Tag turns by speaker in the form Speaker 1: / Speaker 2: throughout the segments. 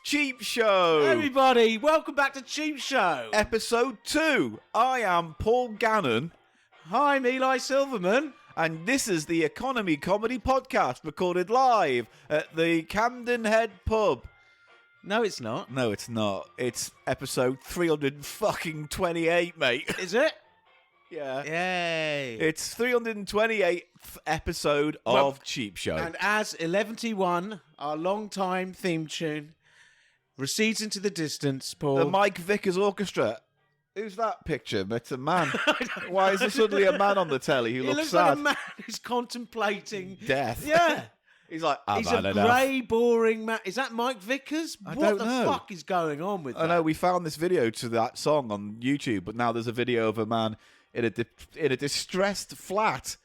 Speaker 1: CheapShow!
Speaker 2: Everybody, welcome back to CheapShow!
Speaker 1: Episode 2. I am Paul Gannon.
Speaker 2: Hi, I'm Eli Silverman.
Speaker 1: And this is the Economy Comedy Podcast, recorded live at the Camden Head Pub.
Speaker 2: No, it's not.
Speaker 1: No, it's not. It's episode 328, mate.
Speaker 2: Is it?
Speaker 1: Yeah.
Speaker 2: Yay.
Speaker 1: It's 328th episode of CheapShow.
Speaker 2: And as 11:1, our long-time theme tune, recedes into the distance, Paul.
Speaker 1: The Mike Vickers Orchestra. Who's that picture? It's a man. Why is there suddenly a man on the telly who
Speaker 2: He looks
Speaker 1: sad?
Speaker 2: like a man who's contemplating
Speaker 1: Death.
Speaker 2: Yeah.
Speaker 1: He's like,
Speaker 2: He's a grey, boring man. Is that Mike Vickers?
Speaker 1: I
Speaker 2: what
Speaker 1: don't
Speaker 2: the
Speaker 1: know.
Speaker 2: fuck is going on with that?
Speaker 1: I know, we found this video to that song on YouTube, but now there's a video of a man in a distressed flat.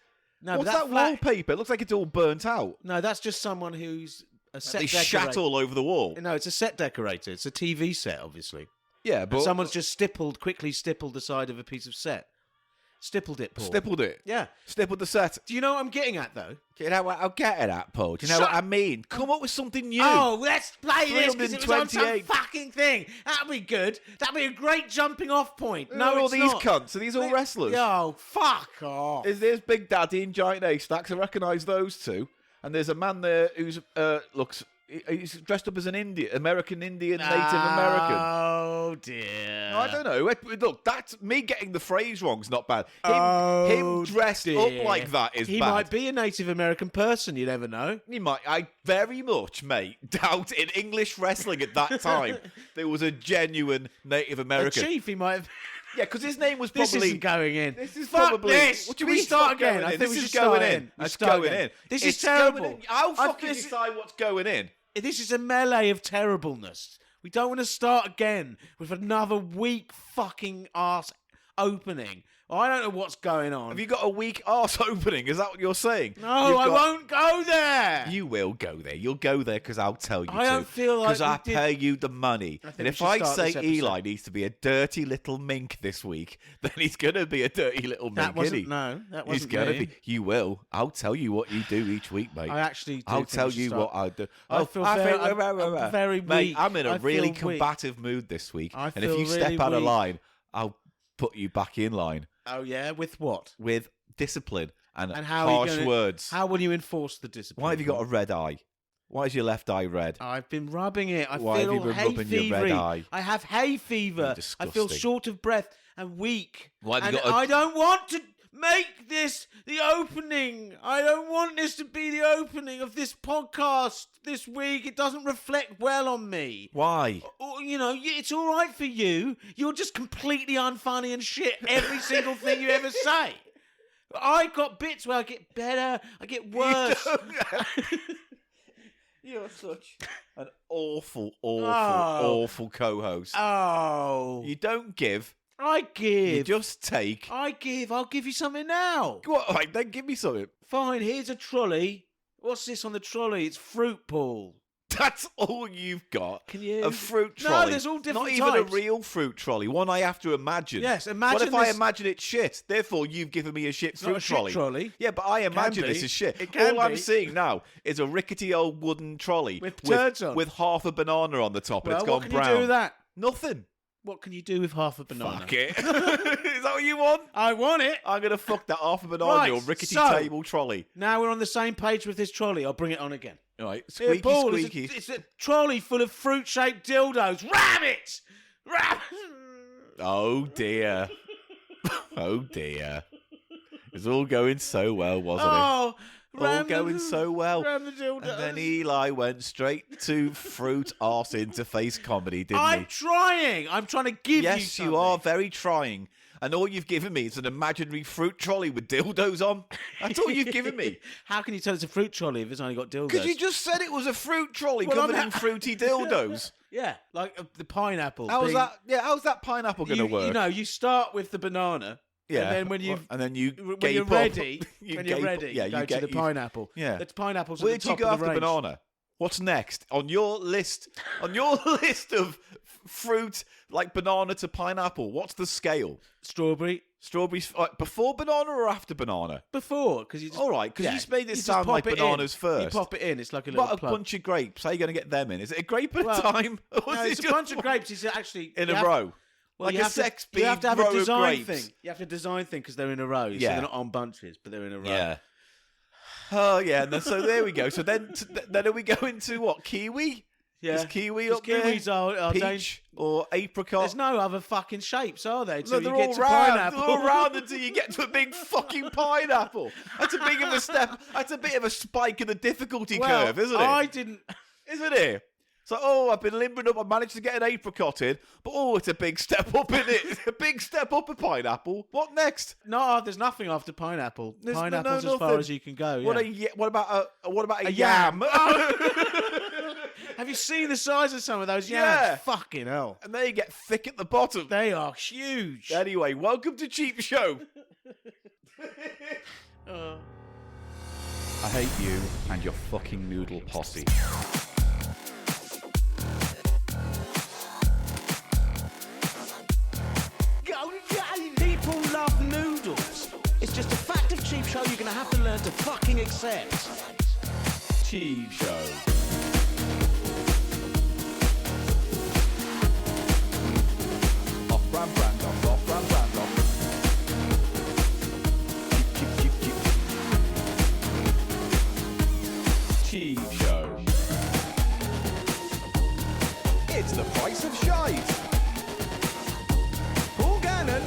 Speaker 2: No,
Speaker 1: What's
Speaker 2: but
Speaker 1: that wallpaper? It looks like it's all burnt out.
Speaker 2: No, that's just someone who's a set
Speaker 1: They
Speaker 2: decorator.
Speaker 1: shat all over the wall.
Speaker 2: No, it's a set decorator. It's a TV set, obviously.
Speaker 1: Yeah, but
Speaker 2: Someone's just quickly stippled the side of a piece of set. Stippled it, Paul.
Speaker 1: stippled it.
Speaker 2: Yeah.
Speaker 1: Stippled the set.
Speaker 2: Do you know what I'm getting at, though?
Speaker 1: Do you know what I'm getting at, Paul? Do you know what I mean? Come up with something new.
Speaker 2: Oh, let's play this because it was on some
Speaker 1: 328.
Speaker 2: fucking thing. That'll be good. That'll be a great jumping off point.
Speaker 1: Who
Speaker 2: No,
Speaker 1: are all
Speaker 2: it's
Speaker 1: these
Speaker 2: not.
Speaker 1: cunts? Are these all wrestlers?
Speaker 2: Yo, fuck off.
Speaker 1: There's Big Daddy and Giant Haystacks. I recognise those two. And there's a man there who's he's dressed up as an American Indian, Native American.
Speaker 2: Oh, dear.
Speaker 1: No, I don't know. Look, that's me getting the phrase wrong's not bad. Him dressed
Speaker 2: dear.
Speaker 1: up like that is
Speaker 2: He
Speaker 1: bad.
Speaker 2: might be a Native American person. You never know.
Speaker 1: He might. I very much, mate, doubt in English wrestling at that time there was a genuine Native
Speaker 2: A
Speaker 1: American.
Speaker 2: chief, he might have...
Speaker 1: Yeah, because his name was
Speaker 2: This
Speaker 1: probably.
Speaker 2: isn't going in.
Speaker 1: This is
Speaker 2: Fuck
Speaker 1: probably.
Speaker 2: this.
Speaker 1: What do
Speaker 2: Can
Speaker 1: you
Speaker 2: we
Speaker 1: mean
Speaker 2: start
Speaker 1: it's not
Speaker 2: again?
Speaker 1: going
Speaker 2: I
Speaker 1: in?
Speaker 2: think
Speaker 1: This
Speaker 2: we
Speaker 1: is
Speaker 2: should
Speaker 1: going
Speaker 2: start
Speaker 1: in.
Speaker 2: in.
Speaker 1: It's
Speaker 2: Start
Speaker 1: going
Speaker 2: again.
Speaker 1: in.
Speaker 2: This
Speaker 1: It's
Speaker 2: is terrible.
Speaker 1: going in. How fucking
Speaker 2: this-
Speaker 1: decide what's going in?
Speaker 2: This is a melee of terribleness. We don't want to start again with another weak fucking arse opening. I don't know what's going on.
Speaker 1: Have you got a weak arse opening? Is that what you're saying?
Speaker 2: No, I won't go there.
Speaker 1: You will go there. You'll go there because I'll tell you
Speaker 2: I
Speaker 1: to.
Speaker 2: don't feel like
Speaker 1: Because I
Speaker 2: we did-
Speaker 1: pay you the money.
Speaker 2: I think
Speaker 1: And
Speaker 2: we
Speaker 1: if
Speaker 2: should
Speaker 1: I
Speaker 2: start
Speaker 1: say
Speaker 2: this episode.
Speaker 1: Eli needs to be a dirty little mink this week, then he's going to be a dirty little
Speaker 2: That
Speaker 1: mink, isn't he?
Speaker 2: wasn't. No, that
Speaker 1: He's
Speaker 2: wasn't
Speaker 1: going to
Speaker 2: me.
Speaker 1: be. You will. I'll tell you what you do each week, mate.
Speaker 2: I actually.
Speaker 1: I'll
Speaker 2: think
Speaker 1: tell
Speaker 2: we should
Speaker 1: you
Speaker 2: start.
Speaker 1: what I do.
Speaker 2: I feel very- I'm very
Speaker 1: Mate,
Speaker 2: weak.
Speaker 1: I'm in a
Speaker 2: I
Speaker 1: really
Speaker 2: feel weak.
Speaker 1: combative mood this week.
Speaker 2: I
Speaker 1: And if
Speaker 2: feel
Speaker 1: you step
Speaker 2: really
Speaker 1: out of
Speaker 2: weak.
Speaker 1: line, I'll put you back in line
Speaker 2: Oh yeah, with what?
Speaker 1: with discipline and
Speaker 2: how are you
Speaker 1: harsh
Speaker 2: gonna-
Speaker 1: words.
Speaker 2: How will you enforce the discipline?
Speaker 1: Why have you got a red eye? Why is your left eye red?
Speaker 2: I've been rubbing it. I
Speaker 1: Why
Speaker 2: feel
Speaker 1: have you been
Speaker 2: hay
Speaker 1: rubbing your red
Speaker 2: fevery.
Speaker 1: eye?
Speaker 2: I have hay fever.
Speaker 1: You're
Speaker 2: I feel
Speaker 1: disgusting.
Speaker 2: short of breath and weak.
Speaker 1: Why have
Speaker 2: and
Speaker 1: you got a-
Speaker 2: I don't want to make this the opening. I don't want this to be the opening of this podcast this week. It doesn't reflect well on me.
Speaker 1: Why?
Speaker 2: You know, it's all right for you. You're just completely unfunny and shit every single thing you ever say. I've got bits where I get better, I get worse.
Speaker 1: You're such an awful,
Speaker 2: Oh.
Speaker 1: awful co-host.
Speaker 2: Oh,
Speaker 1: You don't give.
Speaker 2: I give.
Speaker 1: You just take.
Speaker 2: I give. I'll give you something now.
Speaker 1: Go on, right, then give me something.
Speaker 2: Fine, here's a trolley. What's this on the trolley? It's fruit, Paul.
Speaker 1: That's all you've got.
Speaker 2: Can you?
Speaker 1: A fruit
Speaker 2: No,
Speaker 1: trolley.
Speaker 2: there's all different
Speaker 1: Not even
Speaker 2: types.
Speaker 1: a real fruit trolley. One I have to imagine.
Speaker 2: Yes, imagine
Speaker 1: What if I
Speaker 2: this-
Speaker 1: imagine it's shit? Therefore, you've given me a shit
Speaker 2: It's
Speaker 1: fruit
Speaker 2: not a
Speaker 1: trolley.
Speaker 2: shit trolley.
Speaker 1: Yeah, but I imagine
Speaker 2: be.
Speaker 1: this is shit.
Speaker 2: It can
Speaker 1: All I'm
Speaker 2: be.
Speaker 1: seeing now is a rickety old wooden trolley
Speaker 2: With turds on.
Speaker 1: with half a banana on the top, and
Speaker 2: Well,
Speaker 1: it's gone
Speaker 2: what can
Speaker 1: brown.
Speaker 2: you do with that?
Speaker 1: Nothing.
Speaker 2: What can you do with half a banana?
Speaker 1: Fuck it. Is that what you want?
Speaker 2: I want it.
Speaker 1: I'm gonna fuck that half a banana
Speaker 2: Right,
Speaker 1: on your rickety
Speaker 2: so-
Speaker 1: table trolley.
Speaker 2: Now we're on the same page with this trolley. I'll bring it on again.
Speaker 1: All right,
Speaker 2: Here,
Speaker 1: squeaky,
Speaker 2: Paul,
Speaker 1: squeaky.
Speaker 2: It's a trolley full of fruit-shaped dildos. Rabbits! Rabbits!
Speaker 1: Oh dear. Oh dear. It's all going so well, wasn't it?
Speaker 2: Oh,
Speaker 1: All going so well.
Speaker 2: ram the dildos.
Speaker 1: And then Eli went straight to fruit arse interface comedy, didn't
Speaker 2: I'm
Speaker 1: he?
Speaker 2: trying. I'm trying to give you
Speaker 1: Yes,
Speaker 2: something.
Speaker 1: you are very trying. And all you've given me is an imaginary fruit trolley with dildos on. That's all you've given me.
Speaker 2: How can you tell it's a fruit trolley if it's only got dildos?
Speaker 1: Because you just said it was a fruit trolley
Speaker 2: Well,
Speaker 1: covered
Speaker 2: I'm
Speaker 1: in fruity dildos.
Speaker 2: Yeah, like the pineapple.
Speaker 1: How's
Speaker 2: being-
Speaker 1: that? Yeah, how's that pineapple going to work?
Speaker 2: You know, you start with the banana.
Speaker 1: yeah,
Speaker 2: And then when you
Speaker 1: and then you
Speaker 2: when
Speaker 1: gape
Speaker 2: you're
Speaker 1: up.
Speaker 2: ready,
Speaker 1: You
Speaker 2: when you're
Speaker 1: gape up.
Speaker 2: ready,
Speaker 1: yeah,
Speaker 2: go
Speaker 1: you
Speaker 2: to the
Speaker 1: get you-
Speaker 2: pineapple.
Speaker 1: Yeah.
Speaker 2: The pineapple's
Speaker 1: Where'd
Speaker 2: at the
Speaker 1: you
Speaker 2: top
Speaker 1: go
Speaker 2: of
Speaker 1: after
Speaker 2: the range.
Speaker 1: banana? What's next on your list? On your list of fruit, like banana to pineapple, what's the scale?
Speaker 2: Strawberry,
Speaker 1: Strawberries before banana or after banana?
Speaker 2: Before, because you just...
Speaker 1: All right, because you made this
Speaker 2: just
Speaker 1: sound
Speaker 2: pop
Speaker 1: like
Speaker 2: it
Speaker 1: bananas
Speaker 2: in.
Speaker 1: first.
Speaker 2: You pop it in. It's like a little
Speaker 1: What, a
Speaker 2: plug.
Speaker 1: bunch of grapes? How are you going to get them in? Is it a grape at a time? Or
Speaker 2: No,
Speaker 1: is
Speaker 2: it's
Speaker 1: it
Speaker 2: a
Speaker 1: just
Speaker 2: bunch of grapes. It's actually...
Speaker 1: in a row?
Speaker 2: Well,
Speaker 1: Like
Speaker 2: you
Speaker 1: a
Speaker 2: have
Speaker 1: sex
Speaker 2: to, you have to have
Speaker 1: row
Speaker 2: a
Speaker 1: of
Speaker 2: design
Speaker 1: grapes.
Speaker 2: thing. You have to design thing because they're in a row. So
Speaker 1: Yeah.
Speaker 2: they're not on bunches, but they're in a row.
Speaker 1: Yeah. Oh, yeah. And then, so there we go. So then are we going to what? Kiwi?
Speaker 2: Yeah.
Speaker 1: Is kiwi
Speaker 2: 'Cause
Speaker 1: up there?
Speaker 2: kiwis are
Speaker 1: Peach or apricot?
Speaker 2: There's no other fucking shapes, are there?
Speaker 1: No,
Speaker 2: Until
Speaker 1: they're
Speaker 2: you get
Speaker 1: all
Speaker 2: to
Speaker 1: round.
Speaker 2: pineapple.
Speaker 1: They're all round until you get to a big fucking pineapple. That's a big of a step. That's a bit of a spike in the difficulty curve, isn't it?
Speaker 2: I didn't...
Speaker 1: Isn't it? It's like, oh, I've been limbering up. I managed to get an apricot in, but oh, it's a big step up, isn't it? It's a big step up a pineapple. What next?
Speaker 2: No, there's nothing after pineapple.
Speaker 1: There's
Speaker 2: Pineapple's as far
Speaker 1: nothing.
Speaker 2: as you can go.
Speaker 1: What
Speaker 2: Yeah.
Speaker 1: what about a
Speaker 2: yam.
Speaker 1: yam?
Speaker 2: Have you seen the size of some of those yams?
Speaker 1: Yeah.
Speaker 2: Fucking hell.
Speaker 1: And they get thick at the bottom.
Speaker 2: They are huge.
Speaker 1: Anyway, welcome to Cheap Show. I hate you and your fucking noodle posse.
Speaker 2: People love noodles. It's just a fact of Cheap Show you're going to have to learn to fucking accept.
Speaker 1: Cheap Show. Off-brand brand off, off-brand brand off. Cheap Show. It's the Price of Shite. Paul Gannon.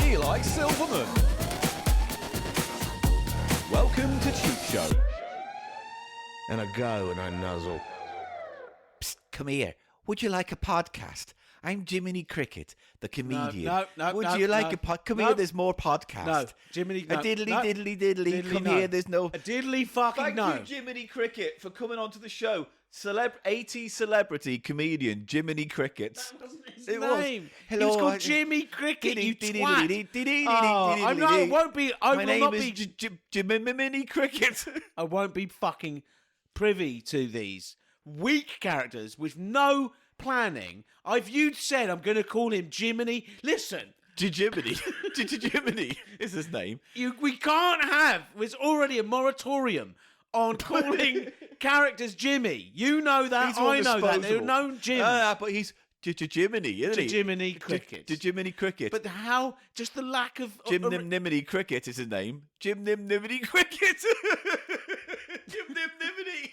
Speaker 1: Eli Silverman. Welcome to Cheap Show.
Speaker 2: And I go and I nuzzle.
Speaker 1: Psst, come here. Would you like a podcast? I'm Jiminy Cricket, the comedian.
Speaker 2: No,
Speaker 1: Would
Speaker 2: no,
Speaker 1: you like
Speaker 2: no,
Speaker 1: a pod? Come
Speaker 2: no.
Speaker 1: here, there's more podcast.
Speaker 2: No, Jiminy, no.
Speaker 1: A diddly,
Speaker 2: no.
Speaker 1: diddly, diddly.
Speaker 2: Diddly,
Speaker 1: Come
Speaker 2: no.
Speaker 1: here, there's no...
Speaker 2: A diddly fucking
Speaker 1: Thank
Speaker 2: no.
Speaker 1: you, Jiminy Cricket, for coming onto the show. 80s celebrity comedian Jiminy Cricket.
Speaker 2: That wasn't his
Speaker 1: It
Speaker 2: name.
Speaker 1: was.
Speaker 2: He
Speaker 1: Hello,
Speaker 2: was called
Speaker 1: I-
Speaker 2: Jimmy Cricket, you
Speaker 1: Diddy,
Speaker 2: twat.
Speaker 1: diddy, diddy,
Speaker 2: Oh,
Speaker 1: diddy,
Speaker 2: I'm not,
Speaker 1: diddy.
Speaker 2: I won't be... I
Speaker 1: My
Speaker 2: will
Speaker 1: name
Speaker 2: not
Speaker 1: is
Speaker 2: be...
Speaker 1: Jiminy Cricket.
Speaker 2: I won't be fucking privy to these weak characters with no planning. You said I'm going to call him Jiminy. Listen,
Speaker 1: Jiminy. Jiminy is his name.
Speaker 2: we can't have... There's already a moratorium on calling characters Jimmy. You know that.
Speaker 1: He's more
Speaker 2: I know that. There are
Speaker 1: disposable.
Speaker 2: known Jims.
Speaker 1: But he's Jiminy, isn't he?
Speaker 2: Jiminy Cricket.
Speaker 1: Jiminy Cricket.
Speaker 2: But how... Just the lack of...
Speaker 1: Jim Nimnimity Cricket is his name. Jim Nimnimity Cricket. Jim Nimnimity.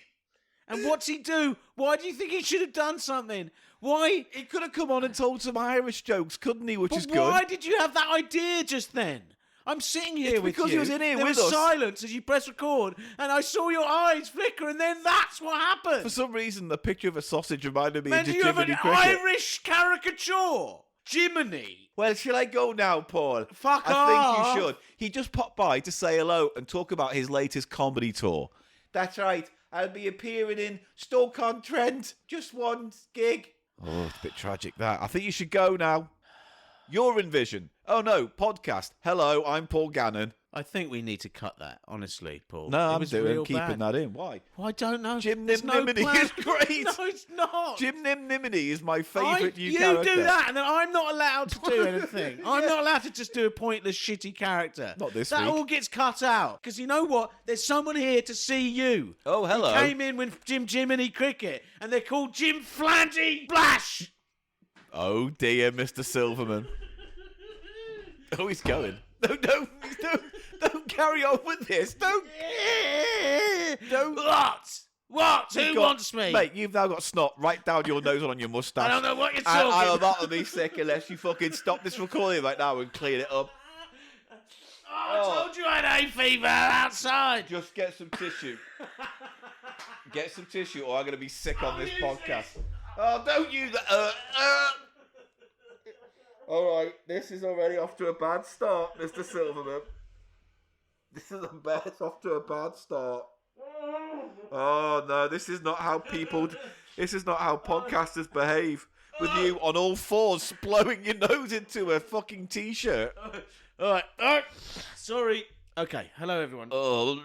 Speaker 2: And what's he do? Why do you think he should have done something? Why?
Speaker 1: He could have come on and told some Irish jokes, couldn't he? Which is
Speaker 2: But
Speaker 1: good.
Speaker 2: why did you have that idea just then? I'm sitting here
Speaker 1: It's
Speaker 2: with
Speaker 1: because
Speaker 2: you.
Speaker 1: he was in here
Speaker 2: there
Speaker 1: with
Speaker 2: was
Speaker 1: us.
Speaker 2: silence as you press record, and I saw your eyes flicker, and then that's what happened.
Speaker 1: For some reason, the picture of a sausage reminded me
Speaker 2: Man,
Speaker 1: of
Speaker 2: do you have
Speaker 1: Jiminy
Speaker 2: an
Speaker 1: Cricket.
Speaker 2: Irish caricature? Jiminy.
Speaker 1: Well, shall I go now, Paul?
Speaker 2: Fuck
Speaker 1: I
Speaker 2: off.
Speaker 1: think you should. He just popped by to say hello and talk about his latest comedy tour. That's right. I'll be appearing in Stoke-on-Trent. Just one gig. Oh, it's a bit tragic, that. I think you should go now. You're in Vision. Oh, no, podcast. Hello, I'm Paul Gannon.
Speaker 2: I think we need to cut that, honestly, Paul.
Speaker 1: No,
Speaker 2: It
Speaker 1: I'm
Speaker 2: was
Speaker 1: doing
Speaker 2: real
Speaker 1: keeping
Speaker 2: bad.
Speaker 1: that in. Why?
Speaker 2: Well, I don't know.
Speaker 1: Jim
Speaker 2: There's no
Speaker 1: Nimnimity
Speaker 2: plan.
Speaker 1: is great.
Speaker 2: No, it's not.
Speaker 1: Jim Nimnimity is my favourite new
Speaker 2: you
Speaker 1: character.
Speaker 2: do that, and then I'm not allowed to do anything. I'm not allowed to just do a pointless, shitty character.
Speaker 1: Not this
Speaker 2: That
Speaker 1: week.
Speaker 2: all gets cut out. Because you know what? There's someone here to see you.
Speaker 1: Oh, hello.
Speaker 2: He came in with Jiminy Cricket, and they're called Jim Flangy Blash.
Speaker 1: Oh, dear, Mr. Silverman. Oh, he's going. No, don't carry on with this. Don't.
Speaker 2: What? Who wants me?
Speaker 1: Mate, you've now got snot right down your nose and on your moustache.
Speaker 2: I don't know what you're
Speaker 1: And
Speaker 2: talking
Speaker 1: I'm not to be sick unless you fucking stop this recording right now and clean it up.
Speaker 2: I told you I had hay fever outside.
Speaker 1: Just get some tissue. Get some tissue or I'm going to be sick on this podcast. Oh, don't use that. All right, this is already off to a bad start, Mr. Silverman. This is off to a bad start. Oh no, this is not how podcasters behave. With you on all fours, blowing your nose into a fucking t-shirt.
Speaker 2: All right. Sorry. Okay. Hello, everyone.
Speaker 1: Oh,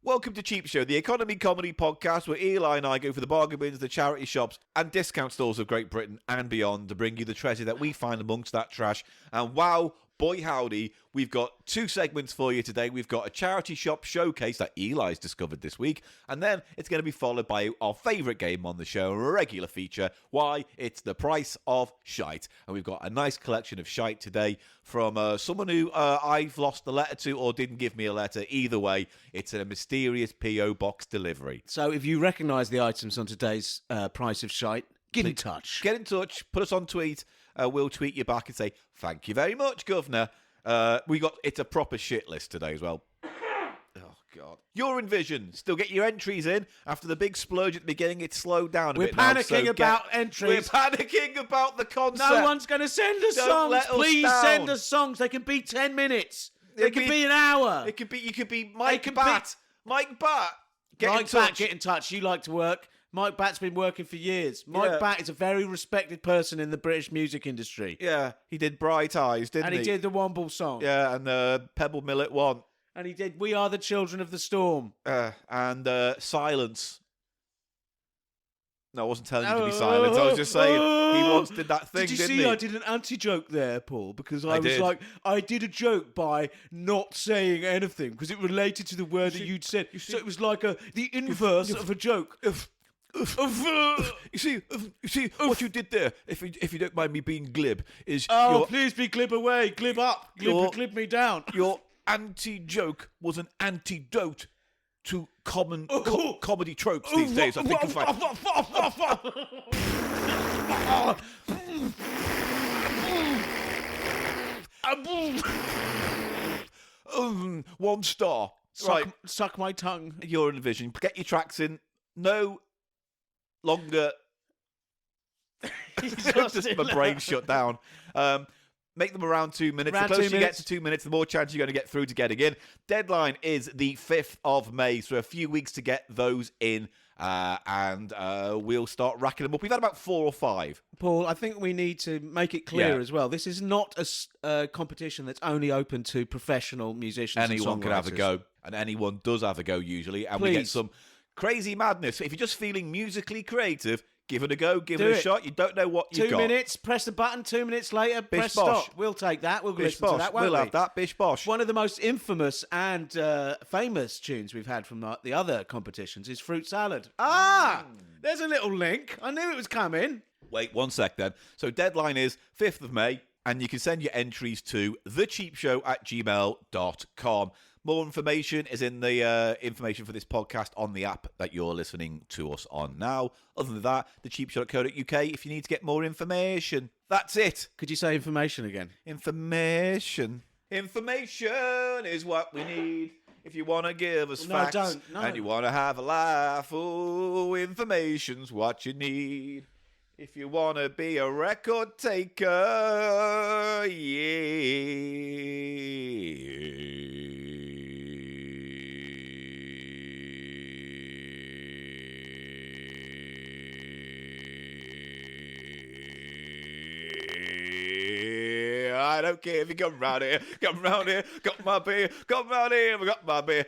Speaker 1: Welcome to Cheap Show, the economy comedy podcast where Eli and I go for the bargain bins, the charity shops and discount stores of Great Britain and beyond to bring you the treasure that we find amongst that trash. And wow, boy howdy, we've got two segments for you today. We've got a charity shop showcase that Eli's discovered this week, and then it's going to be followed by our favourite game on the show, a regular feature. Why? It's the Price of Shite. And we've got a nice collection of shite today from someone who I've lost a letter to or didn't give me a letter. Either way, it's a mysterious P.O. box delivery.
Speaker 2: So if you recognise the items on today's Price of Shite, get in touch.
Speaker 1: Get in touch, put us on tweet. We'll tweet you back and say, thank you very much, Governor. It's a proper shit list today as well. Oh, God. Your Envision. Still get your entries in. After the big splurge at the beginning, it's slowed down a
Speaker 2: We're
Speaker 1: bit now.
Speaker 2: panicking about entries.
Speaker 1: We're panicking about the concept.
Speaker 2: No one's going to send us
Speaker 1: Don't
Speaker 2: songs.
Speaker 1: let us
Speaker 2: Please
Speaker 1: down.
Speaker 2: send us songs. They can be 10 minutes. They can be an hour.
Speaker 1: You could be Mike Batt. Mike Batt. Get in touch.
Speaker 2: Batt, get in touch. You like to work. Mike Batt's been working for years. Mike Batt is a very respected person in the British music industry.
Speaker 1: Yeah, he did Bright Eyes, didn't he?
Speaker 2: And he did the Womble song.
Speaker 1: Yeah, and Pebble Millet 1.
Speaker 2: And he did We Are the Children of the Storm.
Speaker 1: And Silence. No, I wasn't telling you to be silent. I was just saying he once did that thing,
Speaker 2: didn't
Speaker 1: he?
Speaker 2: you see I did an anti-joke there, Paul? Because I was
Speaker 1: did.
Speaker 2: like, I did a joke by not saying anything because it related to the word that you'd said. So it was like the inverse of a joke. You see, what you did there, if you don't mind me being glib, is please be glib away, glib up, glib me down.
Speaker 1: Your anti-joke was an antidote to common comedy tropes these days. I think one star.
Speaker 2: Suck my tongue.
Speaker 1: Your Envision. Get your tracks in. No longer. Just my brain shut down. Make them around 2 minutes. The closer you get to 2 minutes, the more chance you're going to get through to getting in. Deadline is the 5th of May, so a few weeks to get those in, and we'll start racking them up. We've had about 4 or 5.
Speaker 2: Paul, I think we need to make it clear as well. This is not a competition that's only open to professional musicians.
Speaker 1: Anyone
Speaker 2: and
Speaker 1: can have a go, and anyone does have a go usually, and we get some crazy madness. If you're just feeling musically creative, give it a go, give it a shot. You don't know what you've got.
Speaker 2: 2 minutes, press the button, 2 minutes later, press stop. We'll take that. We'll listen to that, won't we?
Speaker 1: We'll have that, bish bosh.
Speaker 2: One of the most infamous and famous tunes we've had from the other competitions is Fruit Salad. There's a little link. I knew it was coming.
Speaker 1: Wait 1 sec then. So deadline is 5th of May, and you can send your entries to thecheapshow@gmail.com. More information is in the information for this podcast on the app that you're listening to us on now. Other than that, thecheapshow.co.uk if you need to get more information. That's it.
Speaker 2: Could you say information again?
Speaker 1: Information. Information is what we need. If you want to give us facts and you want to have a laugh, information's what you need. If you want to be a record taker, I don't care if you come round here, got my beer, come round here, we got my beer.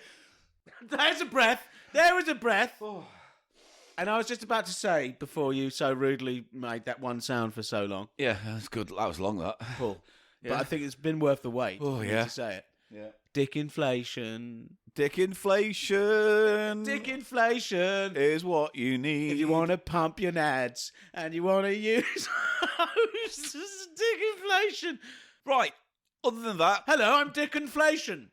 Speaker 2: There's a breath. There was a breath. And I was just about to say, before you so rudely made that one sound for so long.
Speaker 1: Yeah, that's good. That was long, that.
Speaker 2: Cool. Yeah. But I think it's been worth the wait.
Speaker 1: Oh, yeah.
Speaker 2: To say it.
Speaker 1: Yeah.
Speaker 2: Dick inflation.
Speaker 1: Dick inflation.
Speaker 2: Dick inflation
Speaker 1: is what you need.
Speaker 2: If you want to pump your nads and you want to use dick inflation.
Speaker 1: Right. Other than that.
Speaker 2: Hello, I'm Dick inflation.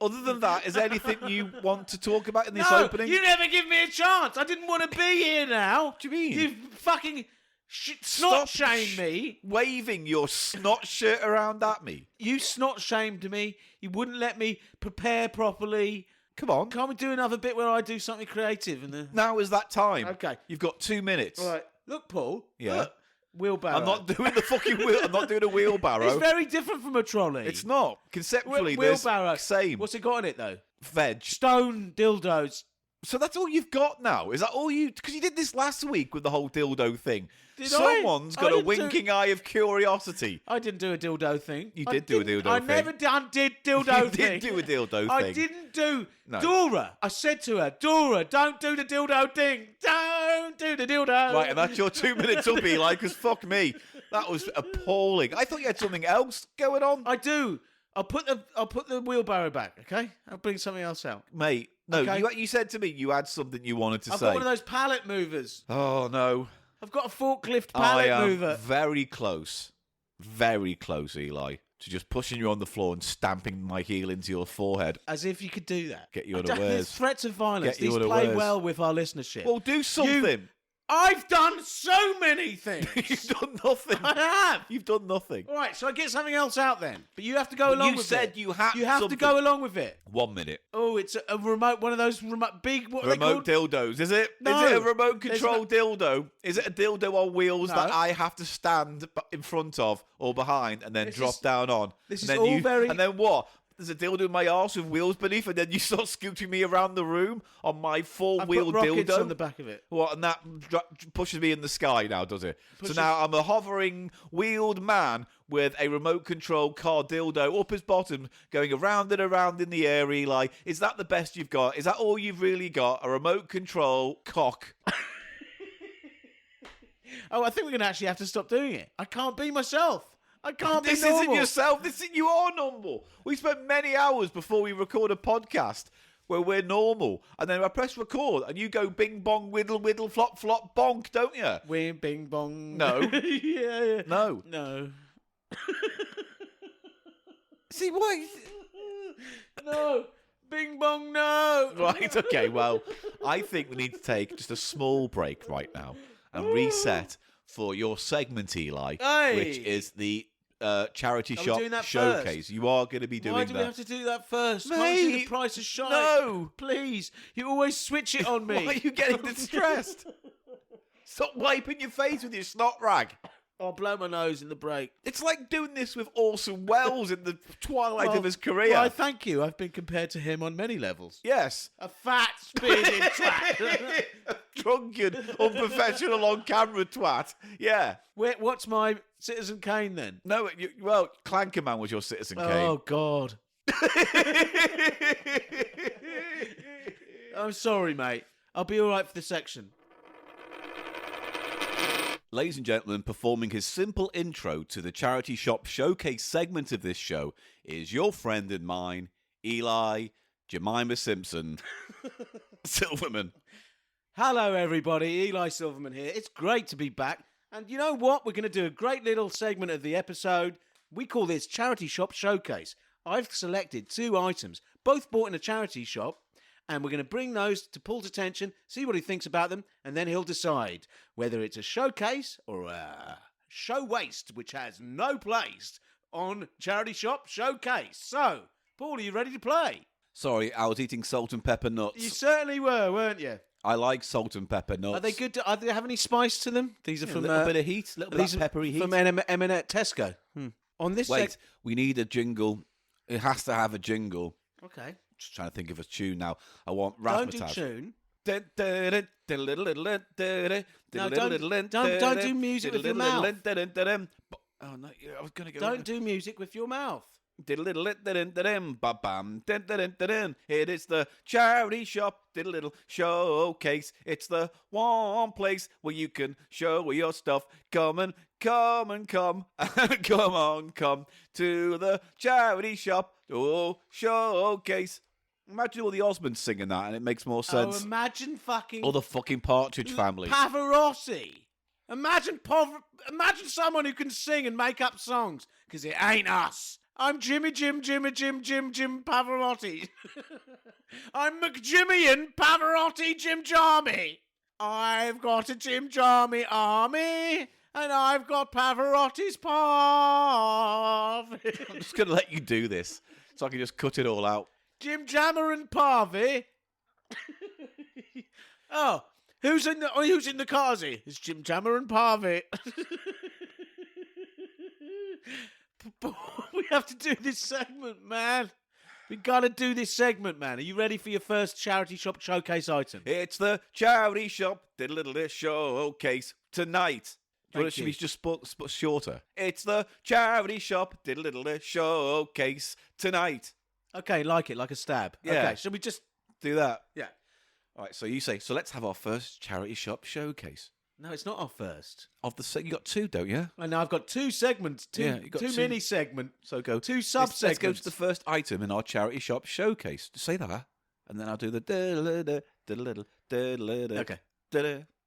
Speaker 1: Other than that, is there anything you want to talk about in this opening?
Speaker 2: You never give me a chance. I didn't want to be here now.
Speaker 1: What do you mean?
Speaker 2: You fucking snot shamed me.
Speaker 1: Waving your snot shirt around at me.
Speaker 2: You snot shamed me. You wouldn't let me prepare properly.
Speaker 1: Come on.
Speaker 2: Can't we do another bit where I do something creative?
Speaker 1: Now is that time.
Speaker 2: Okay.
Speaker 1: You've got 2 minutes.
Speaker 2: All right. Look, Paul.
Speaker 1: Yeah.
Speaker 2: Look. Wheelbarrow.
Speaker 1: I'm not doing the fucking wheel. I'm not doing a wheelbarrow.
Speaker 2: It's very different from a trolley.
Speaker 1: It's not. Conceptually,
Speaker 2: wheelbarrow.
Speaker 1: Same.
Speaker 2: What's it got in it, though?
Speaker 1: Veg.
Speaker 2: Stone dildos.
Speaker 1: So that's all you've got now? Is that all you... Because you did this last week with the whole dildo thing.
Speaker 2: Did
Speaker 1: Someone's
Speaker 2: I
Speaker 1: got a
Speaker 2: didn't
Speaker 1: winking eye of curiosity.
Speaker 2: I didn't do a dildo thing.
Speaker 1: You did do a dildo
Speaker 2: I
Speaker 1: thing.
Speaker 2: never did dildo
Speaker 1: You
Speaker 2: thing.
Speaker 1: did do a dildo thing.
Speaker 2: I didn't do...
Speaker 1: No.
Speaker 2: Dora, I said to her, Dora, don't do the dildo thing. Don't do the dildo.
Speaker 1: Right, and that's your 2 minutes up, Eli, because fuck me. That was appalling. I thought you had something else going on.
Speaker 2: I do. I'll put the wheelbarrow back, okay? I'll bring something else out.
Speaker 1: Mate, no,
Speaker 2: Okay.
Speaker 1: you said to me you had something you wanted to
Speaker 2: I've
Speaker 1: say.
Speaker 2: got one of those pallet movers.
Speaker 1: Oh, no.
Speaker 2: I've got a forklift
Speaker 1: I
Speaker 2: pallet
Speaker 1: am
Speaker 2: mover.
Speaker 1: very close, Eli, to just pushing you on the floor and stamping my heel into your forehead.
Speaker 2: As if you could do that.
Speaker 1: Get you
Speaker 2: I don't-
Speaker 1: unawares.
Speaker 2: There's threats of violence.
Speaker 1: Get you
Speaker 2: These play
Speaker 1: unawares.
Speaker 2: well with our listenership.
Speaker 1: Well, do something.
Speaker 2: I've done so many things.
Speaker 1: You've done nothing.
Speaker 2: I have.
Speaker 1: You've done nothing.
Speaker 2: All right, so I get something else out then. But you have to go
Speaker 1: But
Speaker 2: along
Speaker 1: you
Speaker 2: with
Speaker 1: said
Speaker 2: it.
Speaker 1: you had
Speaker 2: You have to
Speaker 1: something.
Speaker 2: go along with it.
Speaker 1: 1 minute.
Speaker 2: Oh, it's a remote, one of those remote, big, what are they
Speaker 1: Remote
Speaker 2: called?
Speaker 1: dildos, is it?
Speaker 2: No.
Speaker 1: Is it a remote
Speaker 2: There's
Speaker 1: control dildo? Is it a dildo on wheels
Speaker 2: No.
Speaker 1: that I have to stand in front of or behind and then
Speaker 2: This
Speaker 1: drop
Speaker 2: is-
Speaker 1: down on?
Speaker 2: this
Speaker 1: And
Speaker 2: is
Speaker 1: then
Speaker 2: all very-
Speaker 1: And then what? There's a dildo in my arse with wheels beneath, and then you start scooting me around the room on my
Speaker 2: I put
Speaker 1: four-wheel
Speaker 2: rockets
Speaker 1: dildo.
Speaker 2: on the back of it.
Speaker 1: What? And that pushes me in the sky now, does it?
Speaker 2: Pushes-
Speaker 1: So now I'm a hovering wheeled man with a remote control car dildo up his bottom, going around and around in the air, Eli. Is that the best you've got? Is that all you've really got? A remote control cock?
Speaker 2: Oh, I think we're going to actually have to stop doing it. I can't be myself. I can't
Speaker 1: This
Speaker 2: be normal.
Speaker 1: isn't yourself. You are normal. We spent many hours before we record a podcast where we're normal, and then I press record, and you go bing bong whittle whittle flop flop bonk, don't you?
Speaker 2: We're bing bong.
Speaker 1: No.
Speaker 2: yeah.
Speaker 1: No.
Speaker 2: No.
Speaker 1: See what?
Speaker 2: No. Bing bong, no.
Speaker 1: Right. Okay. Well, I think we need to take just a small break right now and reset for your segment, Eli,
Speaker 2: Hey.
Speaker 1: which is the charity
Speaker 2: Are we
Speaker 1: shop
Speaker 2: doing that
Speaker 1: showcase.
Speaker 2: first?
Speaker 1: You are going to be doing
Speaker 2: Why do
Speaker 1: that.
Speaker 2: we have to do that first? Can't we do the
Speaker 1: Mate,
Speaker 2: Price of Shite?
Speaker 1: no.
Speaker 2: Please. You always switch it on me.
Speaker 1: Why are you getting distressed? Stop wiping your face with your snot rag.
Speaker 2: I'll blow my nose in the break.
Speaker 1: It's like doing this with Orson Welles in the twilight of his career.
Speaker 2: Well, I thank you. I've been compared to him on many levels.
Speaker 1: Yes.
Speaker 2: A fat, speeding twat.
Speaker 1: Drunken, unprofessional on camera twat. Yeah.
Speaker 2: What's my Citizen Kane then?
Speaker 1: No, well, Clankerman was your Citizen Kane.
Speaker 2: Oh, God. I'm sorry, mate. I'll be all right for the section.
Speaker 1: Ladies and gentlemen, performing his simple intro to the charity shop showcase segment of this show is your friend and mine, Eli Jemima Simpson Silverman.
Speaker 2: Hello, everybody. Eli Silverman here. It's great to be back. And you know what? We're going to do a great little segment of the episode. We call this Charity Shop Showcase. I've selected 2 items, both bought in a charity shop, and we're going to bring those to Paul's attention, see what he thinks about them, and then he'll decide whether it's a showcase or a show waste, which has no place on Charity Shop Showcase. So, Paul, are you ready to play?
Speaker 1: Sorry, I was eating salt and pepper nuts.
Speaker 2: You certainly were, weren't you?
Speaker 1: I like salt and pepper nuts.
Speaker 2: Are they good? Do they have any spice to them? These are
Speaker 1: Yeah,
Speaker 2: from
Speaker 1: a little bit of heat, a little bit
Speaker 2: these
Speaker 1: of
Speaker 2: are
Speaker 1: peppery heat.
Speaker 2: from M&S Tesco. On this
Speaker 1: Wait, we need a jingle. It has to have a jingle.
Speaker 2: Okay.
Speaker 1: Just trying to think of a tune now. I want
Speaker 2: Don't do
Speaker 1: razzmatazz.
Speaker 2: tune.
Speaker 1: No,
Speaker 2: don't do music with your mouth.
Speaker 1: Oh no, I was gonna go.
Speaker 2: Don't do music with your mouth.
Speaker 1: It is the charity shop, showcase. It's the one place where you can show your stuff. Come on, come to the charity shop, showcase. Imagine all the Osmonds singing that, and it makes more sense.
Speaker 2: Oh, imagine fucking
Speaker 1: Or the fucking Partridge Family.
Speaker 2: Pavarotti. Imagine someone who can sing and make up songs, because it ain't us. I'm Jimmy Jim Pavarotti. I'm McJimmy Pavarotti Jim Jarmy. I've got a Jim Jarmy army, and I've got Pavarotti's parvy.
Speaker 1: I'm just going to let you do this, so I can just cut it all out.
Speaker 2: Jim Jammer and Parvy. Oh, who's in the carsy? It's Jim Jammer and Parvy. We have to do this segment, man. We got to do this segment, man. Are you ready for your first charity shop showcase item?
Speaker 1: It's the charity shop diddle showcase tonight. Should we just spot shorter? It's the charity shop diddle showcase tonight.
Speaker 2: Okay, like a stab.
Speaker 1: Yeah.
Speaker 2: Okay, should we just...
Speaker 1: Do that.
Speaker 2: Yeah.
Speaker 1: All right, so you say, so let's have our first charity shop showcase.
Speaker 2: No, it's not our first.
Speaker 1: You got two, don't you?
Speaker 2: I know, I've got two segments,
Speaker 1: you got
Speaker 2: two mini segments.
Speaker 1: So go.
Speaker 2: Two sub-segments.
Speaker 1: Let's go to the first item in our charity shop showcase. Just say that, and then I'll do the
Speaker 2: Okay.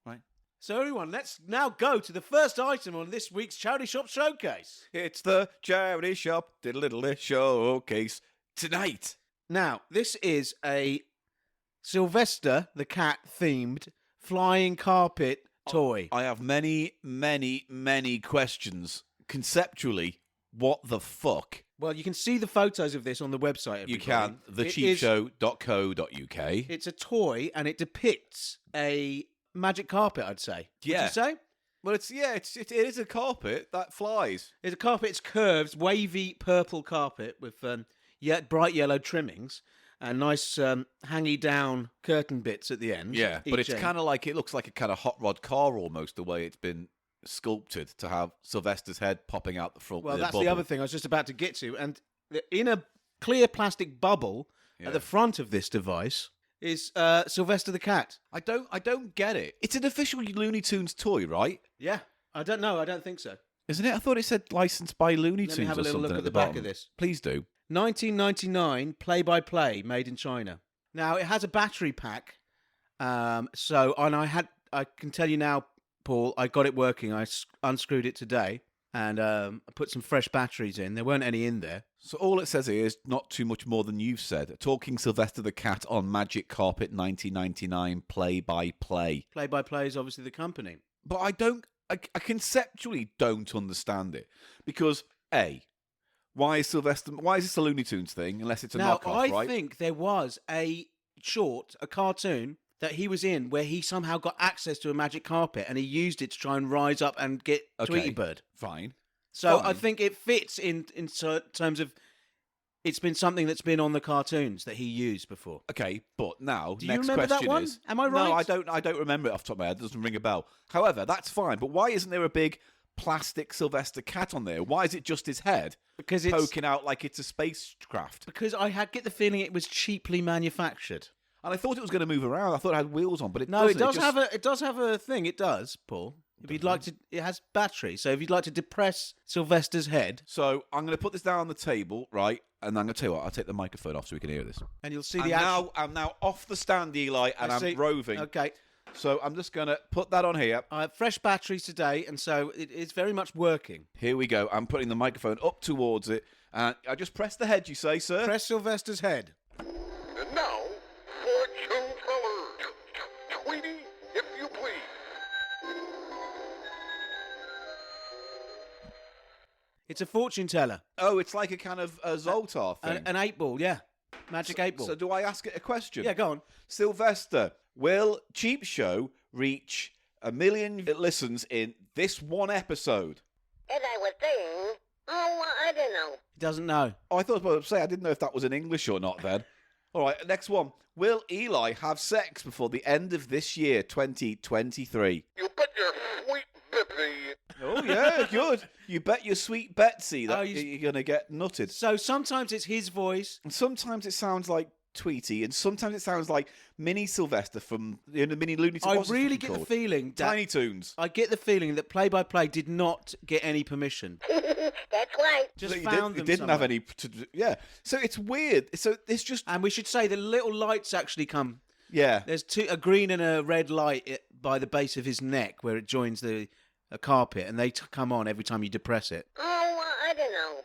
Speaker 1: Right.
Speaker 2: So everyone, let's now go to the first item on this week's charity shop showcase.
Speaker 1: It's the charity shop diddle showcase tonight.
Speaker 2: Now, this is a Sylvester the Cat themed flying carpet toy.
Speaker 1: I have many, many, many questions. Conceptually, what the fuck?
Speaker 2: Well, you can see the photos of this on the website.
Speaker 1: You
Speaker 2: everybody.
Speaker 1: can. TheCheapShow.co.uk.
Speaker 2: It's a toy, and it depicts a magic carpet, I'd say.
Speaker 1: Yeah.
Speaker 2: Would you say?
Speaker 1: Well, it is a carpet that flies.
Speaker 2: It's a carpet. It's curved, wavy purple carpet with bright yellow trimmings and nice hangy down curtain bits at the end.
Speaker 1: Yeah, but
Speaker 2: each
Speaker 1: it's
Speaker 2: end.
Speaker 1: kind of like, it looks like a kind of hot rod car almost, the way it's been sculpted to have Sylvester's head popping out the front.
Speaker 2: Well,
Speaker 1: with a
Speaker 2: that's the
Speaker 1: bubble.
Speaker 2: other thing I was just about to get to. And in a clear plastic bubble at the front of this device is Sylvester the Cat.
Speaker 1: I don't get it. It's an official Looney Tunes toy, right?
Speaker 2: Yeah. I don't know. I don't think so.
Speaker 1: Isn't it? I thought it said licensed by Looney
Speaker 2: Let
Speaker 1: Tunes
Speaker 2: me have a
Speaker 1: or
Speaker 2: little
Speaker 1: something
Speaker 2: look
Speaker 1: at
Speaker 2: at the
Speaker 1: the
Speaker 2: back
Speaker 1: bottom.
Speaker 2: of this.
Speaker 1: Please do.
Speaker 2: 1999 play-by-play made in China. Now, it has a battery pack. And I can tell you now, Paul, I got it working. I unscrewed it today and I put some fresh batteries in. There weren't any in there.
Speaker 1: So all it says here is not too much more than you've said. Talking Sylvester the Cat on Magic Carpet 1999 play-by-play.
Speaker 2: Play-by-play is obviously the company.
Speaker 1: But I conceptually don't understand it. Because, A, why is this a Looney Tunes thing, unless it's a knockoff, right?
Speaker 2: I think there was a cartoon that he was in where he somehow got access to a magic carpet and he used it to try and rise up and get Tweety Bird.
Speaker 1: Fine.
Speaker 2: So
Speaker 1: Fine.
Speaker 2: I think it fits in terms of it's been something that's been on the cartoons that he used before.
Speaker 1: Okay, but now,
Speaker 2: Do you
Speaker 1: next
Speaker 2: remember
Speaker 1: question
Speaker 2: that one?
Speaker 1: is...
Speaker 2: Am I right?
Speaker 1: No, I don't remember it off the top of my head. It doesn't ring a bell. However, that's fine. But why isn't there a big plastic Sylvester Cat on there? Why is it just his head
Speaker 2: Because it's
Speaker 1: poking out like it's a spacecraft?
Speaker 2: because I get the feeling it was cheaply manufactured.
Speaker 1: And I thought it was going to move around. I thought it had wheels on, but it
Speaker 2: No,
Speaker 1: doesn't.
Speaker 2: it does have a thing. It does, Paul. If you'd like to, it has battery. So if you'd like to depress Sylvester's head,
Speaker 1: So I'm going to put this down on the table, right? And I'm going to tell you what, I'll take the microphone off so we can hear this.
Speaker 2: and you'll see
Speaker 1: I'm now off the stand, Eli, and I'm roving.
Speaker 2: Okay,
Speaker 1: So I'm just going to put that on here.
Speaker 2: I have fresh batteries today, and so it is very much working.
Speaker 1: Here we go. I'm putting the microphone up towards it. And I just press the head, you say, sir?
Speaker 2: Press Sylvester's head.
Speaker 3: And now, fortune teller. Tweety, if you please.
Speaker 2: It's a fortune teller,
Speaker 1: Oh, it's like a kind of a Zoltar thing.
Speaker 2: an 8-ball, yeah, magic 8-ball.
Speaker 1: So do I ask it a question?
Speaker 2: Yeah, go on.
Speaker 1: Sylvester, will CheapShow reach 1 million listens in this one episode?
Speaker 3: As I was saying, I don't know.
Speaker 2: He doesn't know.
Speaker 1: Oh, I thought I was about to say, I didn't know if that was in English or not then. All right, next one. Will Eli have sex before the end of this year, 2023?
Speaker 3: You bet your sweet Bippy.
Speaker 1: Oh, yeah, good. You bet your sweet Betsy that
Speaker 2: Oh,
Speaker 1: you're going to get nutted.
Speaker 2: So sometimes it's his voice.
Speaker 1: And sometimes it sounds like Tweety, and sometimes it sounds like Mini Sylvester from the Mini Looney Tunes.
Speaker 2: I
Speaker 1: What's it
Speaker 2: really
Speaker 1: fucking
Speaker 2: get the
Speaker 1: called?
Speaker 2: feeling that
Speaker 1: Tiny Toons.
Speaker 2: I get the feeling that play-by-play did not get any permission.
Speaker 3: That's right.
Speaker 2: Just
Speaker 1: So you
Speaker 2: found them
Speaker 1: didn't have
Speaker 2: somewhere.
Speaker 1: any. Yeah. So it's weird. So it's just.
Speaker 2: And we should say the little lights actually come.
Speaker 1: Yeah.
Speaker 2: There's a green and a red light by the base of his neck where it joins the carpet, and they come on every time you depress it.
Speaker 3: I don't know.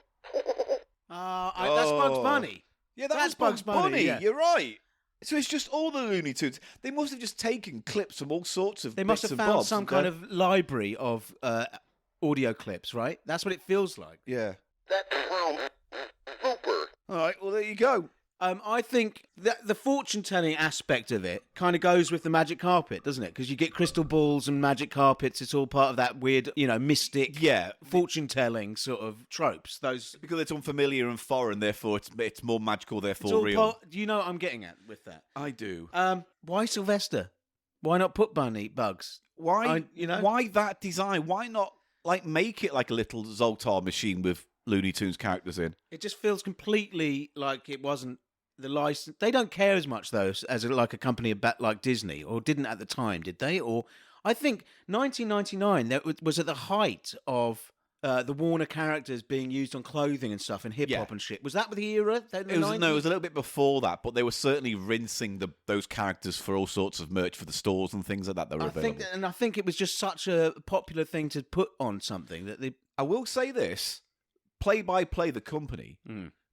Speaker 2: That's Bugs
Speaker 1: Oh.
Speaker 2: Bunny.
Speaker 1: Yeah, that
Speaker 2: That's
Speaker 1: was Bugs Bunny.
Speaker 2: yeah.
Speaker 1: You're right. So it's just all the Looney Tunes. They must have just taken clips from all sorts of.
Speaker 2: They must
Speaker 1: bits
Speaker 2: have
Speaker 1: and
Speaker 2: found
Speaker 1: bobs
Speaker 2: some
Speaker 1: and
Speaker 2: kind
Speaker 1: done-
Speaker 2: of library of audio clips, right? That's what it feels like.
Speaker 1: Yeah.
Speaker 3: That sounds super.
Speaker 1: All right. Well, there you go.
Speaker 2: I think that the fortune-telling aspect of it kind of goes with the magic carpet, doesn't it? Because you get crystal balls and magic carpets. It's all part of that weird, mystic, fortune-telling sort of tropes. Those
Speaker 1: Because it's unfamiliar and foreign, therefore it's more magical,
Speaker 2: it's
Speaker 1: therefore
Speaker 2: all
Speaker 1: real.
Speaker 2: do you know what I'm getting at with that?
Speaker 1: I do.
Speaker 2: Why Sylvester? Why not put bunny bugs?
Speaker 1: Why that design? Why not make it like a little Zoltar machine with Looney Tunes characters in?
Speaker 2: It just feels completely like it wasn't the license. They don't care as much though as like a company like Disney, or didn't at the time, did they? Or I think 1999 that was at the height of the Warner characters being used on clothing and stuff and hip hop and shit. Was that the era?
Speaker 1: It was a little bit before that, but they were certainly rinsing those characters for all sorts of merch for the stores and things like that. That were available.
Speaker 2: I think it was just such a popular thing to put on something that they.
Speaker 1: I will say this: Play by Play, the company,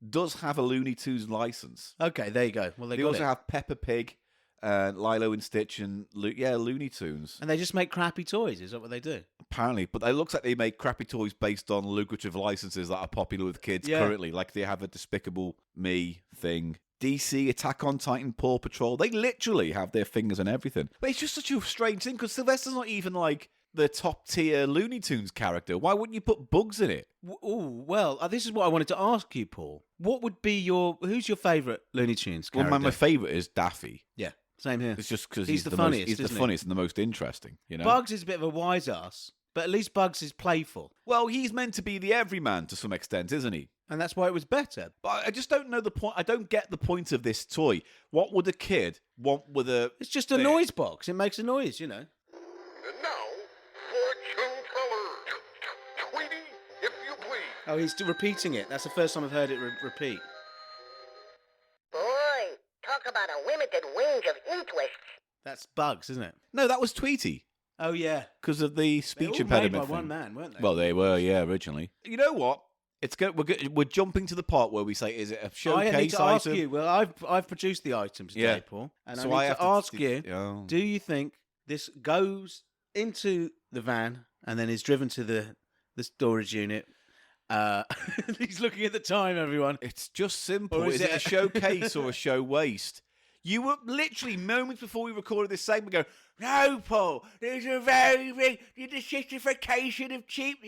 Speaker 1: does have a Looney Tunes license.
Speaker 2: Okay, there you go. Well, they
Speaker 1: also have Peppa Pig, Lilo and Stitch, and Looney Tunes.
Speaker 2: And they just make crappy toys. Is that what they do?
Speaker 1: Apparently, but it looks like they make crappy toys based on lucrative licenses that are popular with kids currently. Like they have a Despicable Me thing. DC, Attack on Titan, Paw Patrol. They literally have their fingers in everything. But it's just such a strange thing because Sylvester's not even like the top tier Looney Tunes character. Why wouldn't you put Bugs in it?
Speaker 2: This is what I wanted to ask you, Paul. What would be who's your favourite Looney Tunes character?
Speaker 1: Well, my favourite is Daffy.
Speaker 2: Yeah, same here.
Speaker 1: It's just because
Speaker 2: he's the funniest.
Speaker 1: He's the funniest and the most interesting.
Speaker 2: Bugs is a bit of a wise ass, but at least Bugs is playful.
Speaker 1: Well, he's meant to be the everyman to some extent, isn't he?
Speaker 2: And that's why it was better.
Speaker 1: But I just don't know the point. I don't get the point of this toy. What would a kid want with a...
Speaker 2: It's just a noise box. It makes a noise,
Speaker 4: And now, fortune teller. Tweety, if you please.
Speaker 2: Oh, he's repeating it. That's the first time I've heard it repeat.
Speaker 3: Boy, talk about a limited range of interests.
Speaker 2: That's Bugs, isn't it?
Speaker 1: No, that was Tweety.
Speaker 2: Oh, yeah.
Speaker 1: Because of the speech
Speaker 2: They were made
Speaker 1: impediment
Speaker 2: by
Speaker 1: thing.
Speaker 2: one man, weren't they?
Speaker 1: Well, they were, originally. You know what? We're jumping to the part where we say, is it a showcase
Speaker 2: I need to
Speaker 1: item?
Speaker 2: ask you. Well, I've produced the items today, Paul, and
Speaker 1: So
Speaker 2: I need
Speaker 1: have
Speaker 2: to ask you:
Speaker 1: Oh.
Speaker 2: do you think this goes into the van and then is driven to the storage unit? He's looking at the time, everyone.
Speaker 1: It's just simple.
Speaker 2: Or
Speaker 1: Is it a showcase or a show waste? You were literally moments before we recorded this segment going, no, Paul, there's a very big desertification of cheap.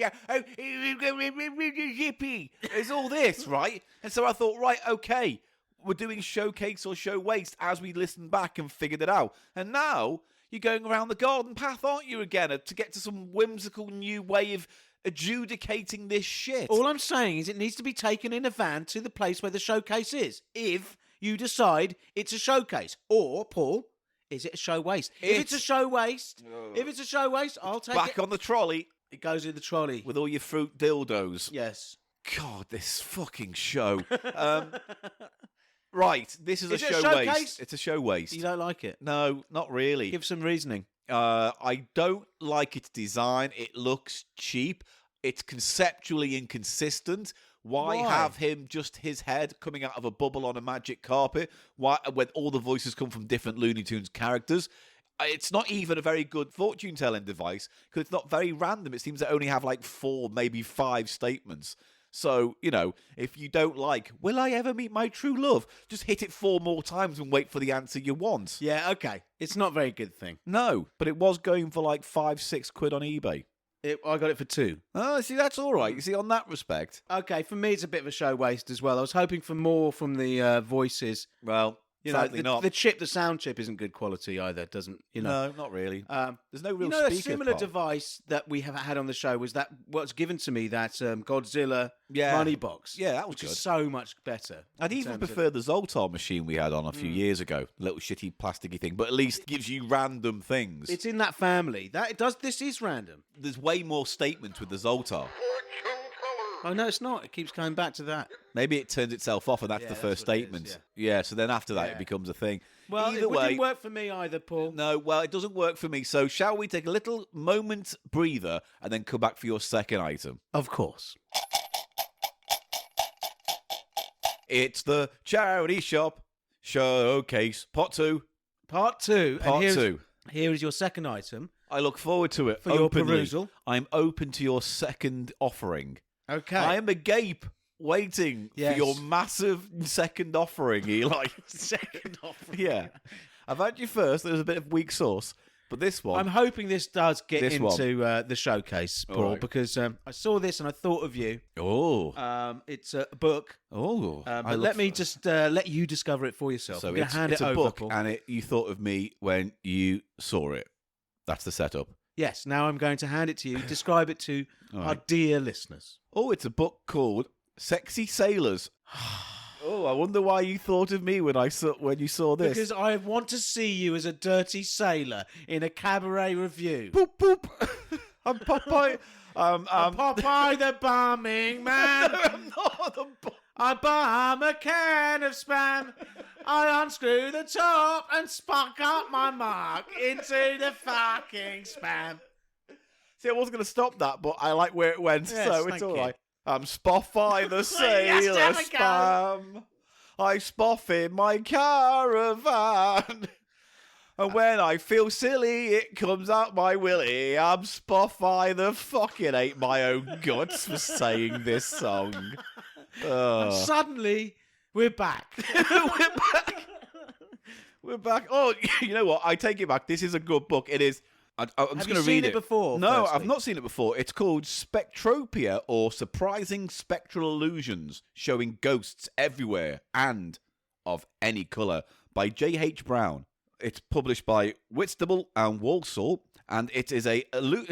Speaker 1: Zippy. There's all this, right? And so I thought, right, okay, we're doing showcase or show waste as we listened back and figured it out. And now you're going around the garden path, aren't you, again, to get to some whimsical new way of adjudicating this shit.
Speaker 2: All I'm saying is it needs to be taken in a van to the place where the showcase is. If you decide it's a showcase. Or, Paul, is it a show waste? If it's a show waste, I'll take
Speaker 1: Back
Speaker 2: it.
Speaker 1: on the trolley
Speaker 2: It goes in the trolley.
Speaker 1: with all your fruit dildos.
Speaker 2: Yes.
Speaker 1: God, this fucking show. Right, this is a
Speaker 2: Is it a
Speaker 1: show
Speaker 2: showcase?
Speaker 1: waste. It's a show waste.
Speaker 2: You don't like it?
Speaker 1: No, not really.
Speaker 2: Give some reasoning.
Speaker 1: I don't like its design. It looks cheap. It's conceptually inconsistent. Why have him just his head coming out of a bubble on a magic carpet? Why, when all the voices come from different Looney Tunes characters? It's not even a very good fortune-telling device because it's not very random. It seems to only have like 4, maybe 5 statements. So, if you don't like, will I ever meet my true love? Just hit it 4 more times and wait for the answer you want.
Speaker 2: Yeah, okay. It's not a very good thing.
Speaker 1: No, but it was going for like 5-6 quid on eBay.
Speaker 2: I got it for 2.
Speaker 1: Oh, see, that's all right. You see, on that respect.
Speaker 2: Okay, for me, it's a bit of a show waste as well. I was hoping for more from the voices.
Speaker 1: Well, sadly not.
Speaker 2: The sound chip isn't good quality either, doesn't,
Speaker 1: No, not really. There's no real
Speaker 2: a
Speaker 1: speaker
Speaker 2: similar
Speaker 1: part.
Speaker 2: device that we have had on the show was that what's given to me, that Godzilla
Speaker 1: Yeah.
Speaker 2: money box.
Speaker 1: Yeah, that was
Speaker 2: which
Speaker 1: good.
Speaker 2: is so much better.
Speaker 1: I'd
Speaker 2: in
Speaker 1: even
Speaker 2: terms of-
Speaker 1: prefer the Zoltar machine we had on a few years ago. Little shitty plasticky thing, but at least gives you random things.
Speaker 2: It's in that family. This is random.
Speaker 1: There's way more statements with the Zoltar.
Speaker 4: Fortune teller.
Speaker 2: Oh, no, it's not. It keeps coming back to that.
Speaker 1: Maybe it turns itself off and that's
Speaker 2: Yeah,
Speaker 1: the
Speaker 2: that's
Speaker 1: first
Speaker 2: what it is,
Speaker 1: statement. Yeah, so then after that
Speaker 2: Yeah.
Speaker 1: it becomes a thing.
Speaker 2: Well,
Speaker 1: Either
Speaker 2: it
Speaker 1: way,
Speaker 2: didn't work for me either, Paul.
Speaker 1: No, well, it doesn't work for me. So shall we take a little moment breather and then come back for your second item?
Speaker 2: Of course.
Speaker 1: It's the charity shop showcase part 2.
Speaker 2: Part 2.
Speaker 1: Part 2.
Speaker 2: Here is your second item.
Speaker 1: I look forward to it.
Speaker 2: For your
Speaker 1: openly.
Speaker 2: perusal.
Speaker 1: I'm open to your second offering.
Speaker 2: Okay.
Speaker 1: I am agape waiting
Speaker 2: Yes.
Speaker 1: for your massive second offering, Eli.
Speaker 2: Second offering.
Speaker 1: Yeah. I've had you first. There was a bit of weak sauce. But this one...
Speaker 2: I'm hoping this does get
Speaker 1: This one.
Speaker 2: into the showcase, Paul,
Speaker 1: All right.
Speaker 2: because I saw this and I thought of you.
Speaker 1: Oh.
Speaker 2: It's a book.
Speaker 1: Oh.
Speaker 2: But let me just let you discover it for yourself.
Speaker 1: So
Speaker 2: I'm going
Speaker 1: it's,
Speaker 2: to hand
Speaker 1: it's
Speaker 2: it
Speaker 1: a
Speaker 2: over,
Speaker 1: book,
Speaker 2: Paul.
Speaker 1: and you thought of me when you saw it. That's the setup.
Speaker 2: Yes, now I'm going to hand it to you. Describe it to
Speaker 1: All
Speaker 2: our
Speaker 1: right.
Speaker 2: dear listeners.
Speaker 1: Oh, it's a book called Sexy Sailors. Oh, I wonder why you thought of me when you saw this.
Speaker 2: Because I want to see you as a dirty sailor in a cabaret review.
Speaker 1: Boop boop. I'm Popeye.
Speaker 2: Popeye the bombing man.
Speaker 1: I'm not a
Speaker 2: I bomb a can of spam. I unscrew the top and spark up my mark into the fucking spam.
Speaker 1: See, I wasn't going to stop that, but I like where it went,
Speaker 2: Yes,
Speaker 1: so it's
Speaker 2: thank
Speaker 1: all
Speaker 2: you.
Speaker 1: right. I'm Spoffy the
Speaker 2: Yes,
Speaker 1: sailor
Speaker 2: have a go.
Speaker 1: spam. I spoff in my caravan. And when I feel silly, it comes out my willy. I'm Spoffy the fucking ate my own guts for saying this song.
Speaker 2: And suddenly, we're back.
Speaker 1: We're back. We're back. Oh, you know what? I take it back. This is a good book. It is. I'm just
Speaker 2: Have
Speaker 1: going
Speaker 2: you
Speaker 1: to
Speaker 2: seen
Speaker 1: read
Speaker 2: it before,
Speaker 1: No,
Speaker 2: firstly?
Speaker 1: I've not seen it before. It's called Spectropia, or Surprising Spectral Illusions, showing ghosts everywhere and of any colour, by J.H. Brown. It's published by Whitstable and Walsall, and it is it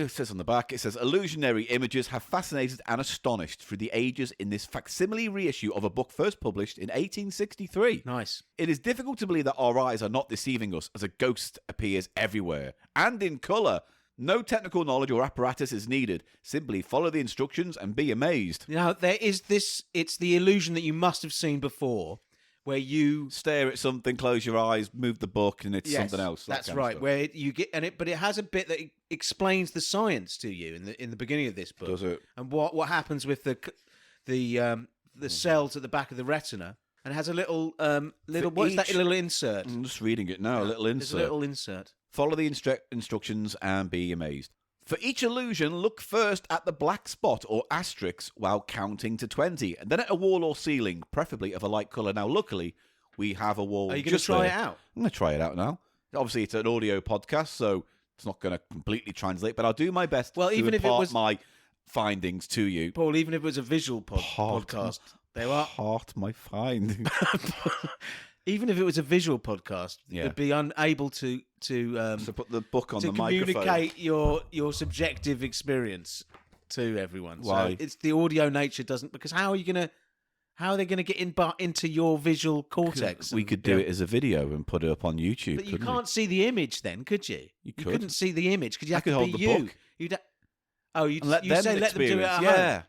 Speaker 1: says on the back, it says, illusionary images have fascinated and astonished through the ages in this facsimile reissue of a book first published in 1863.
Speaker 2: Nice.
Speaker 1: It is difficult to believe that our eyes are not deceiving us, as a ghost appears everywhere, and in colour. No technical knowledge or apparatus is needed. Simply follow the instructions and be amazed.
Speaker 2: Now, there is this, it's the illusion that you must have seen before, where you...
Speaker 1: Stare at something, close your eyes, move the book, and it's
Speaker 2: Yes,
Speaker 1: something else. that
Speaker 2: That's
Speaker 1: kind of
Speaker 2: right.
Speaker 1: stuff.
Speaker 2: Where you get but it has a bit that explains the science to you in the beginning of this book.
Speaker 1: Does it?
Speaker 2: And what happens with the cells at the back of the retina, and it has a little what's that
Speaker 1: each-
Speaker 2: little insert?
Speaker 1: I'm just reading it now, a little
Speaker 2: There's
Speaker 1: insert.
Speaker 2: a little insert.
Speaker 1: Follow the instructions and be amazed. For each illusion, look first at the black spot or asterisk while counting to 20, and then at a wall or ceiling, preferably of a light colour. Now, luckily, we have a wall.
Speaker 2: Are you going to
Speaker 1: just
Speaker 2: try
Speaker 1: there.
Speaker 2: it out?
Speaker 1: I'm going to try it out now. Obviously, it's an audio podcast, so it's not going to completely translate, but I'll do my best
Speaker 2: Well,
Speaker 1: to
Speaker 2: even if it
Speaker 1: impart
Speaker 2: was-
Speaker 1: my findings to you.
Speaker 2: Paul, even if it was a visual
Speaker 1: Part-
Speaker 2: podcast, there are.
Speaker 1: Part my findings.
Speaker 2: Even if it was a visual podcast,
Speaker 1: Yeah.
Speaker 2: you'd be unable to
Speaker 1: So put the book on
Speaker 2: to
Speaker 1: the microphone.
Speaker 2: communicate your subjective experience to everyone.
Speaker 1: Why?
Speaker 2: So it's the audio nature doesn't, because how are they going to get into your visual cortex?
Speaker 1: We
Speaker 2: and-
Speaker 1: could do
Speaker 2: yeah.
Speaker 1: it as a video and put it up on YouTube.
Speaker 2: But you
Speaker 1: couldn't
Speaker 2: can't see the image then, could you?
Speaker 1: You
Speaker 2: You
Speaker 1: could.
Speaker 2: couldn't see the image because you
Speaker 1: I
Speaker 2: have
Speaker 1: could
Speaker 2: to
Speaker 1: hold
Speaker 2: be
Speaker 1: the
Speaker 2: you.
Speaker 1: book.
Speaker 2: You'd
Speaker 1: and let them
Speaker 2: say let them do it
Speaker 1: experience.
Speaker 2: at home.
Speaker 1: Yeah,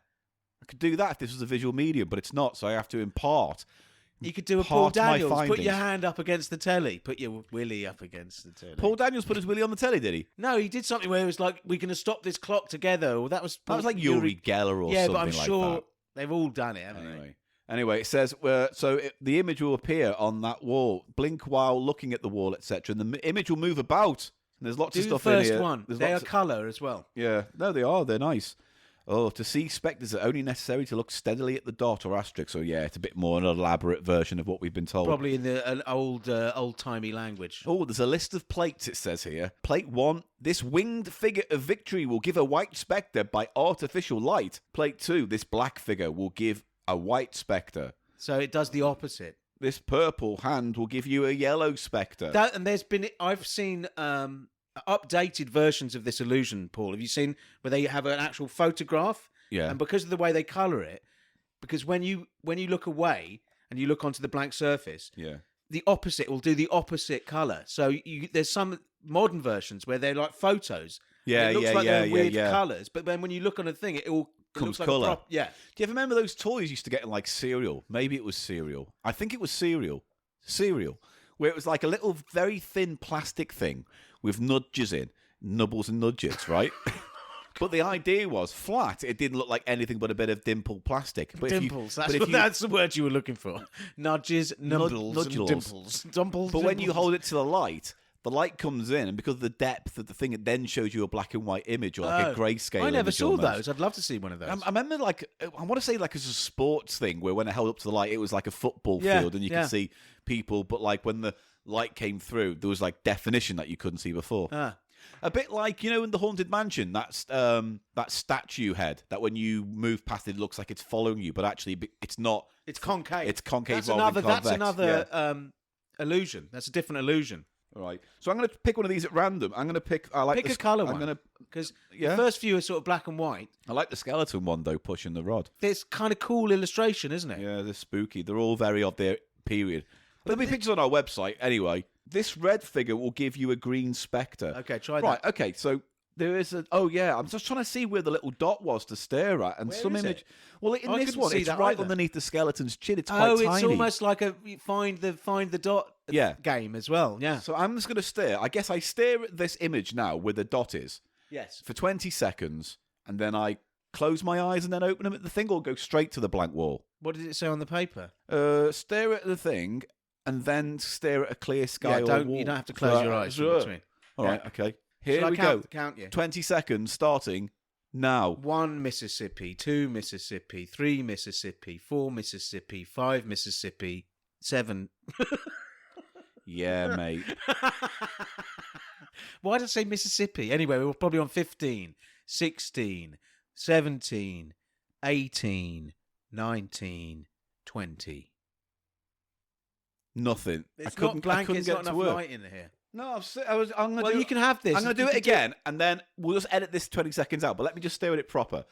Speaker 1: I could do that if this was a visual medium, but it's not. So I have to impart.
Speaker 2: You could do a Paul
Speaker 1: Part my
Speaker 2: Daniels. Put your
Speaker 1: findings.
Speaker 2: hand up against the telly. Put your willy up against the telly.
Speaker 1: Paul Daniels put his willy on the telly, did he?
Speaker 2: No, he did something where it was like, we're going to stop this clock together. Or that was
Speaker 1: That was like Yuri Geller or
Speaker 2: Yeah,
Speaker 1: something
Speaker 2: but I'm
Speaker 1: like
Speaker 2: sure
Speaker 1: that.
Speaker 2: they've all done it, haven't they?
Speaker 1: Anyway, it says the image will appear on that wall. Blink while looking at the wall, etc. And the image will move about. And there's lots
Speaker 2: Do
Speaker 1: of
Speaker 2: the
Speaker 1: stuff in
Speaker 2: first
Speaker 1: here.
Speaker 2: one.
Speaker 1: There's
Speaker 2: They are
Speaker 1: lots of-
Speaker 2: colour as well.
Speaker 1: Yeah, no, they are. They're nice. Oh, to see spectres are only necessary to look steadily at the dot or asterisk. So yeah, it's a bit more an elaborate version of what we've been told.
Speaker 2: Probably in the an old-timey language.
Speaker 1: Oh, there's a list of plates, it says here. Plate 1, this winged figure of victory will give a white spectre by artificial light. Plate 2, this black figure will give a white spectre.
Speaker 2: So it does the opposite.
Speaker 1: This purple hand will give you a yellow spectre.
Speaker 2: I've seen updated versions of this illusion, Paul. Have you seen where they have an actual photograph?
Speaker 1: Yeah.
Speaker 2: And because of the way they colour it, because when you look away and you look onto the blank surface,
Speaker 1: Yeah.
Speaker 2: the opposite will do the opposite colour. So there's some modern versions where they're like photos.
Speaker 1: Yeah,
Speaker 2: it looks
Speaker 1: yeah,
Speaker 2: like they're
Speaker 1: yeah,
Speaker 2: weird
Speaker 1: yeah.
Speaker 2: colours, but then when you look on a thing, it all
Speaker 1: Comes
Speaker 2: looks like a
Speaker 1: colour.
Speaker 2: yeah.
Speaker 1: Do you ever remember those toys you used to get in like cereal? Maybe it was cereal. I think it was cereal. Cereal. Where it was like a little very thin plastic thing with nudges in. Nubbles and nudges, right? But the idea was flat. It didn't look like anything but a bit of dimpled plastic. But
Speaker 2: Dimples.
Speaker 1: If you,
Speaker 2: That's the word you were looking for. Nudges, nubbles, and
Speaker 1: nudgles.
Speaker 2: dimples. Dimples.
Speaker 1: But when you
Speaker 2: dimples.
Speaker 1: hold it to the light, the light comes in, and because of the depth of the thing, it then shows you a black and white image or like a grayscale.
Speaker 2: I never
Speaker 1: image
Speaker 2: saw
Speaker 1: almost.
Speaker 2: those. I'd love to see one of those.
Speaker 1: I remember, like, I want to say, like, it's a sports thing where when it held up to the light, it was like a football field, and you could see people. But like when the light came through, there was like definition that you couldn't see before. A bit like, you know, in the Haunted Mansion, that's that statue head that when you move past it, it looks like it's following you, but actually it's not.
Speaker 2: It's concave.
Speaker 1: It's concave.
Speaker 2: That's another illusion. That's a different illusion.
Speaker 1: All right. So I'm going to pick one of these at random. I'm going to pick. I like
Speaker 2: pick a colour one. Because the first few are sort of black and white.
Speaker 1: I like the skeleton one though, pushing the rod.
Speaker 2: It's kind of cool illustration, isn't it?
Speaker 1: Yeah, they're spooky. They're all very of their period. There'll be pictures on our website anyway. This red figure will give you a green spectre.
Speaker 2: Okay, try that.
Speaker 1: Right, okay, so there is a... Oh, yeah, I'm just trying to see where the little dot was to stare at. And
Speaker 2: Where
Speaker 1: some
Speaker 2: is
Speaker 1: image...
Speaker 2: it?
Speaker 1: Well, in
Speaker 2: I
Speaker 1: this
Speaker 2: couldn't
Speaker 1: one,
Speaker 2: see
Speaker 1: it's
Speaker 2: that
Speaker 1: right
Speaker 2: either.
Speaker 1: underneath the skeleton's chin. It's quite tiny.
Speaker 2: It's almost like a find the dot game as well, yeah.
Speaker 1: So I'm just going to stare. I guess I stare at this image now where the dot is
Speaker 2: Yes.
Speaker 1: for 20 seconds, and then I close my eyes and then open them at the thing or go straight to the blank wall.
Speaker 2: What did it say on the paper?
Speaker 1: Stare at the thing and then stare at a clear sky or wall.
Speaker 2: You don't have to close your eyes.
Speaker 1: Sure.
Speaker 2: Between.
Speaker 1: All right, okay. Here
Speaker 2: Shall
Speaker 1: we
Speaker 2: I
Speaker 1: go.
Speaker 2: count you.
Speaker 1: 20 seconds starting now.
Speaker 2: 1 Mississippi, 2 Mississippi, 3 Mississippi, 4 Mississippi, 5 Mississippi, 7.
Speaker 1: Yeah, mate.
Speaker 2: Why did I say Mississippi? Anyway, we were probably on 15, 16, 17, 18, 19, 20.
Speaker 1: Nothing.
Speaker 2: It's
Speaker 1: I couldn't,
Speaker 2: not blank.
Speaker 1: I couldn't
Speaker 2: It's
Speaker 1: get
Speaker 2: not
Speaker 1: to
Speaker 2: enough
Speaker 1: work.
Speaker 2: light in here.
Speaker 1: No, I'm gonna
Speaker 2: Well,
Speaker 1: do,
Speaker 2: you can have this.
Speaker 1: I'm going to do
Speaker 2: You
Speaker 1: it
Speaker 2: can
Speaker 1: again, and then we'll just edit this 20 seconds out. But let me just stare at it proper.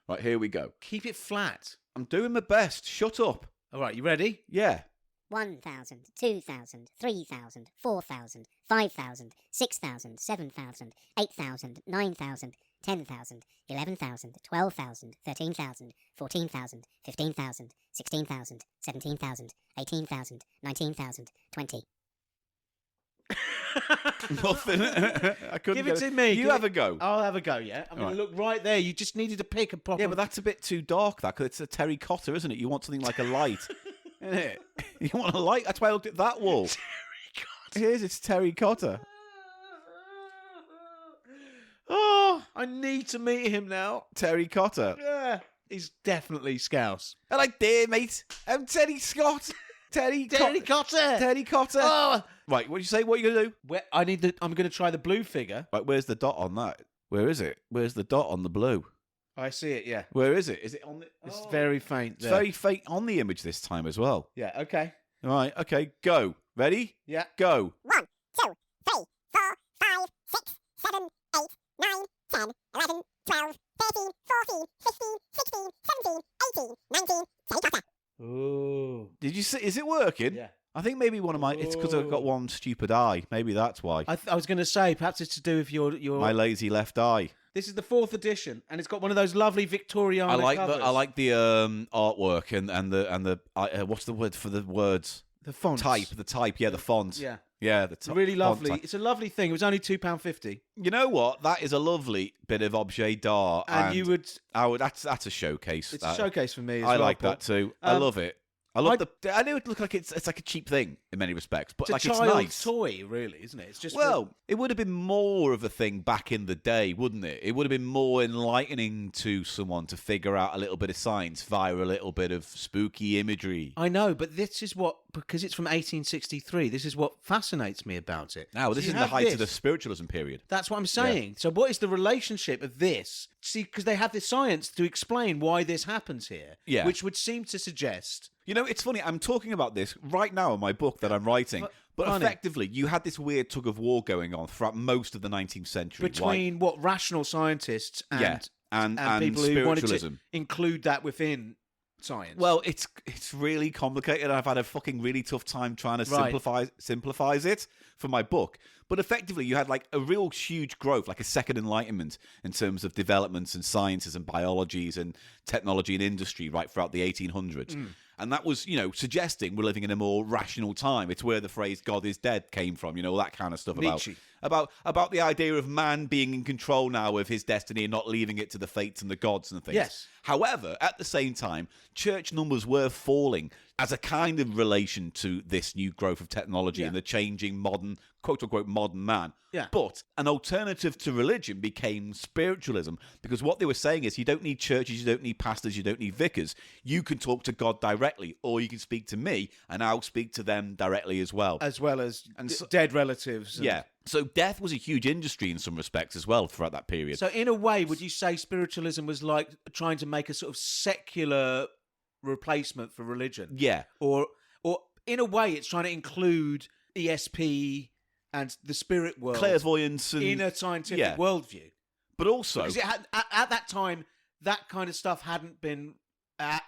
Speaker 1: Right, here we go.
Speaker 2: Keep it flat.
Speaker 1: I'm doing my best. Shut up.
Speaker 2: All right, you ready?
Speaker 1: Yeah.
Speaker 3: 1,000, 2,000, 3,000, 4,000, 5,000, 6,000, 7,000, 8,000, 9,000, 10,000, 11,000, 12,000, 13,000, 14,000, 15,000, 16,000, 17,000, 18,000, 19,000, 20.
Speaker 1: Nothing. I couldn't
Speaker 2: Give it
Speaker 1: get
Speaker 2: to me.
Speaker 1: You have a go.
Speaker 2: I'll have a go, yeah? I'm going
Speaker 1: Right.
Speaker 2: to look right there. You just needed to pick a proper...
Speaker 1: Yeah, but that's a bit too dark, that, because it's a terracotta, isn't it? You want something like a light. Isn't it? You want a light? That's why I looked at that wall. It is, it's terracotta.
Speaker 2: Oh, I need to meet him now.
Speaker 1: Terracotta.
Speaker 2: Yeah. He's definitely Scouse.
Speaker 1: Hello there, mate. I'm Teddy Scott. Teddy
Speaker 2: Cotter.
Speaker 1: Terracotta.
Speaker 2: Oh.
Speaker 1: Right, what did you say? What are you going to do?
Speaker 2: I'm going to try the blue figure.
Speaker 1: Right, where's the dot on that? Where is it? Where's the dot on the blue?
Speaker 2: I see it, yeah.
Speaker 1: Where is it? Is it on the...
Speaker 2: It's very faint
Speaker 1: It's
Speaker 2: there.
Speaker 1: very faint on the image this time as well.
Speaker 2: Yeah, okay.
Speaker 1: All right, okay, go. Ready?
Speaker 2: Yeah.
Speaker 1: Go.
Speaker 3: 1, 2, 3, 4, 5, 6, 7, 8, 9, 10, 11, 12, 13, 14, 15, 16, 17, 18, 19, terracotta.
Speaker 2: Ooh.
Speaker 1: Did you see? Is it working?
Speaker 2: Yeah.
Speaker 1: I think maybe one of my... It's because I've got one stupid eye. Maybe that's why.
Speaker 2: I was going to say, perhaps it's to do with your...
Speaker 1: My lazy left eye.
Speaker 2: This is the 4th edition, and it's got one of those lovely Victoriana covers.
Speaker 1: I like the artwork and the what's the word for the words?
Speaker 2: The font.
Speaker 1: The type, yeah, the font.
Speaker 2: Yeah.
Speaker 1: Yeah, the
Speaker 2: It's really
Speaker 1: font
Speaker 2: lovely.
Speaker 1: type.
Speaker 2: It's a lovely thing. It was only £2.50.
Speaker 1: You know what? That is a lovely bit of objet d'art.
Speaker 2: And you would...
Speaker 1: that's a showcase.
Speaker 2: It's a showcase for me as
Speaker 1: I
Speaker 2: well,
Speaker 1: like
Speaker 2: Paul.
Speaker 1: that too. I love it. I love I know it looks like it's like a cheap thing in many respects, but
Speaker 2: It's
Speaker 1: like
Speaker 2: a child's
Speaker 1: it's nice.
Speaker 2: toy, really, isn't it? It's just...
Speaker 1: It would have been more of a thing back in the day, wouldn't it? It would have been more enlightening to someone to figure out a little bit of science via a little bit of spooky imagery.
Speaker 2: I know, but this is what... Because it's from 1863, this is what fascinates me about it.
Speaker 1: Now, this
Speaker 2: So
Speaker 1: is
Speaker 2: you
Speaker 1: the
Speaker 2: have
Speaker 1: height of the
Speaker 2: this.
Speaker 1: spiritualism period.
Speaker 2: That's what I'm saying. So what is the relationship of this? See, because they have this science to explain why this happens here.
Speaker 1: Yeah.
Speaker 2: Which would seem to suggest...
Speaker 1: You know, it's funny. I'm talking about this right now in my book that I'm writing. But
Speaker 2: funny.
Speaker 1: effectively, you had this weird tug of war going on throughout most of the 19th century.
Speaker 2: Between what rational scientists and people who wanted to
Speaker 1: spiritualism.
Speaker 2: include that within science.
Speaker 1: Well, it's really complicated. I've had a fucking really tough time trying to simplifies it for my book. But effectively, you had like a real huge growth, like a second enlightenment in terms of developments and sciences and biologies and technology and industry right throughout the 1800s. And that was, suggesting we're living in a more rational time. It's where the phrase "God is dead" came from, all that kind of stuff
Speaker 2: Nietzsche.
Speaker 1: about the idea of man being in control now of his destiny and not leaving it to the fates and the gods and things.
Speaker 2: Yes.
Speaker 1: However, at the same time, church numbers were falling as a kind of relation to this new growth of technology and the changing modern quote-unquote modern man.
Speaker 2: Yeah.
Speaker 1: But an alternative to religion became spiritualism, because what they were saying is you don't need churches, you don't need pastors, you don't need vicars. You can talk to God directly, or you can speak to me, and I'll speak to them directly as well.
Speaker 2: As well as dead relatives.
Speaker 1: Yeah. So death was a huge industry in some respects as well throughout that period.
Speaker 2: So in a way, would you say spiritualism was like trying to make a sort of secular replacement for religion?
Speaker 1: Yeah.
Speaker 2: Or in a way, it's trying to include ESP and the spirit world,
Speaker 1: Clairvoyance and...
Speaker 2: in a scientific worldview.
Speaker 1: But also...
Speaker 2: Because it had, at that time, that kind of stuff hadn't been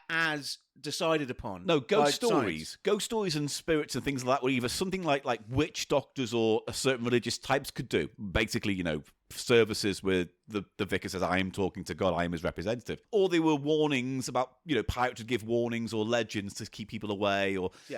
Speaker 2: as decided upon.
Speaker 1: No,
Speaker 2: by
Speaker 1: ghost
Speaker 2: science.
Speaker 1: stories. Ghost stories and spirits and things like that were either something like witch doctors or certain religious types could do. Basically, services where the vicar says, I am talking to God, I am his representative. Or they were warnings about, pirates would give warnings or legends to keep people away.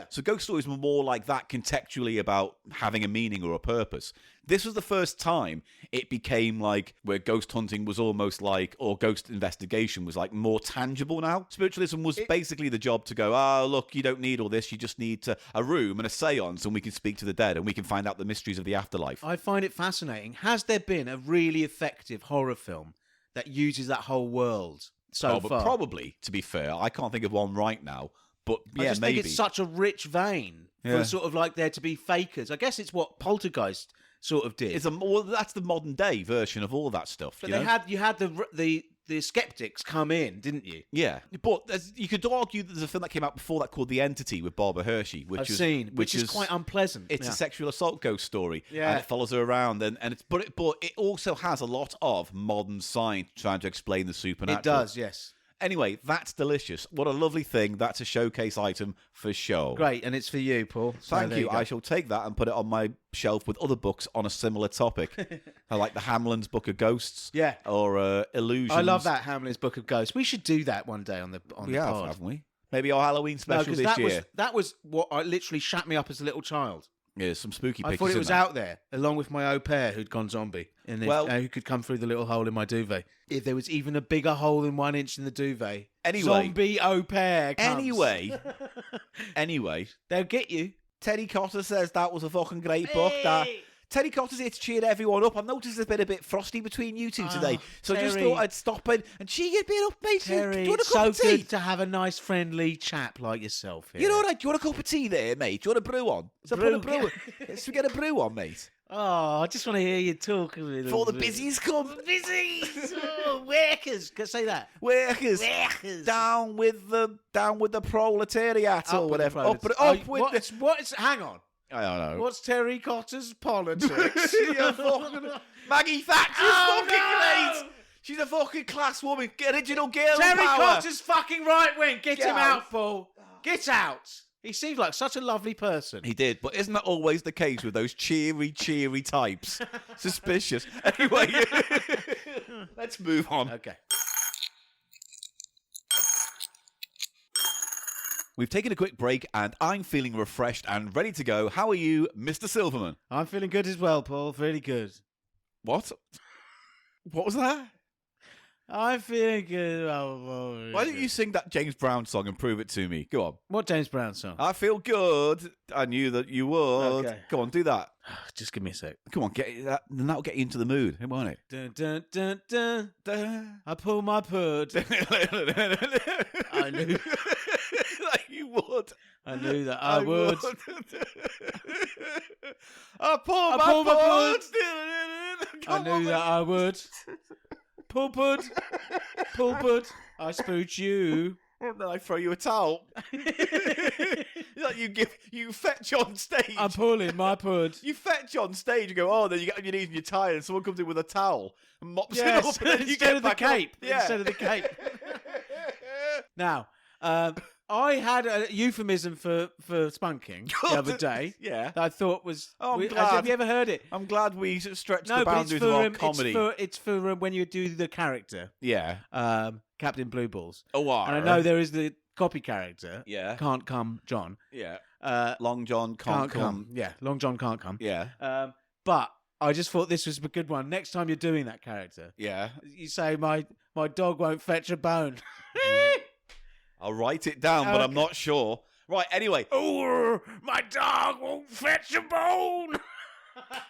Speaker 1: So ghost stories were more like that contextually about having a meaning or a purpose. This was the first time it became like where ghost hunting was almost like, or ghost investigation was like more tangible now. Spiritualism was basically the job to go, look, you don't need all this. You just need a room and a seance and we can speak to the dead and we can find out the mysteries of the afterlife.
Speaker 2: I find it fascinating. Has there been a really effective horror film that uses that whole world so far?
Speaker 1: Probably, to be fair. I can't think of one right now. But
Speaker 2: I just
Speaker 1: maybe.
Speaker 2: think it's such a rich vein for sort of like there to be fakers. I guess it's what Poltergeist sort of did.
Speaker 1: That's the modern day version of all that stuff.
Speaker 2: But you had the skeptics come in, didn't you?
Speaker 1: Yeah, but you could argue that there's a film that came out before that called The Entity with Barbara Hershey, which
Speaker 2: is quite unpleasant.
Speaker 1: It's a sexual assault ghost story,
Speaker 2: yeah,
Speaker 1: and it follows her around, but it also has a lot of modern science trying to explain the supernatural.
Speaker 2: It does, yes.
Speaker 1: Anyway, that's delicious. What a lovely thing. That's a showcase item for show.
Speaker 2: Great, and it's for you, Paul. So
Speaker 1: Thank you. I shall take that and put it on my shelf with other books on a similar topic. I like the Hamlin's Book of Ghosts.
Speaker 2: Yeah.
Speaker 1: Or Illusions.
Speaker 2: I love that, Hamlin's Book of Ghosts. We should do that one day on the pod.
Speaker 1: Haven't we? Maybe our Halloween special this year.
Speaker 2: That was what literally shat me up as a little child.
Speaker 1: Yeah, some spooky pictures.
Speaker 2: I thought it was out there, along with my au pair who'd gone zombie. And who could come through the little hole in my duvet. If there was even a bigger hole than 1 inch in the duvet.
Speaker 1: Anyway.
Speaker 2: Zombie au pair comes.
Speaker 1: Anyway.
Speaker 2: They'll get you.
Speaker 1: Teddy Cotter says that was a fucking great book. Teddy Cotter's here to cheer everyone up. I've noticed it's been a bit frosty between you two today. So
Speaker 2: Terry,
Speaker 1: I just thought I'd stop in and cheer you a bit up, mate.
Speaker 2: Terry,
Speaker 1: do you want a
Speaker 2: it's
Speaker 1: cup
Speaker 2: so
Speaker 1: of tea?
Speaker 2: good to have a nice, friendly chap like yourself here.
Speaker 1: You know what? Do you want a cup of tea there, mate? Do you want a brew on? So put a brew. Let's get a brew on, mate.
Speaker 2: Oh, I just want to hear you talk a little
Speaker 1: Before the
Speaker 2: bit.
Speaker 1: busies come.
Speaker 2: Busies! Oh, workers! Can I say that?
Speaker 1: Workers. Down with the proletariat or whatever.
Speaker 2: Hang on.
Speaker 1: I don't know.
Speaker 2: What's Terry Cotter's politics?
Speaker 1: Maggie Thatcher's great. She's a fucking class woman. Original girl
Speaker 2: Terry
Speaker 1: power.
Speaker 2: Cotter's fucking right wing. Get him
Speaker 1: out.
Speaker 2: out, Paul. Get out. He seemed like such a lovely person.
Speaker 1: He did, but isn't that always the case with those cheery types? Suspicious. Anyway, let's move on.
Speaker 2: Okay.
Speaker 1: We've taken a quick break, and I'm feeling refreshed and ready to go. How are you, Mr. Silverman?
Speaker 2: I'm feeling good as well, Paul. Really good.
Speaker 1: What? What was that?
Speaker 2: I'm feeling good.
Speaker 1: Why don't you sing that James Brown song and prove it to me? Go on.
Speaker 2: What James Brown song?
Speaker 1: I feel good. I knew that you would.
Speaker 2: Okay.
Speaker 1: Go on, do that.
Speaker 2: Just give me a sec.
Speaker 1: Come on, get that. Then that'll get you into the mood, won't it?
Speaker 2: Dun, dun, dun, dun. I pull my pud. I knew.
Speaker 1: You would.
Speaker 2: I knew that I would.
Speaker 1: I pull my pud.
Speaker 2: I knew that I would. Pull pud. Pull pud. I spoot you.
Speaker 1: And then I throw you a towel. Like you fetch on stage.
Speaker 2: I'm pulling my pud.
Speaker 1: You fetch on stage and go, oh, then you get on your knees and you're tired, and someone comes in with a towel and mops it up. And then you
Speaker 2: instead
Speaker 1: get
Speaker 2: of the
Speaker 1: back up.
Speaker 2: cape.
Speaker 1: Yeah.
Speaker 2: Instead of the cape. Now, I had a euphemism for spunking the other day.
Speaker 1: Yeah.
Speaker 2: That I thought was.
Speaker 1: Oh, I'm glad.
Speaker 2: Have you ever heard it?
Speaker 1: I'm glad we stretched
Speaker 2: No,
Speaker 1: the
Speaker 2: but it's
Speaker 1: boundaries
Speaker 2: for,
Speaker 1: of our comedy.
Speaker 2: It's for when you do the character,
Speaker 1: Yeah.
Speaker 2: Captain Blue Balls.
Speaker 1: Oh,
Speaker 2: And I know there is the copy character.
Speaker 1: Yeah.
Speaker 2: Can't come, John.
Speaker 1: Yeah. Long John can't come.
Speaker 2: Yeah, Long John can't come.
Speaker 1: Yeah.
Speaker 2: But I just thought this was a good one. Next time you're doing that character,
Speaker 1: Yeah.
Speaker 2: you say my dog won't fetch a bone.
Speaker 1: I'll write it down, but I'm
Speaker 2: Okay.
Speaker 1: not sure. Right, anyway.
Speaker 2: Oh, my dog won't fetch a bone.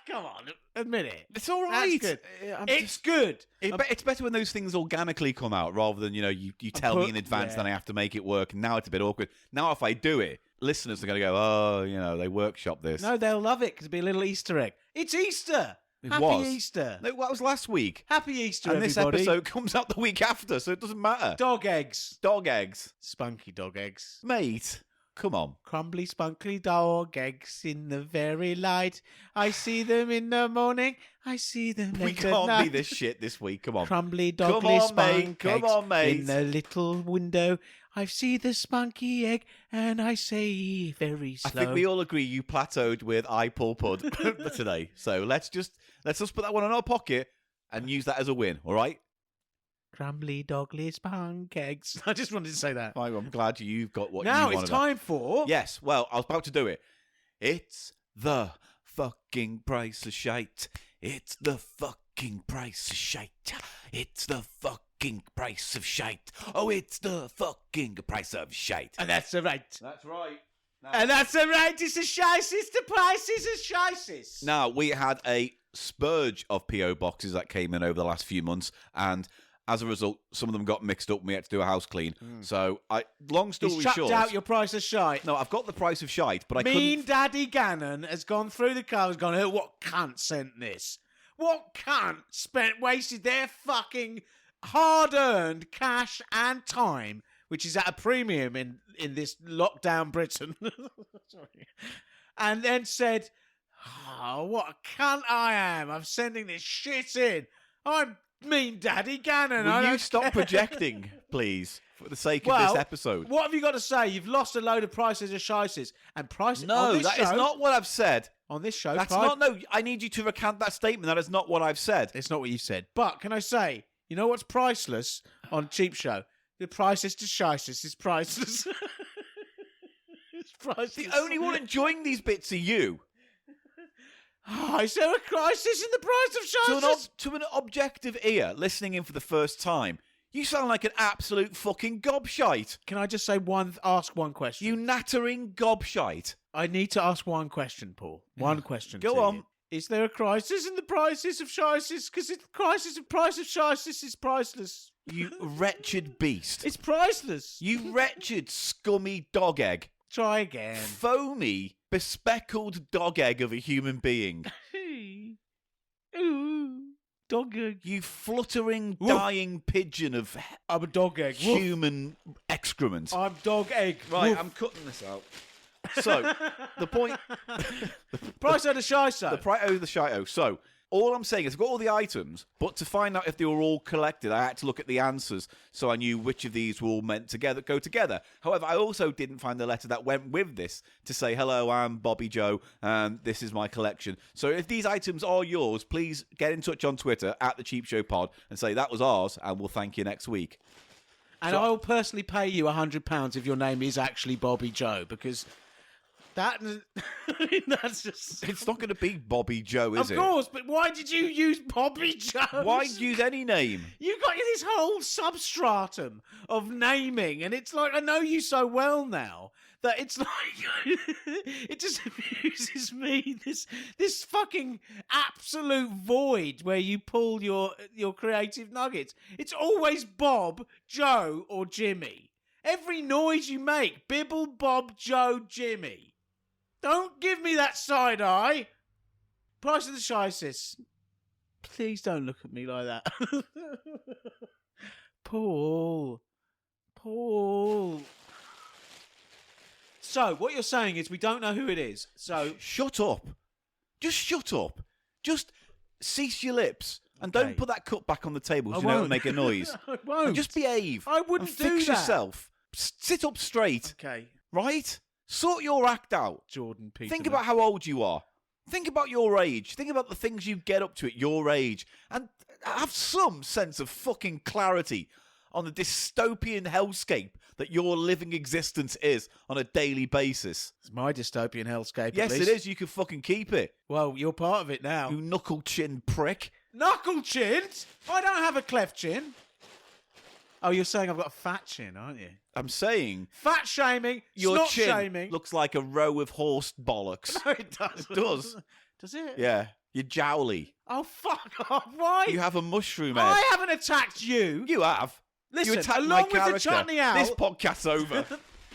Speaker 2: Come on, admit it.
Speaker 1: It's all right.
Speaker 2: That's good.
Speaker 1: I'm
Speaker 2: It's
Speaker 1: just-
Speaker 2: good.
Speaker 1: It's better when those things organically come out rather than, you tell me in advance,
Speaker 2: yeah.
Speaker 1: then I have to make it work. And now it's a bit awkward. Now if I do it, listeners are going to go, oh, they workshop this.
Speaker 2: No, they'll love it because it'll be a little Easter egg. It's Easter. Happy
Speaker 1: was.
Speaker 2: Easter.
Speaker 1: No, that was last week.
Speaker 2: Happy Easter,
Speaker 1: And this
Speaker 2: everybody.
Speaker 1: episode comes out the week after, so it doesn't matter.
Speaker 2: Dog eggs.
Speaker 1: Dog eggs.
Speaker 2: Spunky dog eggs.
Speaker 1: Mate, come on.
Speaker 2: Crumbly, spunkly dog eggs in the very light. I see them in the morning. I see them
Speaker 1: We
Speaker 2: late at
Speaker 1: can't
Speaker 2: night.
Speaker 1: be this shit this week. Come on.
Speaker 2: Crumbly,
Speaker 1: Come
Speaker 2: dogly,
Speaker 1: on, mate.
Speaker 2: spunk
Speaker 1: Come
Speaker 2: eggs
Speaker 1: on, mate.
Speaker 2: in the little window. I see the spunky egg, and I say very slow.
Speaker 1: I think we all agree you plateaued with I pull pud today. So let's just put that one in our pocket and use that as a win, all right?
Speaker 2: Crumbly, dogly, spunk eggs. I just wanted to say that.
Speaker 1: Fine, I'm glad you've got what
Speaker 2: Now
Speaker 1: you
Speaker 2: it's
Speaker 1: wanted.
Speaker 2: time for...
Speaker 1: Yes, well, I was about to do it. It's the fucking price of shite. It's the fucking price of shite. It's the fucking price of shite. Oh, it's the fucking price of shite.
Speaker 2: And that's right.
Speaker 1: That's right.
Speaker 2: And that's right. It's the shices. The prices of shices.
Speaker 1: Now, we had a spurge of P.O. boxes that came in over the last few months, and as a result, some of them got mixed up and we had to do a house clean. So, long story
Speaker 2: He's chucked
Speaker 1: short...
Speaker 2: out your price of shite.
Speaker 1: No, I've got the price of shite, but I
Speaker 2: Mean
Speaker 1: couldn't...
Speaker 2: Daddy Gannon has gone through the car and gone, oh, what cunt sent this? What cunt wasted their fucking hard-earned cash and time, which is at a premium in this lockdown Britain, sorry, and then said, oh, what a cunt I am. I'm sending this shit in. I'm Mean Daddy Gannon. I
Speaker 1: Will you
Speaker 2: don't
Speaker 1: stop
Speaker 2: care."
Speaker 1: projecting, please, for the sake of
Speaker 2: Well,
Speaker 1: this episode?
Speaker 2: What have you got to say? You've lost a load of prices of shices. And prices
Speaker 1: No,
Speaker 2: on this
Speaker 1: that is
Speaker 2: show,
Speaker 1: not what I've said.
Speaker 2: on this show.
Speaker 1: That's not... No, I need you to recant that statement. That is not what I've said.
Speaker 2: It's not what you said. But can I say, you know what's priceless on CheapShow? The prices to shices is priceless. It's priceless.
Speaker 1: The only one enjoying these bits are you.
Speaker 2: Oh, is there a crisis in the price of shices?
Speaker 1: To an objective ear, listening in for the first time, you sound like an absolute fucking gobshite.
Speaker 2: Can I just say ask one question?
Speaker 1: You nattering gobshite.
Speaker 2: I need to ask one question, Paul. One question.
Speaker 1: Go
Speaker 2: to
Speaker 1: on.
Speaker 2: you. Is there a crisis in the prices of shices? Because the crisis of price of shices is priceless.
Speaker 1: You wretched beast.
Speaker 2: It's priceless.
Speaker 1: You wretched, scummy dog egg.
Speaker 2: Try again.
Speaker 1: Foamy, bespeckled dog egg of a human being.
Speaker 2: Ooh, dog egg.
Speaker 1: You fluttering,
Speaker 2: Woof.
Speaker 1: dying pigeon of
Speaker 2: I'm a dog egg. Woof.
Speaker 1: human excrement.
Speaker 2: I'm dog egg.
Speaker 1: Right,
Speaker 2: Woof.
Speaker 1: I'm cutting this out. So, the point...
Speaker 2: Price of the shiso.
Speaker 1: The price of the shito. So, all I'm saying is I've got all the items, but to find out if they were all collected, I had to look at the answers so I knew which of these were all meant to go together. However, I also didn't find the letter that went with this to say, hello, I'm Bobby Joe, and this is my collection. So if these items are yours, please get in touch on Twitter at the Cheap Show Pod and say that was ours, and we'll thank you next week.
Speaker 2: And I will personally pay you £100 if your name is actually Bobby Joe, because that's just...
Speaker 1: It's not going to be Bobby Joe, is it?
Speaker 2: Of course, but why did you use Bobby Joe?
Speaker 1: Why use any name?
Speaker 2: You got this whole substratum of naming, and it's like, I know you so well now that it's like it just amuses me. This fucking absolute void where you pull your creative nuggets. It's always Bob, Joe, or Jimmy. Every noise you make, Bibble, Bob, Joe, Jimmy. Don't give me that side eye. Price of the shices. Please don't look at me like that. Paul. So, what you're saying is we don't know who it is. So,
Speaker 1: Shut up. Just shut up. Just cease your lips. And
Speaker 2: Okay.
Speaker 1: don't put that cup back on the table so
Speaker 2: I
Speaker 1: you don't
Speaker 2: won't.
Speaker 1: make a noise.
Speaker 2: I won't.
Speaker 1: And just behave.
Speaker 2: I wouldn't
Speaker 1: and
Speaker 2: do
Speaker 1: fix
Speaker 2: that.
Speaker 1: yourself. Sit up straight,
Speaker 2: Okay,
Speaker 1: right? Sort your act out.
Speaker 2: Jordan Peterson.
Speaker 1: Think about how old you are. Think about your age. Think about the things you get up to at your age. And have some sense of fucking clarity on the dystopian hellscape that your living existence is on a daily basis.
Speaker 2: It's my dystopian hellscape.
Speaker 1: Yes,
Speaker 2: at
Speaker 1: it
Speaker 2: least.
Speaker 1: is. You can fucking keep it.
Speaker 2: Well, you're part of it now.
Speaker 1: You knuckle chin prick.
Speaker 2: Knuckle chins? I don't have a cleft chin. Oh, you're saying I've got a fat chin, aren't you?
Speaker 1: I'm saying
Speaker 2: Fat shaming,
Speaker 1: your
Speaker 2: snot
Speaker 1: chin
Speaker 2: shaming.
Speaker 1: looks like a row of horse bollocks.
Speaker 2: No, it doesn't.
Speaker 1: It does.
Speaker 2: Does it?
Speaker 1: Yeah. You're jowly.
Speaker 2: Oh, fuck off. Why?
Speaker 1: You have a mushroom head.
Speaker 2: I haven't attacked you.
Speaker 1: You have.
Speaker 2: Listen,
Speaker 1: you attacked
Speaker 2: along
Speaker 1: my
Speaker 2: with the
Speaker 1: character.
Speaker 2: chutney out.
Speaker 1: This podcast's over.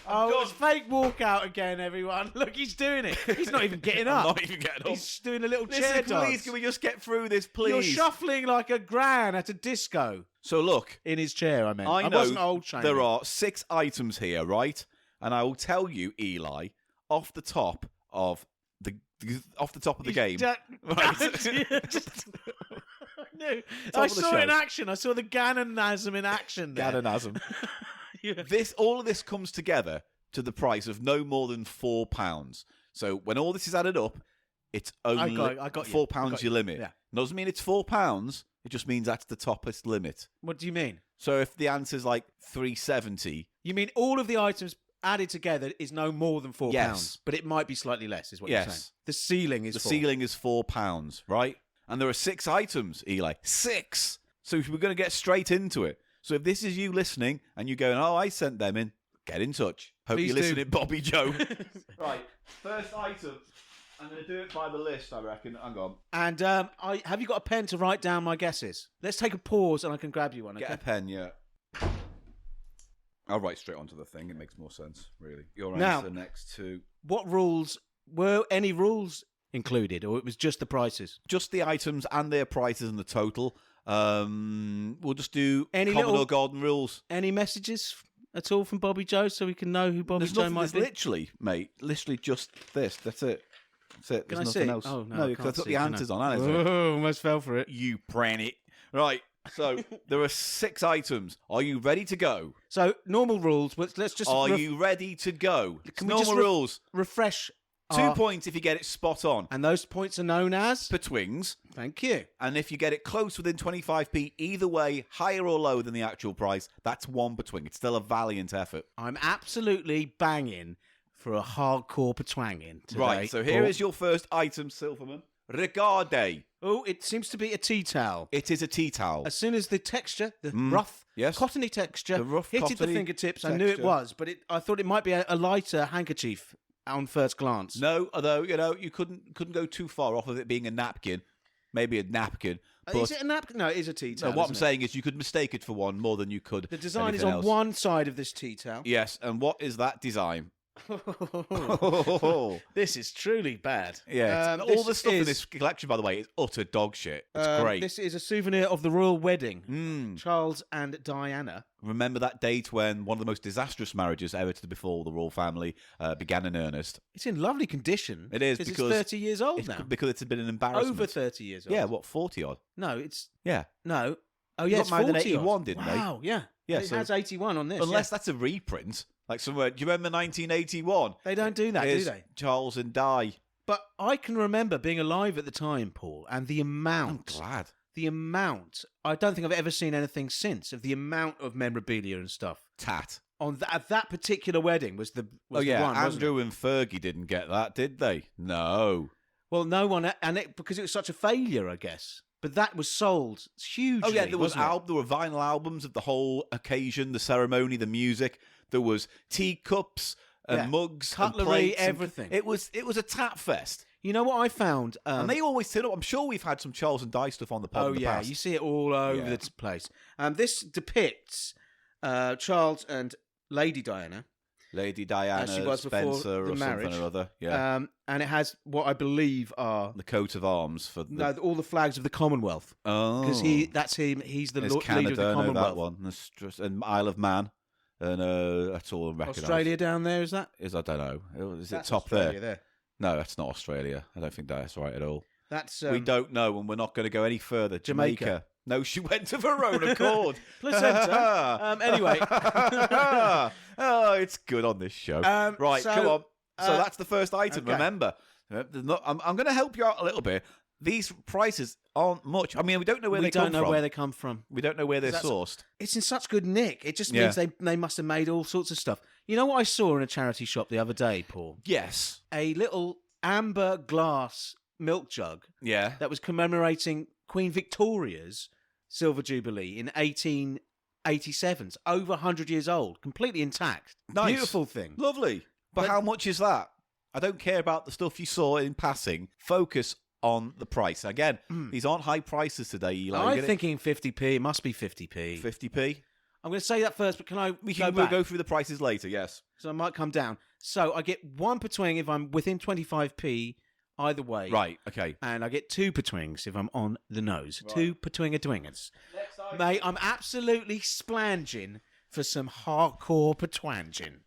Speaker 2: Oh, it's fake walkout again, everyone. Look, he's doing it. He's not even getting up.
Speaker 1: I'm not even getting up.
Speaker 2: He's doing a little
Speaker 1: Listen,
Speaker 2: chair
Speaker 1: please,
Speaker 2: dance.
Speaker 1: can we just get through this, please?
Speaker 2: You're shuffling like a gran at a disco.
Speaker 1: So look,
Speaker 2: In his chair, I meant.
Speaker 1: I know
Speaker 2: wasn't old shaming.
Speaker 1: there are 6 items here, right? And I will tell you, Eli, off the top of the game.
Speaker 2: No,
Speaker 1: Top
Speaker 2: I
Speaker 1: of the
Speaker 2: saw it in
Speaker 1: show.
Speaker 2: action. I saw the Ganonasm in action there.
Speaker 1: Gadonasm.
Speaker 2: Yeah.
Speaker 1: All of this comes together to the price of no more than £4. So when all this is added up, it's only
Speaker 2: I got you.
Speaker 1: £4
Speaker 2: I got
Speaker 1: your
Speaker 2: you.
Speaker 1: limit.
Speaker 2: Yeah.
Speaker 1: Doesn't mean it's £4. It just means that's the toppest limit.
Speaker 2: What do you mean?
Speaker 1: So if the answer's like £3.70,
Speaker 2: You mean all of the items added together is no more than £4?
Speaker 1: Yes.
Speaker 2: But it might be slightly less, is what you're
Speaker 1: Yes.
Speaker 2: saying. The ceiling is
Speaker 1: the
Speaker 2: £4.
Speaker 1: ceiling is £4, right? And there are 6 items, Eli. 6! So we're going to get straight into it. So if this is you listening and you're going, oh, I sent them in, get in touch. Hope
Speaker 2: Please
Speaker 1: you're
Speaker 2: do.
Speaker 1: listening, Bobby Joe. Right, first item. I'm going to do it by the list, I reckon. Hang on.
Speaker 2: And have you got a pen to write down my guesses? Let's take a pause and I can grab you one. Okay?
Speaker 1: Get a pen, yeah. I'll write straight onto the thing. It makes more sense, really. Your
Speaker 2: Now-
Speaker 1: answer next to...
Speaker 2: What rules were any rules included, or it was just the prices?
Speaker 1: Just the items and their prices and the total. We'll just do
Speaker 2: Any
Speaker 1: common
Speaker 2: little-
Speaker 1: or golden rules.
Speaker 2: Any messages at all from Bobby Joe so we can know who Bobby
Speaker 1: There's
Speaker 2: Joe
Speaker 1: nothing,
Speaker 2: might
Speaker 1: there's
Speaker 2: be?
Speaker 1: literally, mate, literally just this. That's it. That's it.
Speaker 2: Can
Speaker 1: There's
Speaker 2: I
Speaker 1: nothing
Speaker 2: see?
Speaker 1: else.
Speaker 2: Oh, no, I
Speaker 1: because
Speaker 2: can't
Speaker 1: I've got
Speaker 2: see,
Speaker 1: the
Speaker 2: can I?
Speaker 1: answers on, hasn't it?
Speaker 2: Oh, almost fell for it.
Speaker 1: You pran it. Right. So there are 6 items. Are you ready to go?
Speaker 2: So normal rules. Let's just
Speaker 1: Are you ready to go? It's
Speaker 2: Can we
Speaker 1: normal
Speaker 2: just
Speaker 1: rules.
Speaker 2: refresh?
Speaker 1: 2 points if you get it spot on.
Speaker 2: And those points are known as.
Speaker 1: Per twings.
Speaker 2: Thank you.
Speaker 1: And if you get it close within 25p, either way, higher or lower than the actual price, that's 1 per twing. It's still a valiant effort.
Speaker 2: I'm absolutely banging for a hardcore patwanging today.
Speaker 1: Right, so here is your first item, Silverman. Regarde.
Speaker 2: Oh, it seems to be a tea towel.
Speaker 1: It is a tea towel.
Speaker 2: As soon as the texture, the rough,
Speaker 1: yes.
Speaker 2: cottony texture,
Speaker 1: The rough,
Speaker 2: hit the
Speaker 1: cottony
Speaker 2: fingertips, I knew it
Speaker 1: texture.
Speaker 2: was, but I thought it might be a lighter handkerchief on first glance.
Speaker 1: No, although, you couldn't go too far off of it being a napkin. Maybe a napkin. But
Speaker 2: Is it a napkin? No, it is a tea towel.
Speaker 1: no, what I'm
Speaker 2: isn't it?
Speaker 1: saying is you could mistake it for one more than you could
Speaker 2: The design is
Speaker 1: anything
Speaker 2: on
Speaker 1: else.
Speaker 2: one side of this tea towel.
Speaker 1: Yes, and what is that design?
Speaker 2: This is truly bad.
Speaker 1: Yeah, all
Speaker 2: this
Speaker 1: the stuff in
Speaker 2: is-
Speaker 1: this collection, by the way, is utter dog shit. It's great.
Speaker 2: This is a souvenir of the royal wedding.
Speaker 1: Mm.
Speaker 2: Charles and Diana.
Speaker 1: Remember that date when one of the most disastrous marriages ever to befall the royal family began in earnest?
Speaker 2: It's in lovely condition.
Speaker 1: It is,
Speaker 2: because
Speaker 1: because
Speaker 2: it's 30 years old
Speaker 1: It's
Speaker 2: now.
Speaker 1: because it's been an embarrassment.
Speaker 2: Over 30 years old.
Speaker 1: Yeah, what, 40 odd?
Speaker 2: No, it's
Speaker 1: Yeah.
Speaker 2: no. Oh
Speaker 1: They
Speaker 2: yeah,
Speaker 1: got
Speaker 2: it's
Speaker 1: married in
Speaker 2: 40 odd.
Speaker 1: 81, didn't they?
Speaker 2: Wow, yeah.
Speaker 1: Yeah,
Speaker 2: It
Speaker 1: so-
Speaker 2: has 81 on this.
Speaker 1: Unless
Speaker 2: yeah.
Speaker 1: that's a reprint. Like somewhere, do you remember 1981?
Speaker 2: They don't do that, do
Speaker 1: Here's
Speaker 2: they?
Speaker 1: Charles and Di.
Speaker 2: But I can remember being alive at the time, Paul, and the
Speaker 1: I'm
Speaker 2: amount,
Speaker 1: glad.
Speaker 2: I don't think I've ever seen anything since of the amount of memorabilia and stuff.
Speaker 1: Tat.
Speaker 2: At that particular wedding was the
Speaker 1: Oh yeah,
Speaker 2: the one, wasn't it?
Speaker 1: Andrew and Fergie didn't get that, did they? No.
Speaker 2: Well, no one, because it was such a failure, I guess. But that was sold hugely.
Speaker 1: Oh yeah, there was
Speaker 2: wasn't it?
Speaker 1: there were vinyl albums of the whole occasion, the ceremony, the music. There was teacups and
Speaker 2: Yeah.
Speaker 1: mugs,
Speaker 2: Cutlery,
Speaker 1: and plates and-
Speaker 2: everything.
Speaker 1: It was a tat fest,
Speaker 2: You know what I found?
Speaker 1: and they always turn up. I'm sure we've had some Charles and Di stuff on the pod
Speaker 2: Oh
Speaker 1: in the
Speaker 2: yeah,
Speaker 1: past.
Speaker 2: you see it all over
Speaker 1: Yeah.
Speaker 2: the place. This depicts Charles and Lady Diana,
Speaker 1: Lady Diana,
Speaker 2: As she was before
Speaker 1: Spencer,
Speaker 2: the
Speaker 1: or
Speaker 2: marriage.
Speaker 1: something or other. Yeah,
Speaker 2: and it has what I believe are
Speaker 1: the coat of arms for the.
Speaker 2: all the flags of the Commonwealth.
Speaker 1: Oh,
Speaker 2: Because that's him. He's the
Speaker 1: There's
Speaker 2: leader
Speaker 1: Canada,
Speaker 2: of the
Speaker 1: I know
Speaker 2: Commonwealth.
Speaker 1: that one. There's just, and Isle of Man, and that's all I recognise.
Speaker 2: Australia down there, is that?
Speaker 1: I don't know. Is it
Speaker 2: That's
Speaker 1: top
Speaker 2: Australia
Speaker 1: there? No, that's not Australia. I don't think that's right at all.
Speaker 2: That's
Speaker 1: We don't know, and we're not going to go any further.
Speaker 2: Jamaica.
Speaker 1: No, she went of her own accord.
Speaker 2: Placenta. Anyway.
Speaker 1: Oh, it's good on this show. Right,
Speaker 2: so,
Speaker 1: come on. So that's the first item.
Speaker 2: okay.
Speaker 1: Remember, I'm going to help you out a little bit. These prices aren't much. I mean, we don't know where
Speaker 2: we
Speaker 1: they
Speaker 2: don't
Speaker 1: come
Speaker 2: know
Speaker 1: from.
Speaker 2: where they come from.
Speaker 1: We don't know where they're
Speaker 2: That's-
Speaker 1: sourced.
Speaker 2: It's in such good nick. It just
Speaker 1: Yeah.
Speaker 2: means they must have made all sorts of stuff. You know what I saw in a charity shop the other day, Paul?
Speaker 1: Yes.
Speaker 2: A little amber glass milk jug
Speaker 1: Yeah.
Speaker 2: that was commemorating Queen Victoria's Silver Jubilee in 1887. It's over 100 years old, completely intact.
Speaker 1: Nice.
Speaker 2: Beautiful thing.
Speaker 1: Lovely. But how much is that? I don't care about the stuff you saw in passing. Focus on the price. Again, these aren't high prices today, Eli.
Speaker 2: I'm thinking 50p. It must be 50p.
Speaker 1: 50p.
Speaker 2: I'm going to say that first, but can I
Speaker 1: We'll go through the prices later, yes.
Speaker 2: So I might come down. So I get 1 per twing if I'm within 25p either way.
Speaker 1: Right, okay.
Speaker 2: And I get 2 per twings if I'm on the nose. Right. 2 per twingers. Mate, I'm absolutely splanging for some hardcore pertwanging.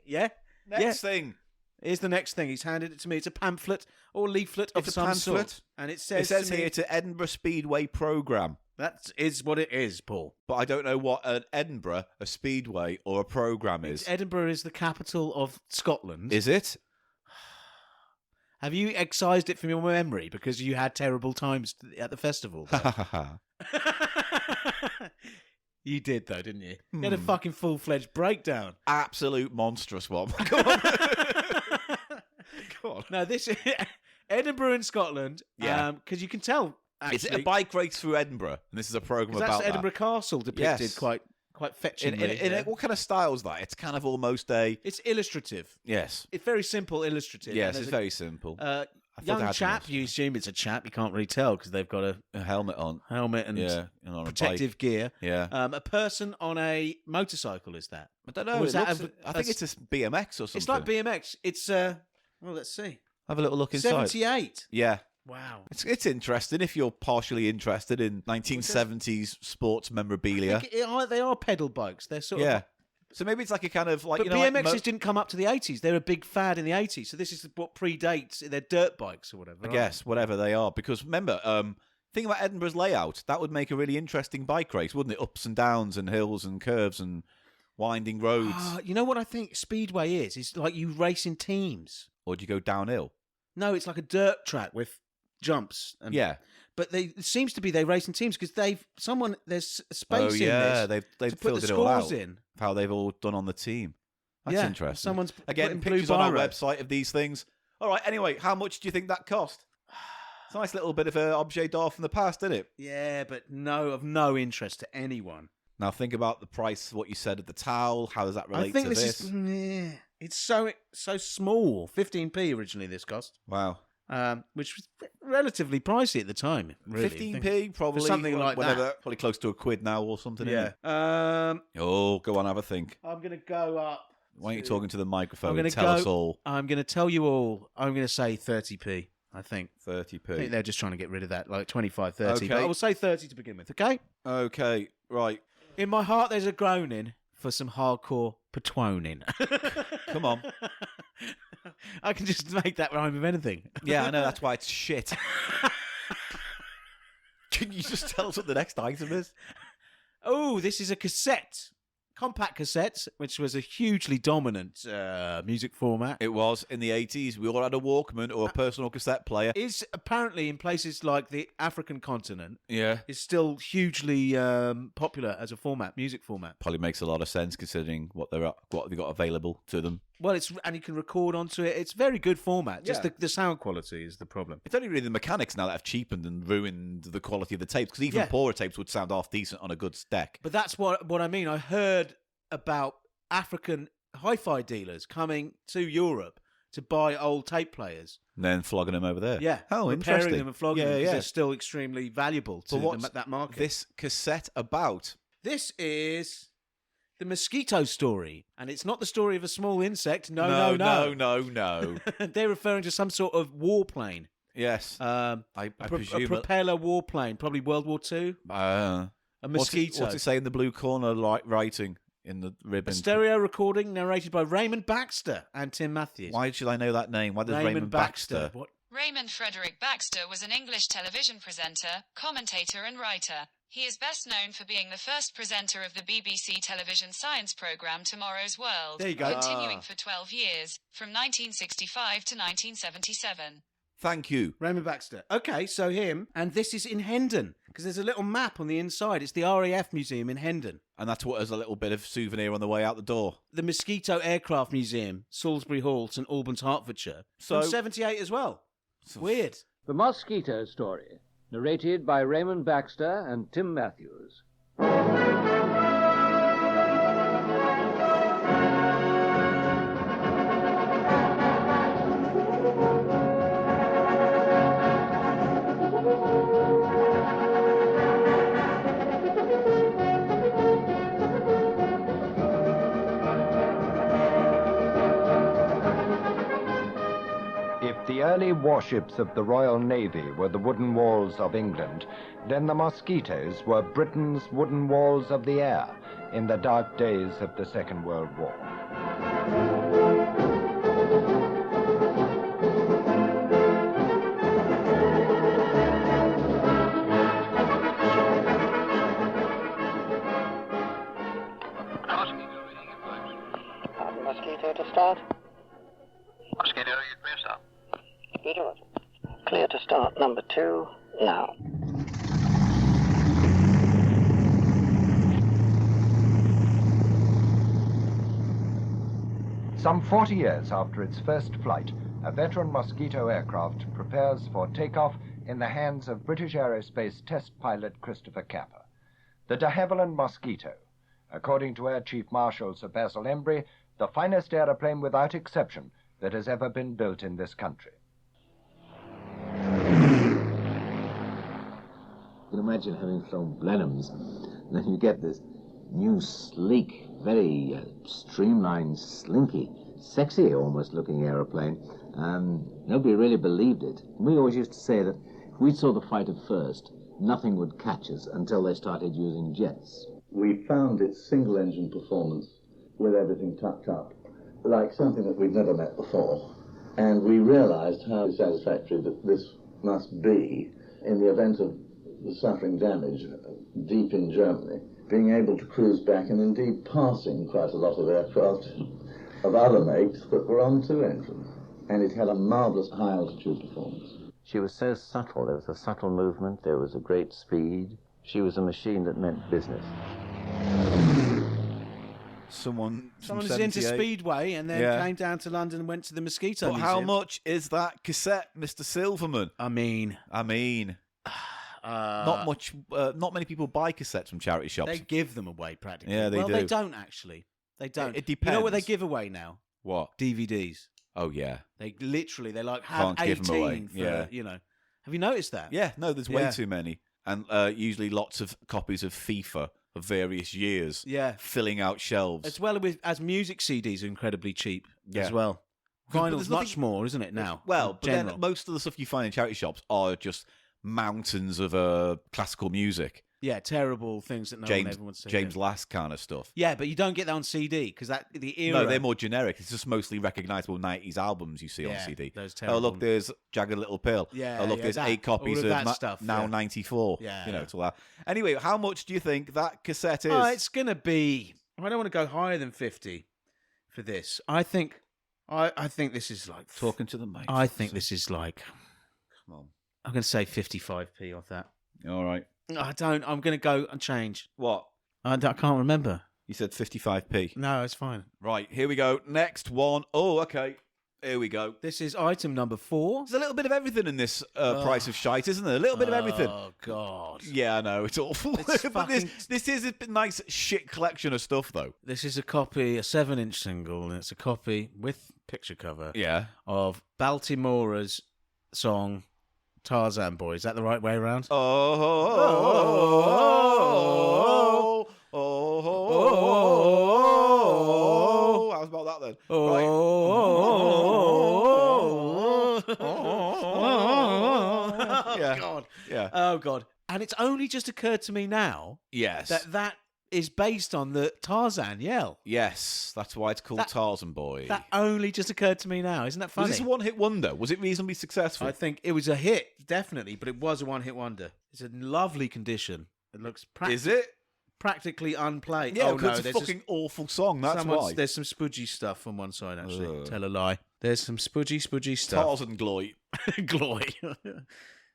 Speaker 2: Yeah?
Speaker 1: Next thing.
Speaker 2: Here's the next thing. He's handed it to me. It's a pamphlet or leaflet of some sort. And it says
Speaker 1: here it's an Edinburgh Speedway programme.
Speaker 2: That is what it is, Paul.
Speaker 1: But I don't know what an Edinburgh, a Speedway, or a programme is.
Speaker 2: Edinburgh is the capital of Scotland.
Speaker 1: Is it?
Speaker 2: Have you excised it from your memory because you had terrible times at the festival? You did, though, didn't you? You had a fucking full-fledged breakdown.
Speaker 1: Absolute monstrous one. Go on. Go on.
Speaker 2: No, this is Edinburgh in Scotland.
Speaker 1: Yeah.
Speaker 2: Because you can tell, actually.
Speaker 1: Is it a bike race through Edinburgh? And this is a programme about
Speaker 2: that's Edinburgh Castle depicted quite fetchingly.
Speaker 1: What kind of style is that? It's kind of almost a...
Speaker 2: It's illustrative.
Speaker 1: Yes.
Speaker 2: It's very simple illustrative.
Speaker 1: Yes, it's very simple.
Speaker 2: Young chap, you assume it's a chap. You can't really tell because they've got a
Speaker 1: helmet on.
Speaker 2: Helmet and
Speaker 1: on
Speaker 2: protective gear.
Speaker 1: Yeah.
Speaker 2: A person on a motorcycle, is that?
Speaker 1: I don't know. I think it's a BMX or something.
Speaker 2: It's like BMX. It's, well, let's see.
Speaker 1: Have a little look inside.
Speaker 2: 78.
Speaker 1: Yeah.
Speaker 2: Wow.
Speaker 1: It's interesting if you're partially interested in 1970s sports memorabilia.
Speaker 2: They are pedal bikes. They're sort of...
Speaker 1: So maybe it's like a kind of like...
Speaker 2: But BMXs didn't come up to the 80s. They're a big fad in the 80s. So this is what predates. They're dirt bikes or whatever.
Speaker 1: I guess, whatever they are. Because remember, think about Edinburgh's layout. That would make a really interesting bike race, wouldn't it? Ups and downs and hills and curves and winding roads.
Speaker 2: You know what I think Speedway is? It's like you race in teams.
Speaker 1: Or do you go downhill?
Speaker 2: No, it's like a dirt track with jumps. And, but it seems to be they race in teams because there's space in this.
Speaker 1: They've
Speaker 2: to put
Speaker 1: filled
Speaker 2: the
Speaker 1: it all out.
Speaker 2: scores in.
Speaker 1: How they've all done on the team. That's interesting.
Speaker 2: Someone's
Speaker 1: again pictures on our website of these things. All right. Anyway, how much do you think that cost? It's a nice little bit of an objet d'art from the past, isn't it?
Speaker 2: Yeah, but of no interest to anyone.
Speaker 1: Now think about the price. What you said of the towel. How does that relate to this?
Speaker 2: It's so small. 15p originally this cost.
Speaker 1: Wow.
Speaker 2: Which was relatively pricey at the time. Really.
Speaker 1: 15p, probably.
Speaker 2: For something like that.
Speaker 1: Probably close to £1 now or something.
Speaker 2: Yeah.
Speaker 1: Go on, have a think.
Speaker 2: I'm going to go up.
Speaker 1: Why aren't you talking to the microphone and tell us all?
Speaker 2: I'm going to tell you all. I'm going to say 30p, I think.
Speaker 1: 30p.
Speaker 2: I think they're just trying to get rid of that, like 25, 30.
Speaker 1: Okay.
Speaker 2: But I will say 30 to begin with, okay?
Speaker 1: Okay, right.
Speaker 2: In my heart, there's a groaning for some hardcore patwoning.
Speaker 1: Come on.
Speaker 2: I can just make that rhyme with anything.
Speaker 1: Yeah, I know. That's why it's shit. Can you just tell us what the next item is?
Speaker 2: Oh, this is a cassette. Compact cassette, which was a hugely dominant music format.
Speaker 1: It was in the 80s. We all had a Walkman or a personal cassette player.
Speaker 2: Is apparently in places like the African continent.
Speaker 1: Yeah.
Speaker 2: Is still hugely popular as a music format.
Speaker 1: Probably makes a lot of sense considering what they've got available to them.
Speaker 2: Well, and you can record onto it. It's very good format. Just the sound quality is the problem.
Speaker 1: It's only really the mechanics now that have cheapened and ruined the quality of the tapes, because even poorer tapes would sound half decent on a good deck.
Speaker 2: But that's what I mean. I heard about African hi-fi dealers coming to Europe to buy old tape players.
Speaker 1: And then flogging them over there.
Speaker 2: Yeah.
Speaker 1: Oh,
Speaker 2: repairing
Speaker 1: interesting.
Speaker 2: them and flogging them because they're still extremely valuable to that market.
Speaker 1: This cassette about?
Speaker 2: This is the mosquito story. And it's not the story of a small insect. No. They're referring to some sort of warplane.
Speaker 1: Yes. I presume.
Speaker 2: A propeller warplane, probably World War II. A mosquito.
Speaker 1: What's it say in the blue corner writing in the ribbon?
Speaker 2: A stereo recording narrated by Raymond Baxter and Tim Matthews.
Speaker 1: Why should I know that name? Why does Raymond Baxter?
Speaker 2: What?
Speaker 5: Raymond Frederick Baxter was an English television presenter, commentator and writer. He is best known for being the first presenter of the BBC television science programme Tomorrow's World,
Speaker 2: there you go.
Speaker 5: Continuing for 12 years, from 1965 to 1977.
Speaker 1: Thank you.
Speaker 2: Raymond Baxter. Okay, so him, and this is in Hendon, because there's a little map on the inside. It's the RAF Museum in Hendon.
Speaker 1: And that's what is a little bit of souvenir on the way out the door.
Speaker 2: The Mosquito Aircraft Museum, Salisbury Hall, St Albans, Hertfordshire, from 78 as well. Weird.
Speaker 6: The Mosquito Story, narrated by Raymond Baxter and Tim Matthews.
Speaker 7: early warships of the Royal Navy were the wooden walls of England, then the mosquitoes were Britain's wooden walls of the air in the dark days of the Second World War.
Speaker 8: Mosquito to start.
Speaker 9: Mosquito, you clear start.
Speaker 8: Mosquito. Clear to start. Number 2, now.
Speaker 7: Some 40 years after its first flight, a veteran Mosquito aircraft prepares for takeoff in the hands of British Aerospace test pilot Christopher Capper. The de Havilland Mosquito, according to Air Chief Marshal Sir Basil Embry, the finest aeroplane without exception that has ever been built in this country.
Speaker 10: You can imagine having flown Blenheims, and then you get this new, sleek, very streamlined, slinky, sexy almost looking aeroplane. Nobody really believed it. We always used to say that if we saw the fighter first, nothing would catch us until they started using jets.
Speaker 11: We found its single-engine performance with everything tucked up like something that we'd never met before. And we realized how satisfactory that this must be in the event of suffering damage deep in Germany, being able to cruise back and indeed passing quite a lot of aircraft of other makes that were on two engines. And it had a marvellous high-altitude performance.
Speaker 10: She was so subtle. There was a subtle movement. There was a great speed. She was a machine that meant business.
Speaker 1: Someone
Speaker 2: was into Speedway and then came down to London and went to the Mosquito Museum.
Speaker 1: How much is that cassette, Mr. Silverman?
Speaker 2: I mean,
Speaker 1: not much. Not many people buy cassettes from charity shops.
Speaker 2: They give them away practically.
Speaker 1: Yeah, they do.
Speaker 2: They don't actually. They don't.
Speaker 1: It depends.
Speaker 2: You know what they give away now?
Speaker 1: What?
Speaker 2: DVDs.
Speaker 1: Oh yeah.
Speaker 2: They literally like have
Speaker 1: Can't give them away.
Speaker 2: 18 for, you know. Have you noticed that?
Speaker 1: Yeah. No, there's way too many, and usually lots of copies of FIFA of various years.
Speaker 2: Yeah.
Speaker 1: Filling out shelves.
Speaker 2: As well as music CDs are incredibly cheap as well. Vinyl's much more, isn't it now?
Speaker 1: Well, but then most of the stuff you find in charity shops are just mountains of classical music.
Speaker 2: Yeah, terrible things that no one ever wants to
Speaker 1: James Last kind of stuff.
Speaker 2: Yeah, but you don't get that on CD because the era.
Speaker 1: No, they're more generic. It's just mostly recognisable 90s albums you see on CD.
Speaker 2: Those terrible.
Speaker 1: Oh, look, there's Jagged Little Pill.
Speaker 2: Yeah.
Speaker 1: Oh, look, there's 8 copies of
Speaker 2: that stuff,
Speaker 1: Now 94.
Speaker 2: Yeah.
Speaker 1: You know, it's all that. Anyway, how much do you think that cassette is?
Speaker 2: It's going to be. I don't want to go higher than 50 for this. I think this is like
Speaker 1: talking to the mic.
Speaker 2: I think this is like.
Speaker 1: Come on.
Speaker 2: I'm going to say 55p off that.
Speaker 1: All right.
Speaker 2: I don't. I'm going to go and change.
Speaker 1: What?
Speaker 2: I can't remember.
Speaker 1: You said 55p.
Speaker 2: No, it's fine.
Speaker 1: Right, here we go. Next one. Oh, okay. Here we go.
Speaker 2: This is item number 4.
Speaker 1: There's a little bit of everything in this Price of Shite, isn't there? A little bit of everything.
Speaker 2: Oh, God.
Speaker 1: Yeah, I know. It's awful. But this is a nice shit collection of stuff, though.
Speaker 2: This is a copy, a 7-inch single, and it's a copy with picture cover of Baltimore's song Tarzan Boy. Is that the right way around?
Speaker 1: How's about that then?
Speaker 2: God.
Speaker 1: Yeah.
Speaker 2: Oh, God. And it's only just occurred to me now that is based on the Tarzan yell.
Speaker 1: Yes, that's why it's called Tarzan Boy.
Speaker 2: That only just occurred to me now. Isn't that funny?
Speaker 1: Was this a one-hit wonder? Was it reasonably successful?
Speaker 2: I think it was a hit, definitely, but it was a one-hit wonder. It's a lovely condition. It looks
Speaker 1: Is it?
Speaker 2: Practically unplayed.
Speaker 1: Yeah, because it's a fucking awful song, that's why.
Speaker 2: There's some spudgy stuff on one side, actually. Tell a lie. There's some spudgy stuff.
Speaker 1: Tarzan Gloy.
Speaker 2: Gloy.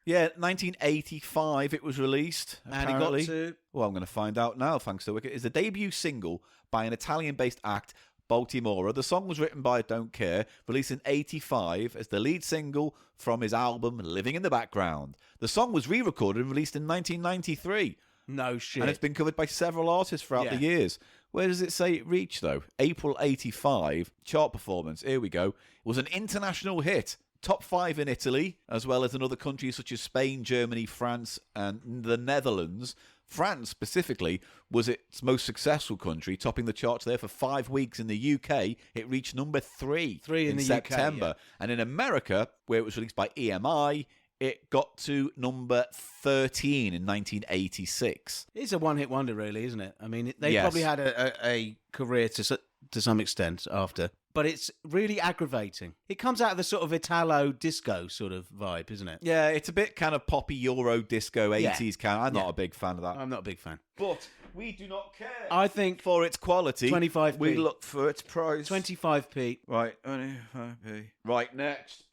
Speaker 1: Yeah, 1985 it was released.
Speaker 2: And
Speaker 1: apparently.
Speaker 2: it got to...
Speaker 1: Well, I'm going to find out now, thanks to Wicked. It's the debut single by an Italian-based act, Baltimore. The song was written by Don't Care, released in 85 as the lead single from his album Living in the Background. The song was re-recorded and released in 1993.
Speaker 2: No shit.
Speaker 1: And it's been covered by several artists throughout the years. Where does it say it reached, though? April 85, chart performance. Here we go. It was an international hit. Top 5 in Italy, as well as in other countries such as Spain, Germany, France, and the Netherlands. France, specifically, was its most successful country, topping the charts there for 5 weeks. In the UK, it reached number 3
Speaker 2: in the
Speaker 1: September.
Speaker 2: UK,
Speaker 1: And in America, where it was released by EMI, it got to number 13 in 1986.
Speaker 2: It's a one-hit wonder, really, isn't it? I mean, they
Speaker 1: Yes.
Speaker 2: probably had a career to some extent after, but it's really aggravating. It comes out of the sort of Italo disco sort of vibe, isn't it?
Speaker 1: Yeah, it's a bit kind of poppy Euro disco 80s kind. I'm not a big fan of that.
Speaker 2: I'm not a big fan.
Speaker 1: But we do not care.
Speaker 2: I think
Speaker 1: For its quality,
Speaker 2: 25p.
Speaker 1: we look for its price.
Speaker 2: 25p.
Speaker 1: Right, 25p. Right, next.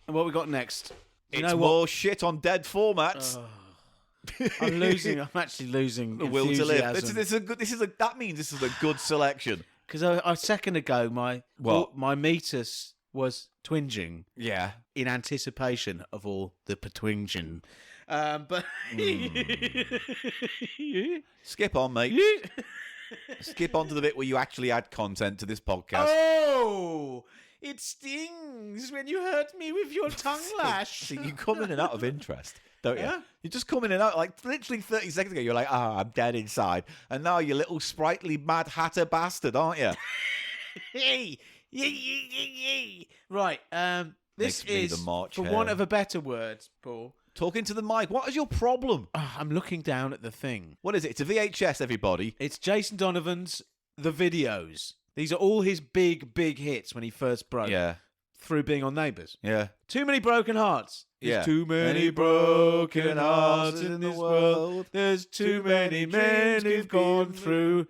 Speaker 2: And what we got next? You
Speaker 1: It's
Speaker 2: know what?
Speaker 1: more shit on dead formats.
Speaker 2: I'm losing. I'm actually losing
Speaker 1: The will to live.
Speaker 2: enthusiasm.
Speaker 1: That means this is a good selection.
Speaker 2: Because a second ago,
Speaker 1: What?
Speaker 2: my meatus was twinging
Speaker 1: Yeah.
Speaker 2: in anticipation of all the patwinging. But
Speaker 1: Skip on, mate. Skip on to the bit where you actually add content to this podcast.
Speaker 2: Oh, it stings when you hurt me with your tongue lash.
Speaker 1: See, you come in and out of interest, don't you?
Speaker 2: Yeah.
Speaker 1: You just come in and out. Like, literally 30 seconds ago, you're like, I'm dead inside. And now you're little sprightly Mad Hatter bastard, aren't you?
Speaker 2: Right. This
Speaker 1: Makes me
Speaker 2: is,
Speaker 1: the March
Speaker 2: for
Speaker 1: Hare.
Speaker 2: want of a better word, Paul.
Speaker 1: Talking to the mic. What is your problem?
Speaker 2: I'm looking down at the thing.
Speaker 1: What is it? It's a VHS, everybody.
Speaker 2: It's Jason Donovan's The Videos. These are all his big hits when he first broke.
Speaker 1: Yeah.
Speaker 2: Through being on Neighbours.
Speaker 1: Yeah.
Speaker 2: Too many broken hearts. There's
Speaker 1: Yeah.
Speaker 2: too many broken hearts in this world. There's too many men who've gone through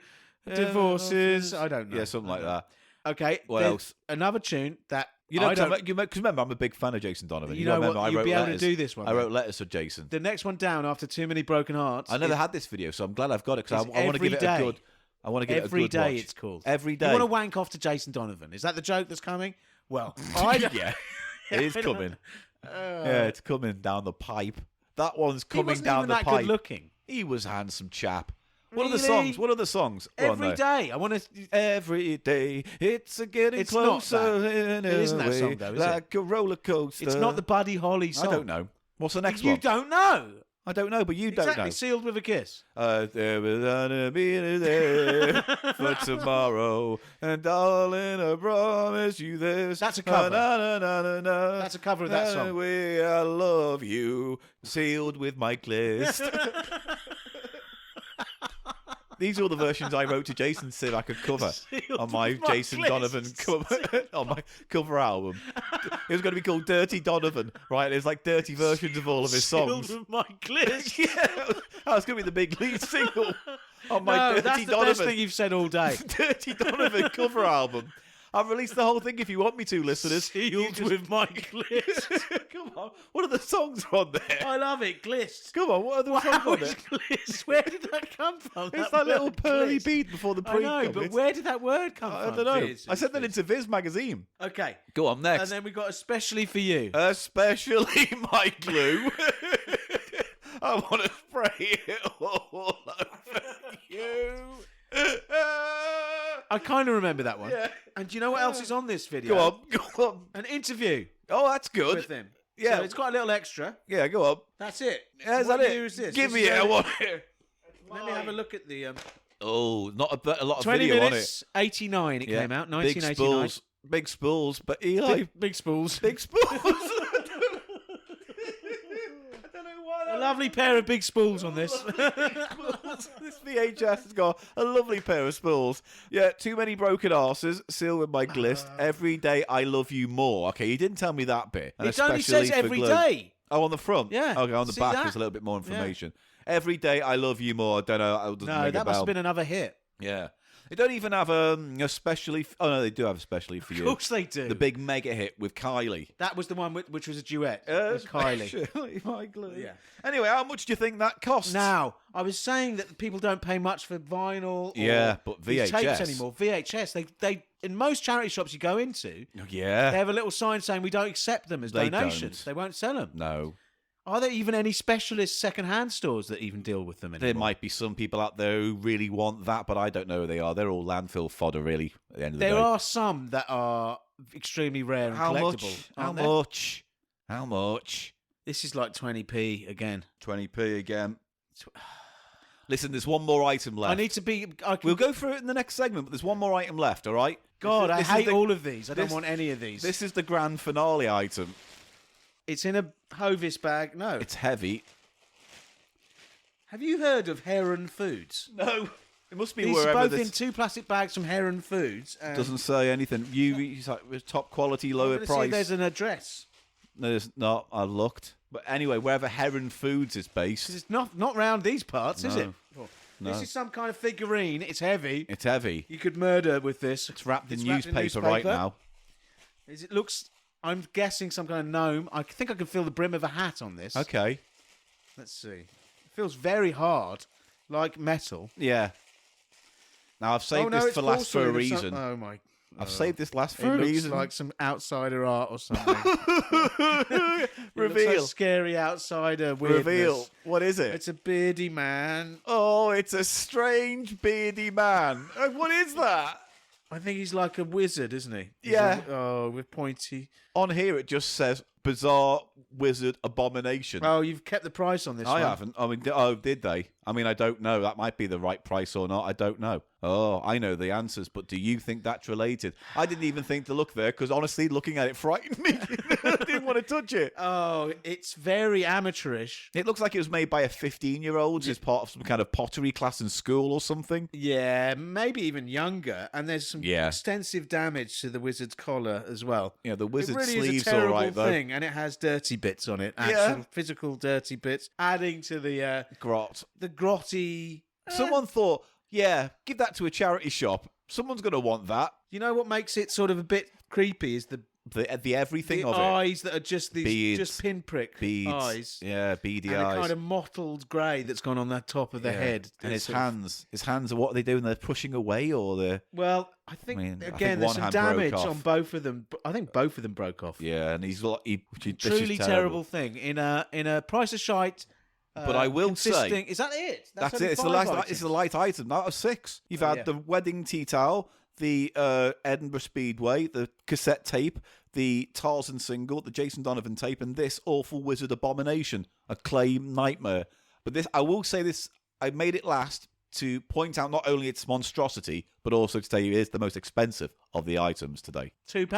Speaker 2: divorces. I don't know.
Speaker 1: Yeah, something like that.
Speaker 2: Okay.
Speaker 1: What
Speaker 2: there's
Speaker 1: else?
Speaker 2: Another tune that
Speaker 1: You know,
Speaker 2: I don't...
Speaker 1: because remember, I'm a big fan of Jason Donovan.
Speaker 2: You know
Speaker 1: remember,
Speaker 2: what?
Speaker 1: I
Speaker 2: You'd
Speaker 1: wrote
Speaker 2: be able
Speaker 1: letters.
Speaker 2: to do this one.
Speaker 1: I wrote letters for Jason.
Speaker 2: The next one down after Too Many Broken Hearts.
Speaker 1: I never had this video, so I'm glad I've got it because I want to give it
Speaker 2: Every
Speaker 1: a good.
Speaker 2: Day.
Speaker 1: I want to give it a
Speaker 2: Every
Speaker 1: good
Speaker 2: Day
Speaker 1: watch.
Speaker 2: it's called.
Speaker 1: Every day.
Speaker 2: You want to wank off to Jason Donovan? Is that the joke that's coming? Well, I don't...
Speaker 1: Yeah, it is coming. Yeah, it's coming down the pipe. That one's
Speaker 2: He
Speaker 1: coming
Speaker 2: wasn't
Speaker 1: down
Speaker 2: even
Speaker 1: the
Speaker 2: that
Speaker 1: pipe.
Speaker 2: good looking.
Speaker 1: He was a handsome chap. What are the
Speaker 2: Really?
Speaker 1: songs? What are the songs? Go on,
Speaker 2: Every
Speaker 1: though.
Speaker 2: day. I want to...
Speaker 1: Every day, it's a getting
Speaker 2: It's not
Speaker 1: closer.
Speaker 2: that.
Speaker 1: In
Speaker 2: It isn't
Speaker 1: a
Speaker 2: that song,
Speaker 1: way,
Speaker 2: though, is it?
Speaker 1: like a roller coaster.
Speaker 2: It's not the Buddy Holly song.
Speaker 1: I don't know. What's the next
Speaker 2: You
Speaker 1: one?
Speaker 2: don't know.
Speaker 1: I don't know, but you don't
Speaker 2: Exactly.
Speaker 1: know.
Speaker 2: Sealed with a kiss.
Speaker 1: There was gonna be there for tomorrow, and darling, I promise you this.
Speaker 2: That's a cover.
Speaker 1: That's
Speaker 2: That's a cover of that song.
Speaker 1: Way I love you, sealed with my list. These are all the versions I wrote to Jason to see if I could cover
Speaker 2: Sealed
Speaker 1: on my
Speaker 2: with my
Speaker 1: Jason
Speaker 2: list.
Speaker 1: Donovan cover on my cover album. It was going to be called Dirty Donovan, right? There's like dirty versions of all of his songs.
Speaker 2: Sealed with my gliss.
Speaker 1: Yeah, that was going to be the big lead single on my
Speaker 2: No,
Speaker 1: Dirty
Speaker 2: that's the
Speaker 1: Donovan.
Speaker 2: best thing you've said all day.
Speaker 1: Dirty Donovan cover album. I've released the whole thing if you want me to, listeners. You
Speaker 2: Sealed
Speaker 1: just-
Speaker 2: with my gliss.
Speaker 1: Come on. What are the songs on there?
Speaker 2: I love it. Gliss.
Speaker 1: Come on, what are the
Speaker 2: Wow,
Speaker 1: songs on
Speaker 2: it's
Speaker 1: there?
Speaker 2: gliss. Where did that come from?
Speaker 1: It's that little
Speaker 2: word,
Speaker 1: pearly
Speaker 2: gliss.
Speaker 1: bead before the
Speaker 2: I
Speaker 1: pre
Speaker 2: know, but where did that word come
Speaker 1: I
Speaker 2: from?
Speaker 1: don't know.
Speaker 2: Viz,
Speaker 1: I sent that
Speaker 2: Viz.
Speaker 1: into Viz magazine.
Speaker 2: Okay.
Speaker 1: Go on, next.
Speaker 2: And then we got especially for you.
Speaker 1: Especially my glue. I want to spray it all over you.
Speaker 2: I kind of remember that one.
Speaker 1: Yeah.
Speaker 2: And do you know what else is on this video?
Speaker 1: Go on.
Speaker 2: An interview
Speaker 1: Oh, that's good.
Speaker 2: with him.
Speaker 1: Yeah.
Speaker 2: So it's got a little extra.
Speaker 1: Yeah, go on.
Speaker 2: That's it.
Speaker 1: Yeah, is
Speaker 2: What
Speaker 1: that
Speaker 2: year
Speaker 1: it?
Speaker 2: is this?
Speaker 1: Give
Speaker 2: This
Speaker 1: me
Speaker 2: is
Speaker 1: it. I
Speaker 2: early-
Speaker 1: want it.
Speaker 2: Let me have a look at the...
Speaker 1: Oh, not a lot of
Speaker 2: 20
Speaker 1: video
Speaker 2: minutes, 89 it
Speaker 1: on it.
Speaker 2: came out,
Speaker 1: Big
Speaker 2: 1989.
Speaker 1: spools. Big spools. But Eli...
Speaker 2: Big spools.
Speaker 1: Big spools. I don't know why
Speaker 2: A lovely pair of big spools on this.
Speaker 1: This VHS has got a lovely pair of spools. Yeah, too many broken arses, sealed with my glist. Every day I love you more. Okay, you didn't tell me that bit. And
Speaker 2: It only
Speaker 1: especially
Speaker 2: says
Speaker 1: for
Speaker 2: every
Speaker 1: glue.
Speaker 2: day.
Speaker 1: Oh, on the front?
Speaker 2: Yeah.
Speaker 1: Okay, on the
Speaker 2: See
Speaker 1: back
Speaker 2: that?
Speaker 1: there's a little bit more information. Every day I love you more. I don't know. It doesn't
Speaker 2: No,
Speaker 1: ring a
Speaker 2: that must
Speaker 1: bell.
Speaker 2: have been another hit.
Speaker 1: Yeah. They don't even have especially... Oh, no, they do have especially for you.
Speaker 2: Of course they do.
Speaker 1: The big mega hit with Kylie.
Speaker 2: That was the one which was a duet with Kylie.
Speaker 1: Especially my glue.
Speaker 2: Yeah.
Speaker 1: Anyway, how much do you think that costs?
Speaker 2: Now, I was saying that people don't pay much for vinyl or
Speaker 1: Yeah, but
Speaker 2: these tapes
Speaker 1: VHS.
Speaker 2: anymore. VHS, they in most charity shops you go into,
Speaker 1: Yeah.
Speaker 2: they have a little sign saying we don't accept them as
Speaker 1: They
Speaker 2: donations.
Speaker 1: don't.
Speaker 2: They won't sell them.
Speaker 1: No.
Speaker 2: Are there even any specialist second-hand stores that even deal with them anymore?
Speaker 1: There might be some people out there who really want that, but I don't know who they are. They're all landfill fodder, really, at the end of the
Speaker 2: There
Speaker 1: day.
Speaker 2: are some that are extremely rare and
Speaker 1: How
Speaker 2: collectible.
Speaker 1: much? How
Speaker 2: aren't there?
Speaker 1: much? How much?
Speaker 2: This is like 20p again.
Speaker 1: 20p again. Listen, there's one more item left.
Speaker 2: I need to be...
Speaker 1: We'll go through it in the next segment, but there's one more item left, all right?
Speaker 2: God, I hate
Speaker 1: the-
Speaker 2: all of these. I don't want any of these.
Speaker 1: This is the grand finale item.
Speaker 2: It's in a Hovis bag. No.
Speaker 1: It's heavy.
Speaker 2: Have you heard of Heron Foods?
Speaker 1: No. It must be
Speaker 2: These are
Speaker 1: wherever
Speaker 2: both in 2 plastic bags from Heron Foods.
Speaker 1: Doesn't say anything. It's like top quality, lower
Speaker 2: See,
Speaker 1: price.
Speaker 2: there's an address.
Speaker 1: No, there's not. I looked. But anyway, wherever Heron Foods is based.
Speaker 2: It's not round these parts, is it?
Speaker 1: No.
Speaker 2: This is some kind of figurine. It's heavy.
Speaker 1: It's heavy.
Speaker 2: You could murder with this.
Speaker 1: It's wrapped in newspaper right now.
Speaker 2: It looks... I'm guessing some kind of gnome. I think I can feel the brim of a hat on this.
Speaker 1: Okay.
Speaker 2: Let's see. It feels very hard, like metal.
Speaker 1: Yeah. Now, I've saved this for last for a reason.
Speaker 2: Oh, my...
Speaker 1: I've saved this last for
Speaker 2: it
Speaker 1: a reason.
Speaker 2: It looks like some outsider art or something.
Speaker 1: Reveal.
Speaker 2: Looks like scary outsider weirdness.
Speaker 1: Reveal. What is it?
Speaker 2: It's a beardy man.
Speaker 1: Oh, it's a strange beardy man. What is that?
Speaker 2: I think he's like a wizard, isn't he?
Speaker 1: Yeah.
Speaker 2: With pointy...
Speaker 1: On here, it just says bizarre wizard abomination.
Speaker 2: Oh, you've kept the price on this one.
Speaker 1: I haven't. I mean, did they? I mean, I don't know. That might be the right price or not. I don't know. Oh, I know the answers, but do you think that's related? I didn't even think to look there because honestly, looking at it frightened me. I didn't want to touch it.
Speaker 2: Oh, it's very amateurish.
Speaker 1: It looks like it was made by a 15-year-old as part of some kind of pottery class in school or something.
Speaker 2: Yeah, maybe even younger. And there's some extensive damage to the wizard's collar as well.
Speaker 1: Yeah, the wizard's
Speaker 2: it really
Speaker 1: sleeves
Speaker 2: is a
Speaker 1: all
Speaker 2: terrible
Speaker 1: right, though.
Speaker 2: thing, and it has dirty bits on it. Actual physical dirty bits, adding to the
Speaker 1: Grot.
Speaker 2: The grotty.
Speaker 1: Someone thought, yeah, give that to a charity shop. Someone's going to want that.
Speaker 2: You know what makes it sort of a bit creepy is the
Speaker 1: everything of
Speaker 2: eyes that are just these
Speaker 1: beads,
Speaker 2: just pinprick
Speaker 1: beads.
Speaker 2: eyes.
Speaker 1: Yeah, beady
Speaker 2: and
Speaker 1: eyes.
Speaker 2: And a kind of mottled grey that's gone on the top of the head.
Speaker 1: And his hands. His hands are what are they doing? They're pushing away or they're...
Speaker 2: Well, I think, there's some damage on both of them. I think both of them broke off.
Speaker 1: Yeah, and he's...
Speaker 2: Truly terrible thing. In a Price of Shite...
Speaker 1: But I will say...
Speaker 2: Is that it?
Speaker 1: That's it. It's the light item. Out of 6. You've had the wedding tea towel, the Edinburgh Speedway, the cassette tape, the Tarzan single, the Jason Donovan tape, and this awful wizard abomination, a clay nightmare. But this, I will say this, I made it last to point out not only its monstrosity, but also to tell you it is the most expensive of the items today.
Speaker 2: £2.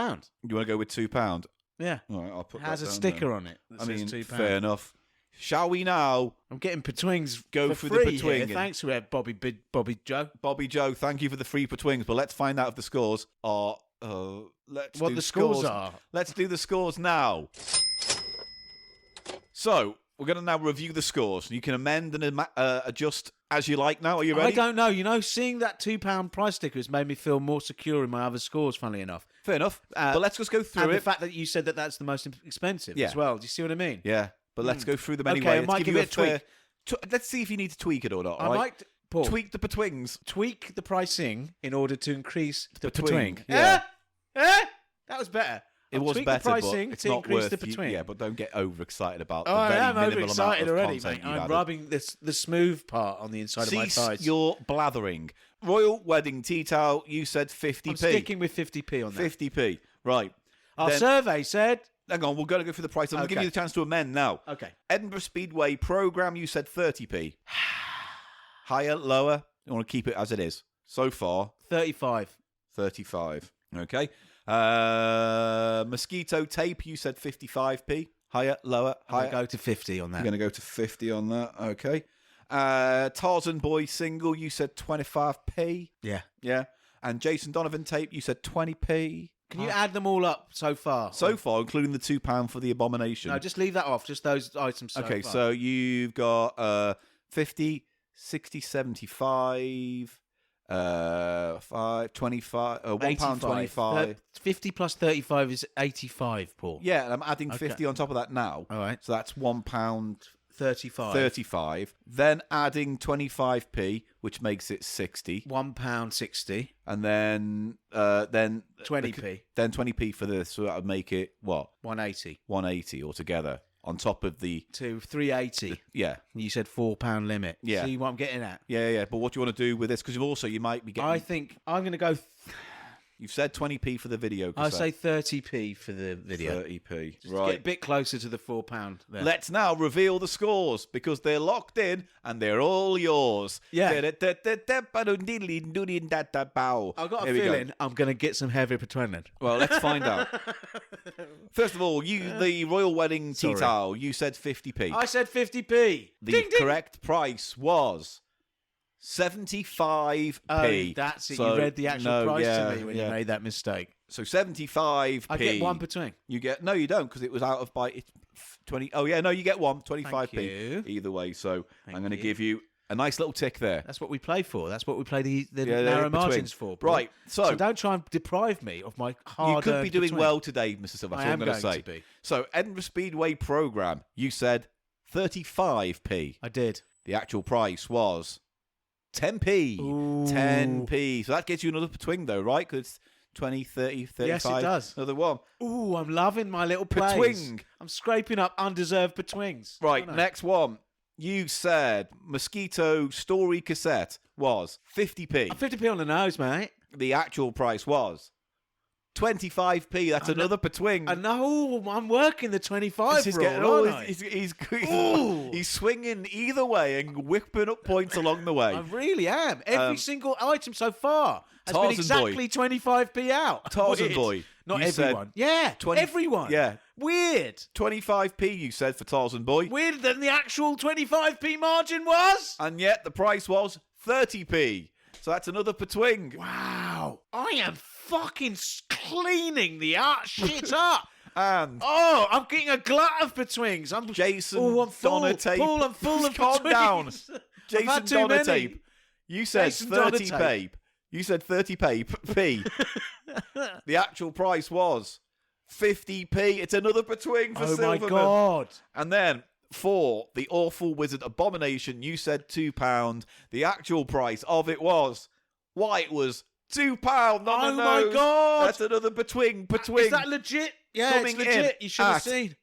Speaker 1: You want to go with £2?
Speaker 2: Yeah.
Speaker 1: All right, I'll put
Speaker 2: it has
Speaker 1: that
Speaker 2: a
Speaker 1: down
Speaker 2: sticker
Speaker 1: there.
Speaker 2: on it.
Speaker 1: I mean,
Speaker 2: £2.
Speaker 1: fair enough. Shall we now?
Speaker 2: I'm getting petwings
Speaker 1: go
Speaker 2: for
Speaker 1: the
Speaker 2: free
Speaker 1: petwing.
Speaker 2: Here. Thanks for it, Bobby Joe.
Speaker 1: Bobby Joe, thank you for the free petwings. But let's find out if the scores are. Let's
Speaker 2: what
Speaker 1: do
Speaker 2: the scores are.
Speaker 1: Let's do the scores now. So we're going to now review the scores. You can amend and adjust as you like. Now, are you ready?
Speaker 2: I don't know. You know, seeing that £2 price sticker has made me feel more secure in my other scores. Funnily enough.
Speaker 1: Fair enough. But let's just go through
Speaker 2: and
Speaker 1: it.
Speaker 2: The fact that you said that that's the most expensive as well. Do you see what I mean?
Speaker 1: Yeah. But let's go through them anyway.
Speaker 2: Okay, I might give it a tweak.
Speaker 1: Let's see if you need to tweak it or not.
Speaker 2: I might
Speaker 1: tweak the petwings.
Speaker 2: Tweak the pricing in order to increase the petwing.
Speaker 1: Yeah.
Speaker 2: That was better.
Speaker 1: It was
Speaker 2: tweak
Speaker 1: better,
Speaker 2: the pricing
Speaker 1: but it's
Speaker 2: to
Speaker 1: not
Speaker 2: increase
Speaker 1: worth
Speaker 2: the petwing.
Speaker 1: Yeah, but don't get overexcited about
Speaker 2: Oh,
Speaker 1: the
Speaker 2: I
Speaker 1: very
Speaker 2: am
Speaker 1: minimal
Speaker 2: overexcited
Speaker 1: amount of
Speaker 2: already,
Speaker 1: content
Speaker 2: mate.
Speaker 1: you've
Speaker 2: I'm
Speaker 1: added.
Speaker 2: rubbing the smooth part on the inside of my thighs.
Speaker 1: Your blathering. Royal Wedding Tea Towel, you said 50p.
Speaker 2: I'm sticking with 50p on that.
Speaker 1: 50p. Right.
Speaker 2: Our survey said...
Speaker 1: Hang on, we're going to go through the price. I'm going to give you the chance to amend now.
Speaker 2: Okay.
Speaker 1: Edinburgh Speedway programme, you said 30p. Higher, lower? You want to keep it as it is? So far?
Speaker 2: 35.
Speaker 1: 35. Okay. Mosquito tape, you said 55p. Higher, lower, higher?
Speaker 2: I'm going to go to 50 on that.
Speaker 1: You're going to go to 50 on that. Okay. Tarzan Boy single, you said 25p.
Speaker 2: Yeah.
Speaker 1: Yeah. And Jason Donovan tape, you said 20p.
Speaker 2: Can you add them all up so far?
Speaker 1: So far, including the £2 for the abomination.
Speaker 2: No, just leave that off. Just those items so
Speaker 1: okay,
Speaker 2: far.
Speaker 1: so you've got 50, 60, 75, 5, 25, £1.25.
Speaker 2: 50 plus 35 is 85, Paul.
Speaker 1: Yeah, and I'm adding 50 on top of that now.
Speaker 2: All right.
Speaker 1: So that's £1.35.
Speaker 2: 35.
Speaker 1: Then adding 25p, which makes it 60.
Speaker 2: £1.60.
Speaker 1: And then
Speaker 2: 20p.
Speaker 1: Then 20p for this, so that would make it what?
Speaker 2: 180.
Speaker 1: 180 altogether. On top of the...
Speaker 2: To 380.
Speaker 1: Yeah.
Speaker 2: You said £4 limit.
Speaker 1: Yeah.
Speaker 2: See what I'm getting at?
Speaker 1: Yeah. But what do you want to do with this? Because you might be getting...
Speaker 2: I think I'm going to go...
Speaker 1: You've said 20p for the video
Speaker 2: I
Speaker 1: cassette.
Speaker 2: say 30p for the video.
Speaker 1: 30p.
Speaker 2: Just
Speaker 1: Right.
Speaker 2: get a bit closer to the £4 there.
Speaker 1: Let's now reveal the scores because they're locked in and they're all yours.
Speaker 2: Yeah.
Speaker 1: I've got a
Speaker 2: feeling I'm going to get some heavy pretending.
Speaker 1: Well, let's find out. First of all, the royal wedding tea
Speaker 2: Sorry.
Speaker 1: towel, you said 50p.
Speaker 2: I said 50p.
Speaker 1: The
Speaker 2: Ding, ding.
Speaker 1: correct price was 75p.
Speaker 2: Oh, that's it.
Speaker 1: So,
Speaker 2: you read the actual price
Speaker 1: yeah,
Speaker 2: to me when
Speaker 1: yeah.
Speaker 2: you made that mistake.
Speaker 1: So 75p.
Speaker 2: I get one between.
Speaker 1: You get no, you don't because it was out of by 20. Oh yeah, no, you get one 25p.
Speaker 2: Thank you.
Speaker 1: Either way, so
Speaker 2: Thank
Speaker 1: I'm going to
Speaker 2: you.
Speaker 1: give you a nice little tick there.
Speaker 2: That's what we play for. That's what we play the
Speaker 1: Yeah,
Speaker 2: narrow
Speaker 1: between.
Speaker 2: margins for. Paul.
Speaker 1: Right, so
Speaker 2: don't try and deprive me of my hard.
Speaker 1: You could be doing well today, Mr. Silver. That's
Speaker 2: I
Speaker 1: what
Speaker 2: am
Speaker 1: I'm going to say.
Speaker 2: to be.
Speaker 1: So Edinburgh Speedway program, you said 35p.
Speaker 2: I did.
Speaker 1: The actual price was 10p.
Speaker 2: Ooh.
Speaker 1: 10p. So that gets you another twing though, right? Because it's 20, 30, 35.
Speaker 2: Yes, it does.
Speaker 1: Another one.
Speaker 2: Ooh, I'm loving my little plays.
Speaker 1: Petwing.
Speaker 2: I'm scraping up undeserved betwings.
Speaker 1: Right,
Speaker 2: aren't I?
Speaker 1: next one. You said Mosquito Story Cassette was 50p.
Speaker 2: 50p on the nose, mate.
Speaker 1: The actual price was 25p. That's another petwing.
Speaker 2: I know. I'm working the 25
Speaker 1: He's
Speaker 2: rule,
Speaker 1: getting
Speaker 2: aren't
Speaker 1: all
Speaker 2: I?
Speaker 1: he's swinging either way and whipping up points along the way.
Speaker 2: I really am. Every single item so far has been
Speaker 1: Tarzan Boy.
Speaker 2: exactly 25p out.
Speaker 1: Tarzan
Speaker 2: Weird.
Speaker 1: Boy.
Speaker 2: Not
Speaker 1: You said
Speaker 2: everyone. Yeah,
Speaker 1: 20
Speaker 2: everyone.
Speaker 1: Yeah.
Speaker 2: Weird.
Speaker 1: 25p you said for Tarzan Boy.
Speaker 2: Weirder than the actual 25p margin was.
Speaker 1: And yet the price was 30p. So that's another petwing.
Speaker 2: Wow. I am fucking cleaning the art shit up.
Speaker 1: And
Speaker 2: Oh, I'm getting a glut of betwings. I'm
Speaker 1: Jason
Speaker 2: I'm full.
Speaker 1: Donotape.
Speaker 2: Full, I'm full of
Speaker 1: Calm down.
Speaker 2: betwings. I've
Speaker 1: Jason
Speaker 2: had too many.
Speaker 1: Donotape. You said
Speaker 2: Jason
Speaker 1: 30p.
Speaker 2: Donotape.
Speaker 1: You said 30p. The actual price was 50p. It's another betwing for
Speaker 2: Oh
Speaker 1: Silverman.
Speaker 2: my God.
Speaker 1: And then for the Awful Wizard Abomination, you said £2. The actual price of it was, why, it was £2 on the
Speaker 2: Oh
Speaker 1: nose.
Speaker 2: my God.
Speaker 1: That's another betwing.
Speaker 2: Is that legit? Yeah,
Speaker 1: Coming
Speaker 2: it's legit.
Speaker 1: in
Speaker 2: You should have
Speaker 1: at-
Speaker 2: seen.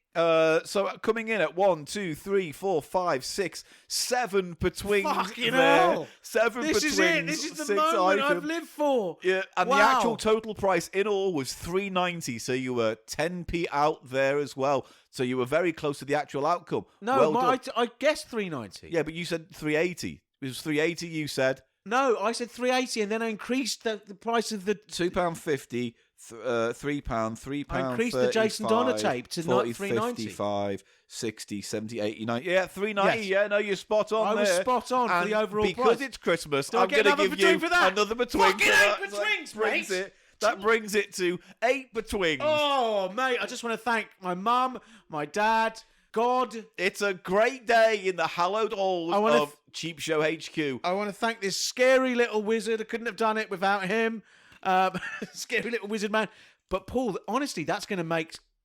Speaker 1: So coming in at 1, 2, 3, 4, 5, 6, 7 betwings.
Speaker 2: Fucking
Speaker 1: there.
Speaker 2: hell.
Speaker 1: 7
Speaker 2: This
Speaker 1: betwings.
Speaker 2: is it. This is the
Speaker 1: 6
Speaker 2: moment I've
Speaker 1: items.
Speaker 2: lived for.
Speaker 1: Yeah, and the
Speaker 2: Wow.
Speaker 1: actual total price in all was $3.90. So you were 10p out there as well. So you were very close to the actual outcome.
Speaker 2: No,
Speaker 1: well done.
Speaker 2: I guessed 390.
Speaker 1: Yeah, but you said 380. It was 380. You said
Speaker 2: No, I said 380, and then I increased the price of the.
Speaker 1: £2.50. £3, £3.
Speaker 2: I increased the Jason Donotape to
Speaker 1: 40,
Speaker 2: 390.
Speaker 1: 55, 60, 70, 80, 90. Yeah, 390.
Speaker 2: Yes.
Speaker 1: Yeah, no, you're spot on
Speaker 2: I
Speaker 1: there.
Speaker 2: was spot on for
Speaker 1: And
Speaker 2: the overall
Speaker 1: because
Speaker 2: price.
Speaker 1: it's Christmas,
Speaker 2: Do I
Speaker 1: I'm
Speaker 2: get
Speaker 1: going to
Speaker 2: another
Speaker 1: give you
Speaker 2: betwing for that?
Speaker 1: another betwing.
Speaker 2: Fucking
Speaker 1: for
Speaker 2: 8
Speaker 1: that.
Speaker 2: betwings,
Speaker 1: that brings
Speaker 2: mate.
Speaker 1: it. That brings it to 8 betwings.
Speaker 2: Oh, mate, I just want to thank my mum, my dad, God.
Speaker 1: It's a great day in the hallowed halls
Speaker 2: I wanna
Speaker 1: of Cheap Show HQ.
Speaker 2: I want to thank this scary little wizard. I couldn't have done it without him. Scary little wizard man. But Paul, honestly, that's going to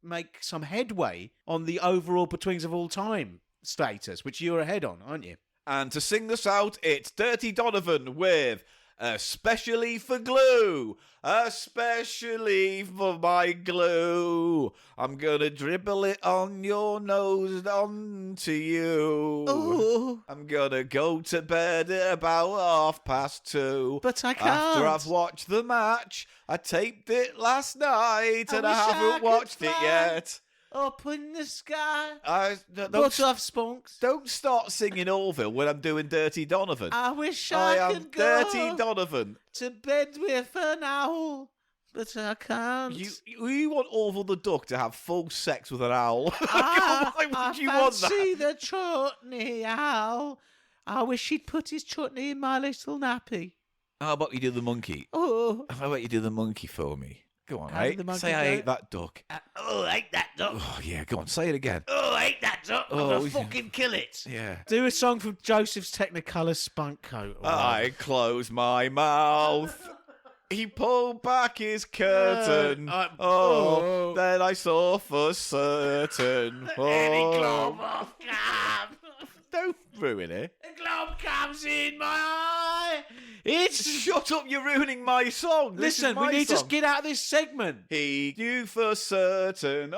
Speaker 2: make some headway on the overall betwings of all time status, which you're ahead on, aren't you?
Speaker 1: And to sing this out, it's Dirty Donovan with Especially for Glue. Especially for my glue. I'm gonna dribble it on your nose onto you.
Speaker 2: Ooh.
Speaker 1: I'm gonna go to bed at about 2:30.
Speaker 2: But I can't.
Speaker 1: After I've watched the match, I taped it last night and I
Speaker 2: wish I
Speaker 1: haven't
Speaker 2: could
Speaker 1: watched it
Speaker 2: fly.
Speaker 1: yet.
Speaker 2: Up in the sky.
Speaker 1: Don't,
Speaker 2: But I've spunks.
Speaker 1: don't start singing Orville when I'm doing Dirty Donovan.
Speaker 2: I wish
Speaker 1: I
Speaker 2: I
Speaker 1: am
Speaker 2: could go
Speaker 1: Dirty Donovan.
Speaker 2: to bed with an owl, but I can't.
Speaker 1: You want Orville the Duck to have full sex with an owl?
Speaker 2: I
Speaker 1: Why would you want that?
Speaker 2: fancy the chutney owl. I wish he'd put his chutney in my little nappy.
Speaker 1: How about you do the monkey?
Speaker 2: Oh,
Speaker 1: How about you do the monkey for me? Go on,
Speaker 2: How did
Speaker 1: right?
Speaker 2: the monkey
Speaker 1: Say I
Speaker 2: go?
Speaker 1: ate that duck.
Speaker 2: I ate that duck.
Speaker 1: Oh, yeah, go on, say it again.
Speaker 2: Oh, I ate that duck. I'm
Speaker 1: Oh,
Speaker 2: gonna
Speaker 1: yeah.
Speaker 2: fucking kill it.
Speaker 1: Yeah.
Speaker 2: Do a song from Joseph's Technicolor Spunk Coat.
Speaker 1: I closed my mouth. He pulled back his curtain.
Speaker 2: oh.
Speaker 1: Then I saw for certain.
Speaker 2: Any globe
Speaker 1: Oh.
Speaker 2: of cam.
Speaker 1: Don't ruin it.
Speaker 2: A globe comes in my eye. It's
Speaker 1: Shut up, you're ruining my song. This is
Speaker 2: Listen, we
Speaker 1: my
Speaker 2: need
Speaker 1: song.
Speaker 2: to get out of this segment.
Speaker 1: He knew for certain,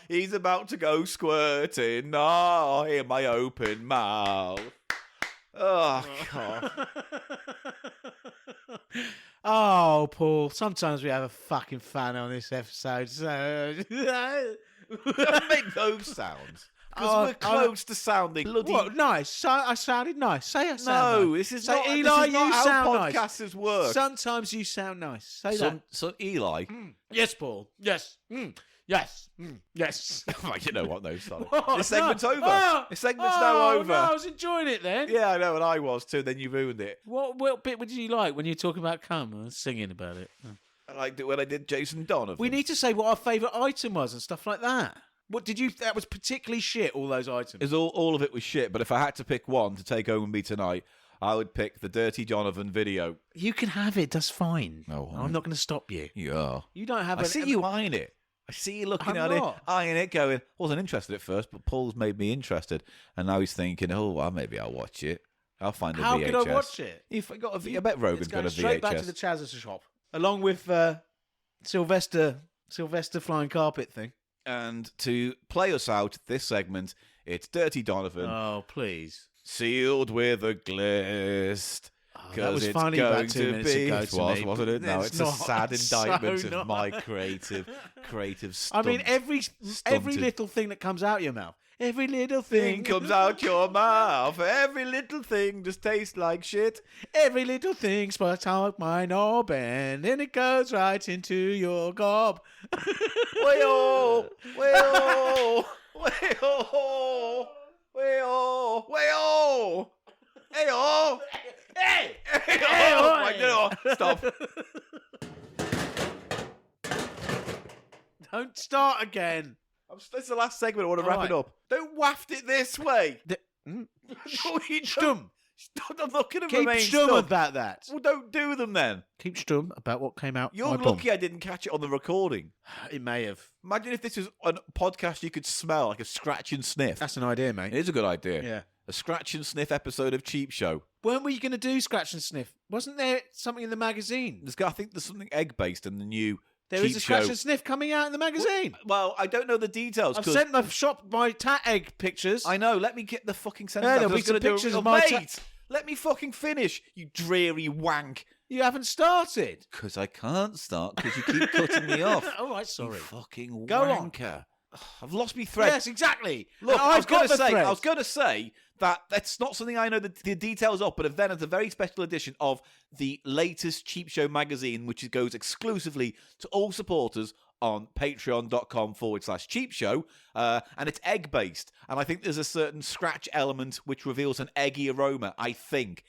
Speaker 1: he's about to go squirting, in my open mouth. Oh, God.
Speaker 2: Oh, Paul, sometimes we have a fucking fan on this episode, so...
Speaker 1: Don't make those sounds. Because we're close to sounding bloody...
Speaker 2: What? Nice. So, I sounded nice. Say I sound
Speaker 1: No,
Speaker 2: nice.
Speaker 1: this is
Speaker 2: Say,
Speaker 1: not,
Speaker 2: Eli,
Speaker 1: this is not
Speaker 2: you
Speaker 1: how
Speaker 2: sound nice.
Speaker 1: podcasters work.
Speaker 2: Sometimes you sound nice. Say that.
Speaker 1: So Eli...
Speaker 2: Yes, Paul. Yes. Yes. Yes.
Speaker 1: Right, you know what, no, sorry.
Speaker 2: What?
Speaker 1: This segment's
Speaker 2: No.
Speaker 1: over.
Speaker 2: Oh,
Speaker 1: This segment's now over.
Speaker 2: No, I was enjoying it then.
Speaker 1: Yeah, I know, and I was too, then you ruined it.
Speaker 2: What bit did you like when you were talking about cum and singing about it?
Speaker 1: I liked it when I did Jason Donovan.
Speaker 2: We need to say what our favourite item was and stuff like that. What did you... That was particularly shit, all those items.
Speaker 1: All of it was shit, but if I had to pick one to take home with me tonight, I would pick the Dirty Donovan video.
Speaker 2: You can have it, that's fine.
Speaker 1: No,
Speaker 2: I'm not going to stop you.
Speaker 1: Yeah.
Speaker 2: You don't have
Speaker 1: I see you eyeing it. I see you looking
Speaker 2: I'm
Speaker 1: at
Speaker 2: not.
Speaker 1: it, eyeing it, going, wasn't interested at first, but Paul's made me interested. And now he's thinking, oh, well, maybe I'll watch it. I'll find a
Speaker 2: How
Speaker 1: VHS.
Speaker 2: could I watch it?
Speaker 1: If I got a I bet Rogan's got a VHS.
Speaker 2: Straight back to the Chazza shop. Along with Sylvester flying carpet thing.
Speaker 1: And to play us out this segment, it's Dirty Donovan.
Speaker 2: Oh, please.
Speaker 1: Sealed with a glist.
Speaker 2: That was
Speaker 1: it's
Speaker 2: funny
Speaker 1: going
Speaker 2: about 2 minutes ago
Speaker 1: it
Speaker 2: to
Speaker 1: was,
Speaker 2: me.
Speaker 1: wasn't it? No,
Speaker 2: It's
Speaker 1: it's a
Speaker 2: not.
Speaker 1: sad
Speaker 2: It's
Speaker 1: indictment
Speaker 2: so
Speaker 1: of
Speaker 2: not.
Speaker 1: my creative
Speaker 2: I mean, every
Speaker 1: Stunted.
Speaker 2: little thing that comes out your mouth. Every little
Speaker 1: thing
Speaker 2: thing
Speaker 1: comes out your mouth. Every little thing just tastes like shit.
Speaker 2: Every little thing spots out my knob and then it goes right into your gob.
Speaker 1: Way-oh, way-oh, way-oh, way-oh, way-oh, hey-oh, hey, hey-oh, right, no, stop.
Speaker 2: Don't start again.
Speaker 1: This is the last segment. I want to wrap it
Speaker 2: right.
Speaker 1: up. Don't waft it this way. No, you don't. Stop looking at
Speaker 2: Keep
Speaker 1: my main
Speaker 2: stum
Speaker 1: stuff.
Speaker 2: about that.
Speaker 1: Well, don't do them then.
Speaker 2: Keep stum about what came out.
Speaker 1: You're
Speaker 2: my bum.
Speaker 1: lucky I didn't catch it on the recording.
Speaker 2: It may have.
Speaker 1: Imagine if this was a podcast you could smell, like a scratch and sniff.
Speaker 2: That's an idea, mate.
Speaker 1: It is a good idea.
Speaker 2: Yeah.
Speaker 1: A scratch and sniff episode of Cheap Show.
Speaker 2: When were you going to do Scratch and Sniff? Wasn't there something in the magazine?
Speaker 1: I think there's something egg-based in the new
Speaker 2: There
Speaker 1: Cheap
Speaker 2: is a Scratch
Speaker 1: Show.
Speaker 2: and Sniff coming out in the magazine.
Speaker 1: Well, I don't know the details.
Speaker 2: I've
Speaker 1: 'cause-
Speaker 2: sent my shop my tat egg pictures.
Speaker 1: I know. Let me get the fucking sentence
Speaker 2: Yeah,
Speaker 1: out.
Speaker 2: there'll
Speaker 1: I was
Speaker 2: be some
Speaker 1: gonna do
Speaker 2: pictures
Speaker 1: a-
Speaker 2: of my
Speaker 1: Wait! Let me fucking finish, you dreary wank.
Speaker 2: You haven't started.
Speaker 1: Because I can't start because you keep cutting me off.
Speaker 2: All right, sorry.
Speaker 1: You fucking
Speaker 2: Go on.
Speaker 1: wanker. I've lost my thread.
Speaker 2: Yes, exactly.
Speaker 1: Look,
Speaker 2: And
Speaker 1: I was
Speaker 2: I've got
Speaker 1: going to
Speaker 2: the
Speaker 1: say,
Speaker 2: thread.
Speaker 1: I was going to say that that's not something I know the details of, but then it's a very special edition of the latest Cheap Show magazine, which goes exclusively to all supporters on patreon.com/Cheap Show, and it's egg based. And I think there's a certain scratch element which reveals an eggy aroma. I think.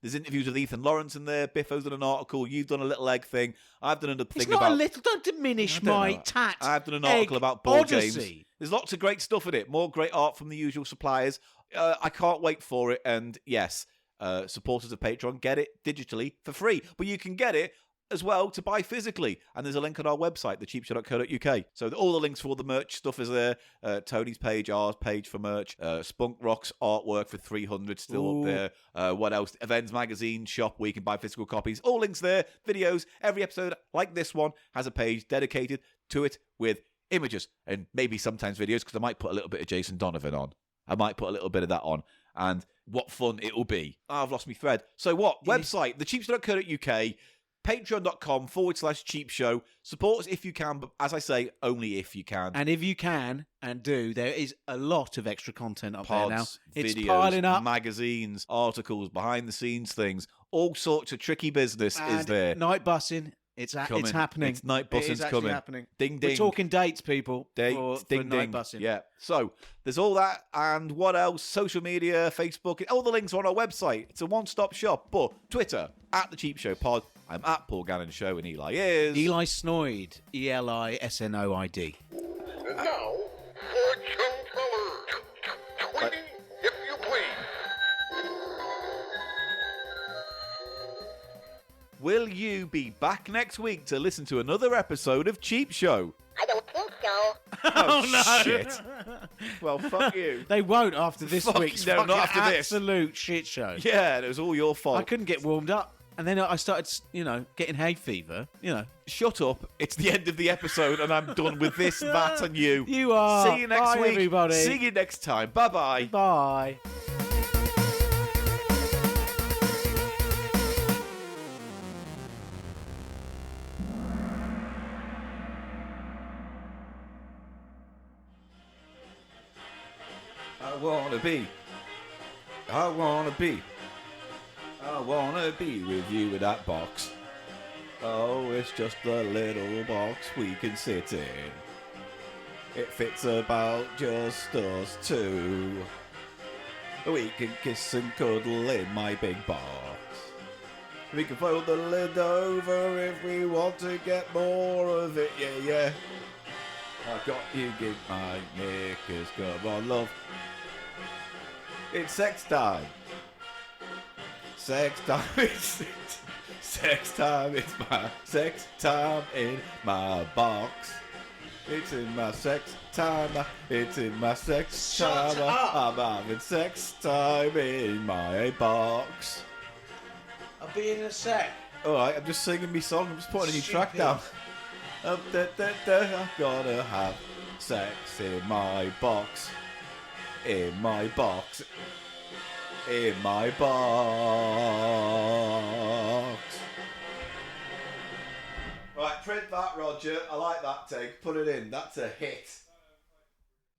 Speaker 1: There's interviews with Ethan Lawrence in there. Biffo's done an article. You've done a little egg thing. I've done another
Speaker 2: It's
Speaker 1: thing
Speaker 2: not
Speaker 1: about.
Speaker 2: a little. Don't diminish
Speaker 1: I don't
Speaker 2: my
Speaker 1: know.
Speaker 2: tat.
Speaker 1: I've done an
Speaker 2: egg
Speaker 1: article about board
Speaker 2: odyssey.
Speaker 1: games. There's lots of great stuff in it. More great art from the usual suppliers. I can't wait for it. And yes, supporters of Patreon get it digitally for free. But you can get it as well to buy physically. And there's a link on our website, thecheapshow.co.uk. So all the links for all the merch stuff is there. Tony's page, ours page for merch. Spunk Rock's artwork for 300 still up there. What else? Events magazine shop where you can buy physical copies. All links there. Videos. Every episode, like this one, has a page dedicated to it with images and maybe sometimes videos, because I might put a little bit of Jason Donovan on. I might put a little bit of that on. And what fun it will be. I've lost my thread. So what? Website, thecheapshow.co.uk. Patreon.com/Cheap Show. Support us if you can, but as I say, only if you can.
Speaker 2: And if you can and do, there is a lot of extra content up there now.
Speaker 1: Pods,
Speaker 2: It's
Speaker 1: videos,
Speaker 2: piling up.
Speaker 1: magazines, articles, behind the scenes things. All sorts of tricky business is
Speaker 2: And
Speaker 1: there.
Speaker 2: night bussing. It's
Speaker 1: Coming.
Speaker 2: happening.
Speaker 1: It's night
Speaker 2: It is
Speaker 1: bussing's
Speaker 2: actually
Speaker 1: coming.
Speaker 2: happening.
Speaker 1: Ding ding.
Speaker 2: We're talking dates, people.
Speaker 1: Dates,
Speaker 2: for
Speaker 1: ding
Speaker 2: night
Speaker 1: ding.
Speaker 2: bussing.
Speaker 1: Yeah. So there's all that, and what else? Social media, Facebook, all the links are on our website. It's a one-stop shop. But Twitter at the Cheap Show Pod. I'm at Paul Gannon Show, and Eli is
Speaker 2: Eli Snoid. ELISNOID.
Speaker 4: And now, fortune teller. Tweety, if you please.
Speaker 1: Will you be back next week to listen to another episode of Cheap Show?
Speaker 3: I don't think so.
Speaker 1: Oh, no. Shit. Well, fuck you.
Speaker 2: They won't after this
Speaker 1: Fuck
Speaker 2: week's
Speaker 1: no,
Speaker 2: fucking
Speaker 1: not after this.
Speaker 2: absolute shit show.
Speaker 1: Yeah, it was all your fault.
Speaker 2: I couldn't get warmed up. And then I started, getting hay fever,
Speaker 1: Shut up. It's the end of the episode, and I'm done with this, that, and you.
Speaker 2: You are.
Speaker 1: See you next
Speaker 2: Bye,
Speaker 1: week.
Speaker 2: everybody.
Speaker 1: See you next time. Bye-bye.
Speaker 2: Bye.
Speaker 1: wanna be with you in that box. Oh, it's just a little box we can sit in. It fits about just us two. We can kiss and cuddle in my big box. We can fold the lid over if we want to get more of it, yeah. I've got you in my knickers, come on, love. It's sex time. Sex time, it's sex time, it's my sex time in my box. It's in my sex time, it's in my sex time.
Speaker 2: Shut up.
Speaker 1: I'm having sex time in my box.
Speaker 2: I'll be in a sec.
Speaker 1: Alright, I'm just singing me song, I'm just putting a new track
Speaker 2: Stupid.
Speaker 1: down. I'm gonna have sex in my box. In my box. In my box. Right, print that, Roger. I like that take. Put it in. That's a hit.